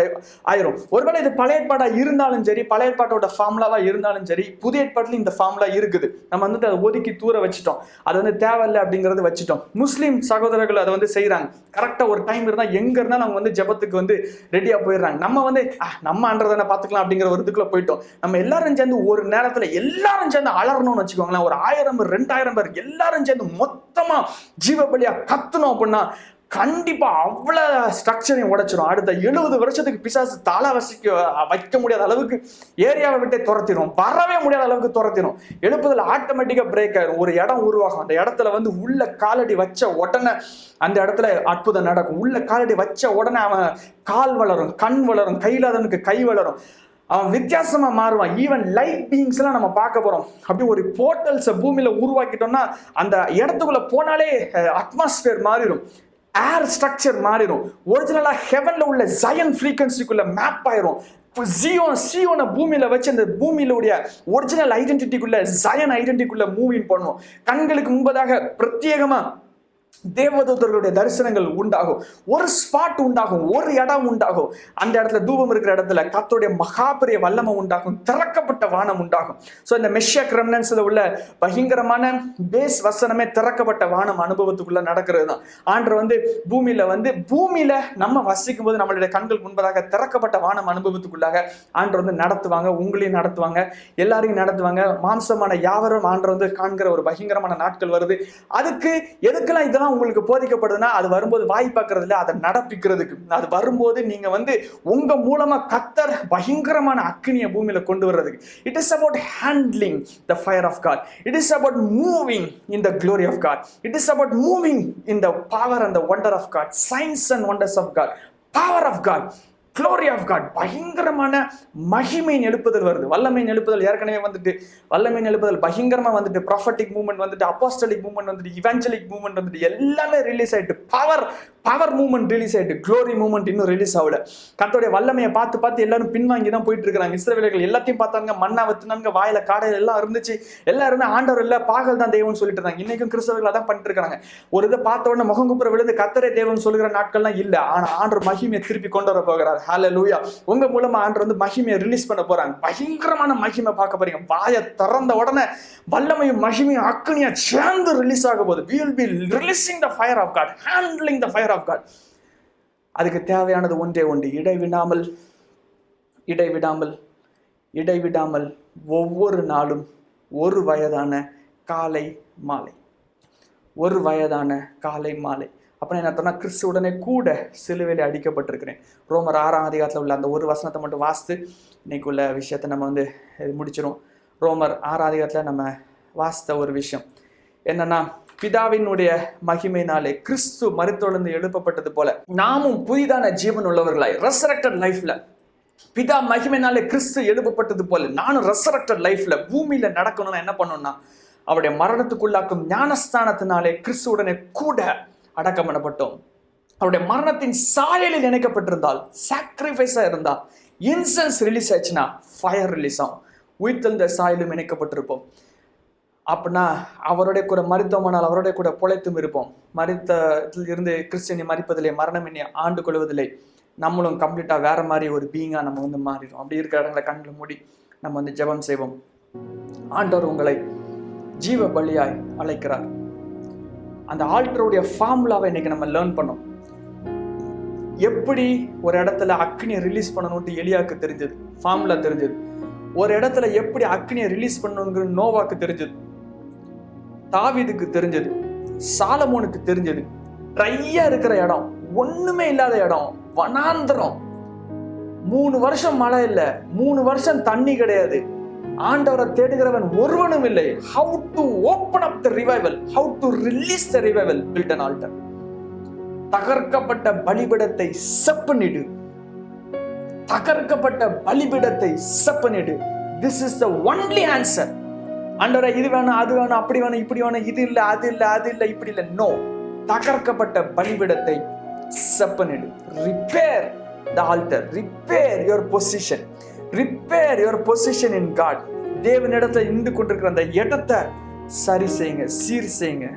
ஆயிரும். ஒருவேளை இது பழைய ஏற்பாடா இருந்தாலும் சரி, பழைய ஏற்பாட்டோட ஃபார்முலாவா இருந்தாலும் சரி, புதிய ஏற்பாட்டில் இந்த ஃபார்முலா இருக்குது. நம்ம வந்துட்டு அதை ஒதுக்கி தூர வச்சுட்டோம், அது வந்து தேவையில்லை அப்படிங்கிறது வச்சுட்டோம். முஸ்லீம் சகோதரர்கள் அதை வந்து செய்யறாங்க. கரெக்டா ஒரு டைம் இருந்தா எங்க இருந்தாலும் அவங்க வந்து ஜெபத்துக்கு வந்து ரெடியா போயிடுறாங்க. நம்ம வந்து நம்ம ஆண்டறதானே பாத்துக்கலாம் அப்படிங்கிற ஒரு இதுக்குள்ள போயிட்டோம். நம்ம எல்லாரும் சேர்ந்து ஒரு நேரத்துல எல்லாரும் சேர்ந்து அலறணும்னு வச்சுக்கோங்களேன். ஒரு 1000 பேர் 2000 பேர் எல்லாரும் சேர்ந்து மொத்தமா ஜீவபலியா கத்தணும் அப்படின்னா கண்டிப்பா அவ்வளவு ஸ்ட்ரக்சரையும் உடைச்சிடும். அடுத்த 70 வருஷத்துக்கு பிசாசு தலை வைக்க முடியாத அளவுக்கு ஏரியாவை விட்டே துரத்திடும், வரவே முடியாத அளவுக்கு துரத்திடும். எழுப்புதல் ஆட்டோமேட்டிக்கா பிரேக் ஆயிரும். ஒரு இடம் உருவாகும். அந்த இடத்துல வந்து உள்ள காலடி வச்ச உடனே அந்த இடத்துல அற்புதம் நடக்கும். உள்ள காலடி வச்ச உடனே அவன் கால் வளரும், கண் வளரும், கையிலாதவனுக்கு கை வளரும், அவன் வித்தியாசமா மாறுவான். ஈவன் லைட் பீயிங்ஸ் எல்லாம் நம்ம பார்க்க போறோம். அப்படி ஒரு போர்ட்டல்ஸை பூமியில உருவாக்கிட்டோம்னா அந்த இடத்துக்குள்ள போனாலே அட்மாஸ்பியர் மாறிடும், ஏர் ஸ்ட்ரக்சர் மாறிடும். ஒரிஜினலா ஹெவன்ல உள்ள ஜயன் ஃப்ரீக்வன்சிக்குள்ள மேப் ஆயிரும். சியோனை பூமியில வச்சு அந்த பூமியில உடைய ஒரிஜினல் ஐடென்டிட்டிக்குள்ள, ஜயன் ஐடென்டிட்டிக்குள்ள மூவிங் பண்ணும். கண்களுக்கு முன்பதாக பிரத்யேகமா தேவதூதர்களுடைய தரிசனங்கள் உண்டாகும். ஒரு ஸ்பாட் உண்டாகும், ஒரு இடம் உண்டாகும். அந்த இடத்துல தூபம் இருக்கிற இடத்துல கர்த்தருடைய மகாபெரிய வல்லமை உண்டாகும், திறக்கப்பட்ட வானம் உண்டாகும். ஸோ இந்த மெஷியாக் ரெமனன்ஸ்ல உள்ள பயங்கரமான பேஸ் வசனமே திறக்கப்பட்ட வானம் அனுபவத்துக்குள்ள நடக்கிறது தான். ஆண்டவர் வந்து பூமியில நம்ம வசிக்கும் போது நம்மளுடைய கண்கள் முன்பதாக திறக்கப்பட்ட வானம் அனுபவத்துக்குள்ளாக ஆண்டவர் வந்து நடத்துவாங்க. உங்களையும் நடத்துவாங்க, எல்லாரையும் நடத்துவாங்க. மாம்சமான யாவரும் ஆண்டவர் வந்து காண்கிற ஒரு பயங்கரமான நாட்கள் வருது. அதுக்கு எதுக்கெல்லாம் இதெல்லாம் உங்களுக்கு போதிக்கப்படுதுன்னா, அது வரும்போது வாய் பார்க்கறது இல்லை, அதை நடப்பிக்கிறதுக்கு. அது வரும்போது நீங்க வந்து உங்க மூலமா கர்த்தர் பயங்கரமான அக்கினியை பூமியில கொண்டு வர்றதுக்கு. It is about handling the fire of God. It is about moving in the glory of God. It is about moving in the power and the wonder of God. Signs and wonders of God, power of God, glory of God. பயங்கரமான மகிமையின் எழுப்புதல் வருது. வல்லமையின் எழுப்புதல் ஏற்கனவே வந்துட்டு, வல்லமையின் எழுப்புதல் பயங்கரமா வந்துட்டு, ப்ராஃபட்டிக் மூவ்மெண்ட் வந்துட்டு, அப்போஸ்டலிக் மூவ்மெண்ட் வந்துட்டு, இவாஞ்சலிக் மூவ்மெண்ட் வந்துட்டு, எல்லாமே ரிலீஸ் ஆயிட்டு. பவர் மூவ்மெண்ட் ரிலீஸ் ஆயிட்டு, க்ளோரி மூவ்மெண்ட் இன்னும் ரிலீஸ் ஆகல. கர்த்தருடைய வல்லமையை பார்த்து எல்லாரும் பின்வாங்கி தான் போயிட்டு இருக்காங்க. இஸ்ரவேலர்கள் எல்லாத்தையும் பார்த்தாங்க, மண்ணா வத்துனாங்க, வாயில காடையில் எல்லாம் இருந்துச்சு, எல்லாருமே ஆண்டவர் இல்ல பாகல் தான் தெய்வம்னு சொல்லிட்டு இருந்தாங்க. இன்னைக்கும் கிறிஸ்தவர்கள் அதான் பண்ணிட்டு இருக்காங்க. ஒரு இதை பார்த்த உடனே முகங்குப்புற விழுந்து கர்த்தரே தெய்வம் சொல்லுகிற நாட்கள்லாம் இல்ல. ஆனா ஆண்டவர் மகிமையை திருப்பி கொண்டு வர போகிறார். ஹல்லேலூயா. உங்க மூலமா ஆண்டவர் வந்து மகிமையை ரிலீஸ் பண்ண போறாங்க. பயங்கரமான மகிமை பார்க்க போறீங்க. வாயை திறந்த உடனே வல்லமையும் மகிமையும் அக்கினியா சேர்ந்து ரிலீஸ் ஆக போகுது. We will be releasing the fire of God, handling the fire of God. அதுக்கு தேவையானது ஒன்றே ஒன்று, இடைவிடாமல் ஒவ்வொரு நாளும் ஒரு வயதான காலை மாலை. அப்போ என்ன அர்த்தம்னா, கிறிஸ்துவுடனே கூட சிலுவையில் அடிக்கப்பட்டிருக்கிறேன். ரோமர் 6ஆம் அதிகாரத்தில் உள்ள அந்த ஒரு வசனத்தை மட்டும் வாசித்து இன்னைக்குள்ள விஷயத்தை நம்ம வந்து முடிச்சிடும். ரோமர் 6ஆம் அதிகாரத்தில் நம்ம வாசித்த ஒரு விஷயம் என்னன்னா, பிதாவினுடைய மகிமையினாலே கிறிஸ்து மரித்தொழுந்து எழுப்பப்பட்டது போல நாமும் புதிதான ஜீவன் உள்ளவர்களாய், ரெசரக்டட் லைஃப்ல பிதா மகிமையினாலே கிறிஸ்து எழுப்பப்பட்டது போல நானும் ரெசரக்டட் லைஃப்ல பூமியில நடக்கணும்னா என்ன பண்ணணும்னா, அவருடைய மரணத்துக்குள்ளாக்கும் ஞானஸ்தானத்தினாலே கிறிஸ்துவுடனே கூட அடக்கம் பண்ணப்பட்டோம். அவருடைய மரணத்தின் சாயலில் இணைக்கப்பட்டிருந்தால், சாக்ரிஃபைஸா இருந்தா, இன்சென்ஸ் ரிலீஸ் ஆச்சுன்னா ஃபயர் ரிலீஸ் ஆகும். உயிர்த்தெழுந்த சாயலும் இணைக்கப்பட்டிருப்போம். அப்படின்னா அவருடைய கூட மரித்தோமானால் அவருடைய கூட பொழைத்தும் இருப்போம். மரித்ததில் இருந்து கிறிஸ்டியனை மரிப்பதில்லை, மரணம் என்னை ஆண்டு கொள்வதில்லை. நம்மளும் கம்ப்ளீட்டா வேற மாதிரி ஒரு பீயிங்கா நம்ம வந்து மாறிடும். அப்படி இருக்கிற இடங்களை கண்களை மூடி நம்ம வந்து ஜெபம் செய்வோம். ஆண்டவர் உங்களை ஜீவ பலியாய் அழைக்கிறார். அந்த ஆல்டருடைய ஃபார்முலாவை இன்னைக்கு நம்ம லேர்ன் பண்ணோம். எப்படி ஒரு இடத்துல அக்னியை ரிலீஸ் பண்ணணும்ட்டு எலியாவுக்கு தெரிஞ்சது, ஃபார்முலா தெரிஞ்சது. ஒரு இடத்துல எப்படி அக்னியை ரிலீஸ் பண்ணணுங்கிற நோவாக்கு தெரிஞ்சது, தாவீதுக்கு தெரிஞ்சது, சாலமோனுக்கு தெரிஞ்சது. ட்ரையா இருக்கிற இடம், ஒண்ணுமே இல்லாத இடம், வனாந்தரம், 3 வருஷம் மழை இல்லை, 3 வருஷம் தண்ணி கிடையாது, ஆண்டவரை தேடுகிறவன் ஒருவனும் இல்லை. How to open up the revival, how to release the revival, build an altar. தகர்க்கப்பட்ட பலிபீடத்தை செப்பனிடு, தகர்க்கப்பட்ட பலிபீடத்தை செப்பனிடு. This is the only answer. ஆண்டவரே இது வேணும், அது வேணும், அப்படி வேணும், இப்படி வேணும், இது இல்லை, அது இல்லை, அது இல்லை, இப்படி இல்லை. நோ, தகர்க்கப்பட்ட பலிபீடத்தை செப்பனிடு. Repair the altar, repair your position, repair your position in God. தேவனிடத்துல இருந்து கொண்டிருக்கிற அந்த இடத்தை சரி செய்யுங்க, சீர் செய்யுங்க.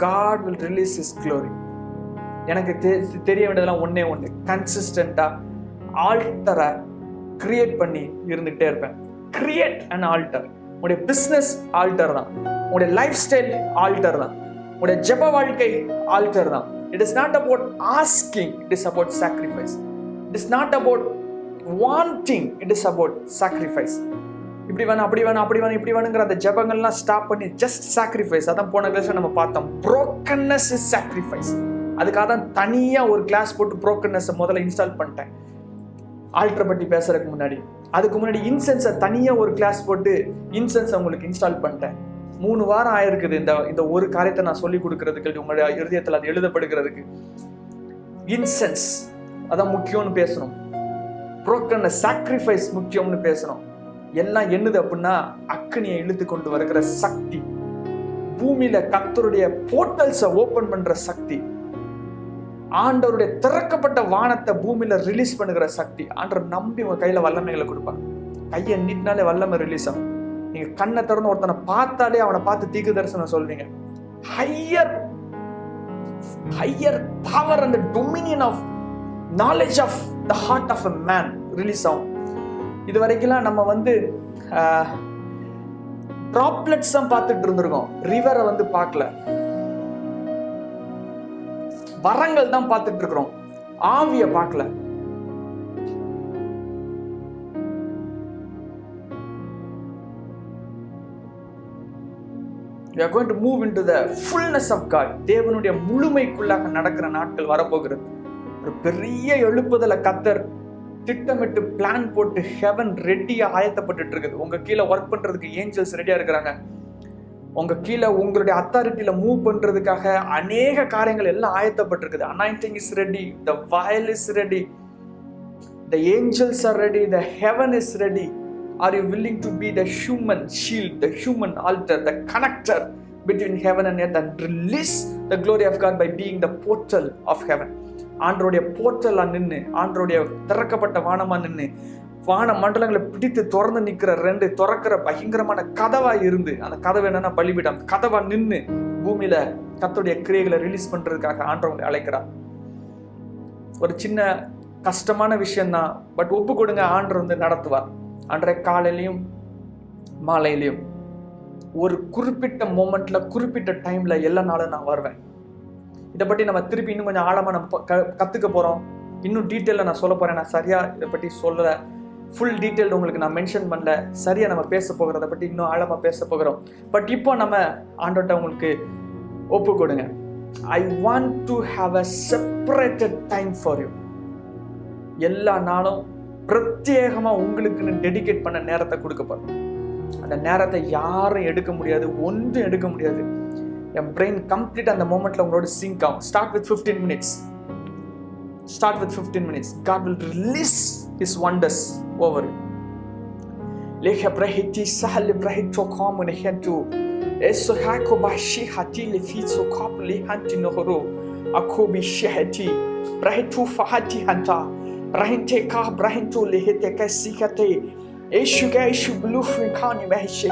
God will release His glory. எனக்கு தெரிய வேண்டியதெல்லாம் ஒண்ணு, கன்சிஸ்டண்டா ஆல்டரை கிரியேட் பண்ணி இருந்துகிட்டே இருப்பேன். Create an altar. உங்களுடைய பிசினஸ் ஆல்டர் தான், உங்களுடைய லைஃப் ஸ்டைல் ஆல்டர் தான், உங்களுடைய ஜெப வாழ்க்கை ஆல்டர் தான். It is not about asking, it is about sacrifice. It is not about wanting, it is about sacrifice. இப்படி வேணும், அப்படி வேணும், அப்படி வேணும், இப்படி வேணுங்கிற அந்த ஜெபங்கள்லாம் ஸ்டாப் பண்ணி ஜஸ்ட் சாக்ரிஃபைஸ். அதான் போன கிளாஸ்ல நம்ம பார்த்தோம், brokenness is sacrifice. அதுக்காக தான் தனியா ஒரு கிளாஸ் போட்டு brokenness முதல்ல இன்ஸ்டால் பண்ணிட்டேன் ஆல்டர் பற்றி பேசுறதுக்கு முன்னாடி. அதுக்கு முன்னாடி இன்சென்ஸை தனியா ஒரு கிளாஸ் போட்டு இன்சென்ஸ் உங்களுக்கு இன்ஸ்டால் பண்ணிட்டேன். 3 வாரம் ஆயிருக்குது இந்த ஒரு காரியத்தை நான் சொல்லி கொடுக்கறதுக்கு, உங்களுடைய இருதயத்தில் அது எழுதப்படுகிறதுக்கு. இன்சென்ஸ் அதான் முக்கியம்னு பேசணும், brokenness sacrifice முக்கியம்னு பேசணும். எல்லாம் என்னது அப்படின்னா அக்னியை இழுத்து கொண்டு வருகிற சக்தி, பூமியில கர்த்தருடைய போர்ட்டல்ஸை ஓபன் பண்ற சக்தி, ஆண்டவருடைய திறக்கப்பட்ட வானத்தை பூமியில ரிலீஸ் பண்ணுகிற சக்தி. ஆண்டவர் நம்பி உங்க கையில வல்லமைகளை கொடுப்பாங்க. கையை நீட்டினாலே வல்லமை ரிலீஸ் ஆகும். நீங்க கண்ணை திறந்து ஒருத்தனை பார்த்தாலே அவனை பார்த்து தீர்க்க தரிசனம் சொல்வீங்க. Higher power and dominion of knowledge of the heart of a man release ஆகும். இது வரைக்கும் நம்ம டிராப்லெட்ஸ் தான் பார்த்துட்டு இருந்திருக்கோம், ரிவரை பார்க்கல. வரங்கள் தான் பார்த்துட்டு இருக்கிறோம், ஆவிய பார்க்கல. We are going to move into the fullness of God. தேவனுடைய முழுமைக்குள்ளாக நடக்கிற நாட்கள் வரப்போகிறது. ஒரு பெரிய எழுப்புதல கர்த்தர் திட்டமிட்டு பிளான் போட்டு ஹெவன் ரெடியா ஆயத்தப்பட்டு இருக்குது. உங்க கீழே ஒர்க் பண்றதுக்கு ஏஞ்சல்ஸ் ரெடியா இருக்கிறாங்க. உங்க கீழே உங்களுடைய அத்தாரிட்டியில மூவ் பண்றதுக்காக அநேக காரியங்கள் எல்லாம் ஆயத்தப்பட்டிருக்குது. அனாயிண்டிங் இஸ் ரெடி, த வயல் is ready, the angels are ready, the heaven is ready. Are you willing to be the human shield, the human altar, the connector between heaven and earth and release the glory of God by being the portal of heaven? ஆண்டவருடைய போர்ட்டலா நின்று, ஆண்டவருடைய திறக்கப்பட்ட வானமா நின்று, வான மண்டலங்களை பிடித்து திறந்து நிற்கிற 2 திறக்கிற பயங்கரமான கதவா இருந்து, அந்த கதவை என்னன்னா பலிபீடம், கதவா நின்று பூமியில கர்த்தருடைய கிரியைகளை ரிலீஸ் பண்றதுக்காக ஆண்டவரை அழைக்கிறார். ஒரு சின்ன கஷ்டமான விஷயம்தான், பட் ஒப்பு கொடுங்க, ஆண்டவர் நடத்துவார். அன்றைய காலையிலையும் மாலையிலையும் ஒரு குறிப்பிட்ட மோமெண்ட்ல குறிப்பிட்ட டைம்ல எல்லா நாளும் நான் வருவேன். இதை பற்றி நம்ம திருப்பி இன்னும் கொஞ்சம் ஆழமா நம்ம கத்துக்க போறோம். இன்னும் டீட்டெயில நான் சொல்ல போறேன். நான் சரியா இதை பற்றி சொல்லல, ஃபுல் டீட்டெயில் உங்களுக்கு நான் மென்ஷன் பண்ணல. சரியா நம்ம பேச போகிறத பற்றி இன்னும் ஆழமா பேச போகிறோம். பட் இப்போ நம்ம ஆண்டவர்ட்ட உங்களுக்கு ஒப்பு கொடுங்க. I want to have a separated time for you. எல்லா நாளும் பிரத்யேகமா உங்களுக்குன்னு டெடிகேட் பண்ண நேரத்தை கொடுக்க போறேன். அந்த நேரத்தை யாரும் எடுக்க முடியாது, ஒன்றும் எடுக்க முடியாது. என் பிரெயின் கம்ப்ளீட் அந்த மோமெண்ட்ல உங்களோட சிங்க் ஆகும். Start with 15 minutes. Start with 15 minutes. God will release His wonders over you. Leha brahiti sahal brahito komune hentu eso hako bashi hati le fitso kop le hanti nohoro akobi shehati brahitu fahati hanta brahinte ka brahintu lehete ka sikate eshuga eshu blufu kani mahishe.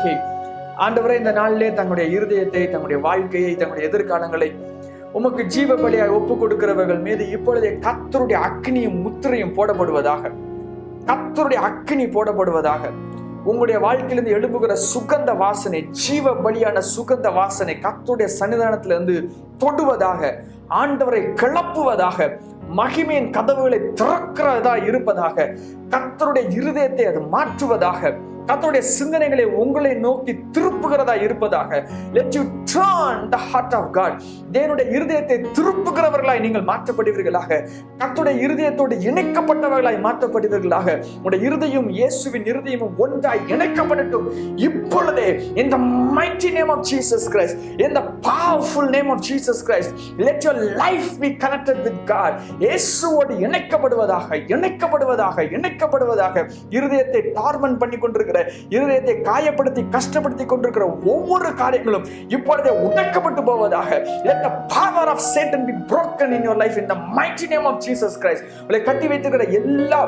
ஆண்டவரே, இந்த நாளிலே தங்களுடைய இருதயத்தை, தங்களுடைய வாழ்க்கையை, தங்களுடைய எதிர்காலங்களை உமக்கு ஜீவ பலியாய் ஒப்பு கொடுக்கிறவர்கள் மீது இப்பொழுதே கர்த்தருடைய அக்கினியும் முத்திரையும் போடப்படுவதாக. கர்த்தருடைய அக்கினி போடப்படுவதாக. உங்களுடைய வாழ்க்கையிலிருந்து எழும்புகிற சுகந்த வாசனை, ஜீவ பலியான சுகந்த வாசனை கர்த்தருடைய சன்னிதானத்திலிருந்து தொடுவதாக, ஆண்டவரை கிளப்புவதாக, மகிமையின் கதவுகளை திறக்கிறதா இருப்பதாக, கர்த்தருடைய இருதயத்தை அது மாற்றுவதாக, கர்த்தருடைய சிந்தனைகளை உங்களை நோக்கி திருப்புகிறதா இருப்பதாக. Let you turn the heart of God. தேவனுடைய இருதயத்தை திருப்புகிறவர்களாய் நீங்கள் மாற்றப்படுவீர்களாக. கர்த்தருடைய இருதயத்தோடு இணைக்கப்பட்டவர்களாய் மாற்றப்படுவீர்களாக. உங்களுடைய இருதயம் இயேசுவின் இருதயமும் ஒன்றாய் இணைக்கப்படட்டும் இப்பொழுதே. In the mighty name of Jesus Christ, in the powerful name of Jesus Christ, let your life be connected with God. இயேசுவோடு இணைக்கப்படுவதாக, இணைக்கப்படுவதாக, இணைக்கப்படுவதாக. இருதயத்தை டார்மென்ட் பண்ணி கொண்டிருக்கிற, இருதயத்தை காயப்படுத்தி கஷ்டப்படுத்தி கொண்டிருக்கிற ஒவ்வொரு காரியங்களும் இப்பொழுதே உடைக்கப்பட்டு போவதாக. Let the power of Satan be broken in your life in the mighty name of Jesus Christ. உங்களை கட்டி வைத்திருக்கிற எல்லா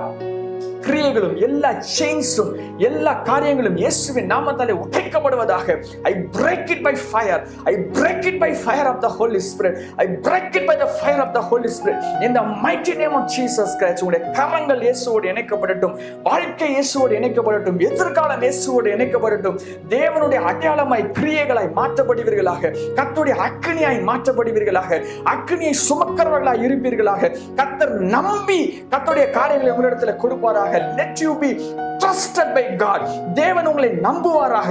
கிரியைகளும், எல்லா செயின்ஸும், எல்லா காரியங்களும் இயேசுவின் நாமத்தாலே உடைக்கப்படுவதாக. I break it by fire. I break it by fire of the Holy Spirit. I break it by the fire of the Holy Spirit. In the mighty name of Jesus Christ. உங்களுடைய கரங்கள் இயேசுவோடு இணைக்கப்படட்டும், வாழ்க்கை இயேசுவோடு இணைக்கப்படட்டும், எதிர்காலம் இயேசுவோடு இணைக்கப்படட்டும். தேவனுடைய அடையாளமாய் கிரியைகளாய் மாற்றப்படுவீர்களாக. கர்த்தருடைய அக்கினியாய் மாற்றப்படுவீர்களாக. அக்கினியை சுமக்கிறவர்களாய் இருப்பீர்களாக. கர்த்தர் நம்பி கர்த்தருடைய காரியங்களை உங்களிடத்தில் கொடுப்பாராக. Let you be trusted by God. தேவன் உங்களை நம்புவாராக.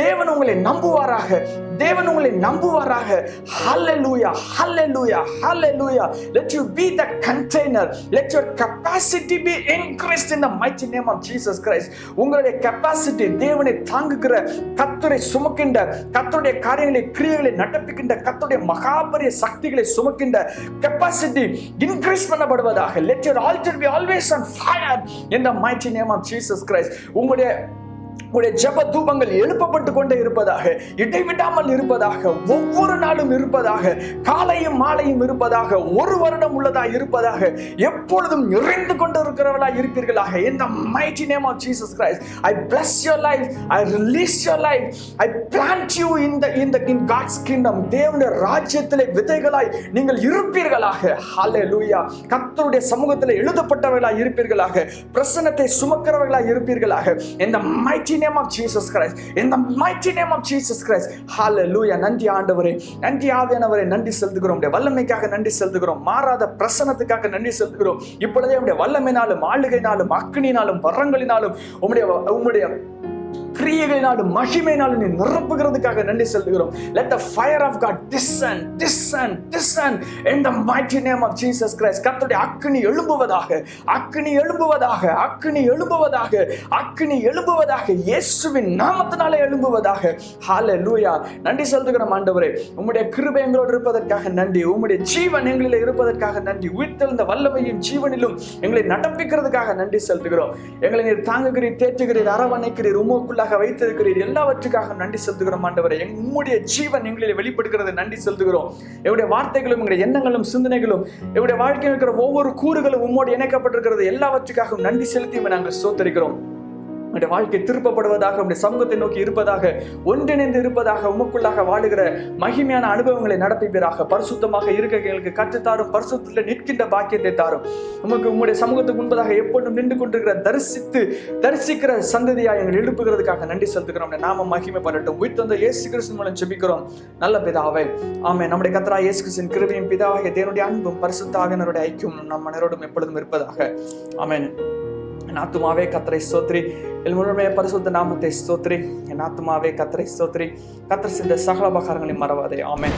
தேவன் உங்களை நம்புவாராக. தேவன் உங்களை நம்புவாராக. Hallelujah, hallelujah, hallelujah. Let you be the container. Let your capacity be increased in the mighty name of Jesus Christ. உங்களுடைய capacity, தேவனை தாங்குகிற, கர்த்தரை சுமக்கின்ற, கர்த்தருடைய காரியங்களை கிரியைகளை நடப்பிக்கின்ற, கர்த்தருடைய மகாபரிய சக்திகளை சுமக்கின்ற capacity increase பண்ணப்படுவதாக. Let your altar be always on fire in the mighty name of Jesus Christ. உங்களுடைய ஜெப தூபங்கள் எழுப்பப்பட்டு கொண்டே இருப்பதாக, இடைவிடாமல் இருப்பதாக, ஒவ்வொரு நாளும் இருப்பதாக, காலையும் மாலையும் இருப்பதாக, ஒரு வருடம் உள்ளதா இருப்பதாக, எப்பொழுதும் நிறைந்து கொண்டு இருக்கிறவர்களா இருப்பீர்களாக. In the mighty name of Jesus Christ, I bless your life, I release your life, I plant you in God's kingdom. தேவனுடைய ராஜ்யத்திலே விதைகளாய் நீங்கள் இருப்பீர்களாக. Hallelujah. கர்த்தருடைய சமூகத்திலே எழுதப்பட்டவர்களாய் இருப்பீர்களாக. பிரசன்னத்தை சுமக்கிறவர்களாய் இருப்பீர்களாக. In the mighty name of Jesus Christ, in the mighty name of Jesus Christ. Hallelujah. நன்றி ஆண்டவரே, நன்றி ஆவியானவரே, நன்றி செலுத்துகிறோம். உம்முடைய வல்லமைக்காக நன்றி செலுத்துகிறோம். மாறாத பிரசன்னத்துக்காக நன்றி செலுத்துகிறோம். இப்பொழுதே உம்முடைய வல்லமையினாலும், ஆளுகையினாலும், அக்கினியினாலும், வரங்களினாலும், உம்முடைய கிரியைகளினாலும், மகிமையினாலும் நீ நிரப்புகிறதுக்காக நன்றி செலுத்துகிறோம். Let the fire of God descend, descend, descend in the mighty name of Jesus Christ. கர்த்தருடைய அக்கினி எழும்புவதாக, அக்கினி எழும்புவதாக, அக்கினி எழும்புவதாக, அக்கினி எழும்புவதாக, இயேசுவின் நாமத்தினாலே எழும்புவதாக. ஹalleluya. நன்றி செலுத்துகிறோம் ஆண்டவரே. உம்முடைய கிருபை எங்களோடு இருப்பதற்காக நன்றி. உம்முடைய ஜீவன் எங்களிலே இருப்பதற்காக நன்றி. உயிர்த்தெழுந்த வல்லமையின் ஜீவனிலும் எங்களை நடப்பிக்கிறதுக்காக நன்றி செலுத்துகிறோம். எங்களை நீர் தாங்குகிறீர், தேற்றுகிறீர், அரவணைக்கிறீர், உமக்குள்ளாக வைத்திருக்கிறீர். எல்லாவற்றுக்காக நன்றி செலுத்துகிறோம் ஆண்டவரே. உம்முடைய ஜீவன் எங்களிலே வெளிப்படுகிறது. நன்றி செலுத்துகிறோம். எங்களுடைய வார்த்தைகளும், எங்களுடைய எண்ணங்களும், சிந்தனைகளும், எங்களுடைய வாழ்க்கையில் இருக்கிற ஒவ்வொரு கூறுகளும் உம்மோடு இணைக்கப்பட்டிருக்கிறது. எல்லாவற்றுக்காகவும் நன்றி செலுத்தி நாங்கள் ஸ்தோத்திரிக்கிறோம். உங்களுடைய வாழ்க்கை திருப்பப்படுவதாக, உங்களுடைய சமூகத்தை நோக்கி இருப்பதாக, ஒன்றிணைந்து இருப்பதாக, உமக்குள்ளாக வாழுகிற மகிமையான அனுபவங்களை நடப்பிப்பீராக. பரிசுத்தமாக இருக்க எங்களுக்கு கற்றுத்தாரும். பரிசுத்தத்தில் நிற்கின்ற பாக்கியத்தை தாரும். உம்முடைய சமூகத்துக்கு முன்பதாக எப்பொழுதும் நின்று கொண்டிருக்கிற தரிசிக்கிற சந்ததியாக எங்கள் எழுப்புகிறதுக்காக நன்றி செலுத்துகிறோம். நாம மகிமை பண்ணட்டும். உயிர்த்தெழுந்த இயேசு கிறிஸ்து மூலம் ஜெபிக்கிறோம் நல்ல பிதாவே, ஆமென். நம்முடைய கர்த்தராகிய இயேசு கிறிஸ்துவின் கிருபையும், பிதாவாகிய தேவனுடைய அன்பும், பரிசுத்த ஆவியானவருடைய ஐக்கியம் நம் அனைவரோடும் எப்பொழுதும் இருப்பதாக. ஆமென். என் ஆத்துமாவே கர்த்தரை ஸ்தோத்திரி, என் முழுமைய பரிசுத்த நாமத்தை ஸ்தோத்திரி. என் ஆத்துமாவே கர்த்தரை ஸ்தோத்திரி. கர்த்தர் செய்த சகல உபகாரங்களையும் மறவாதே. ஆமென்.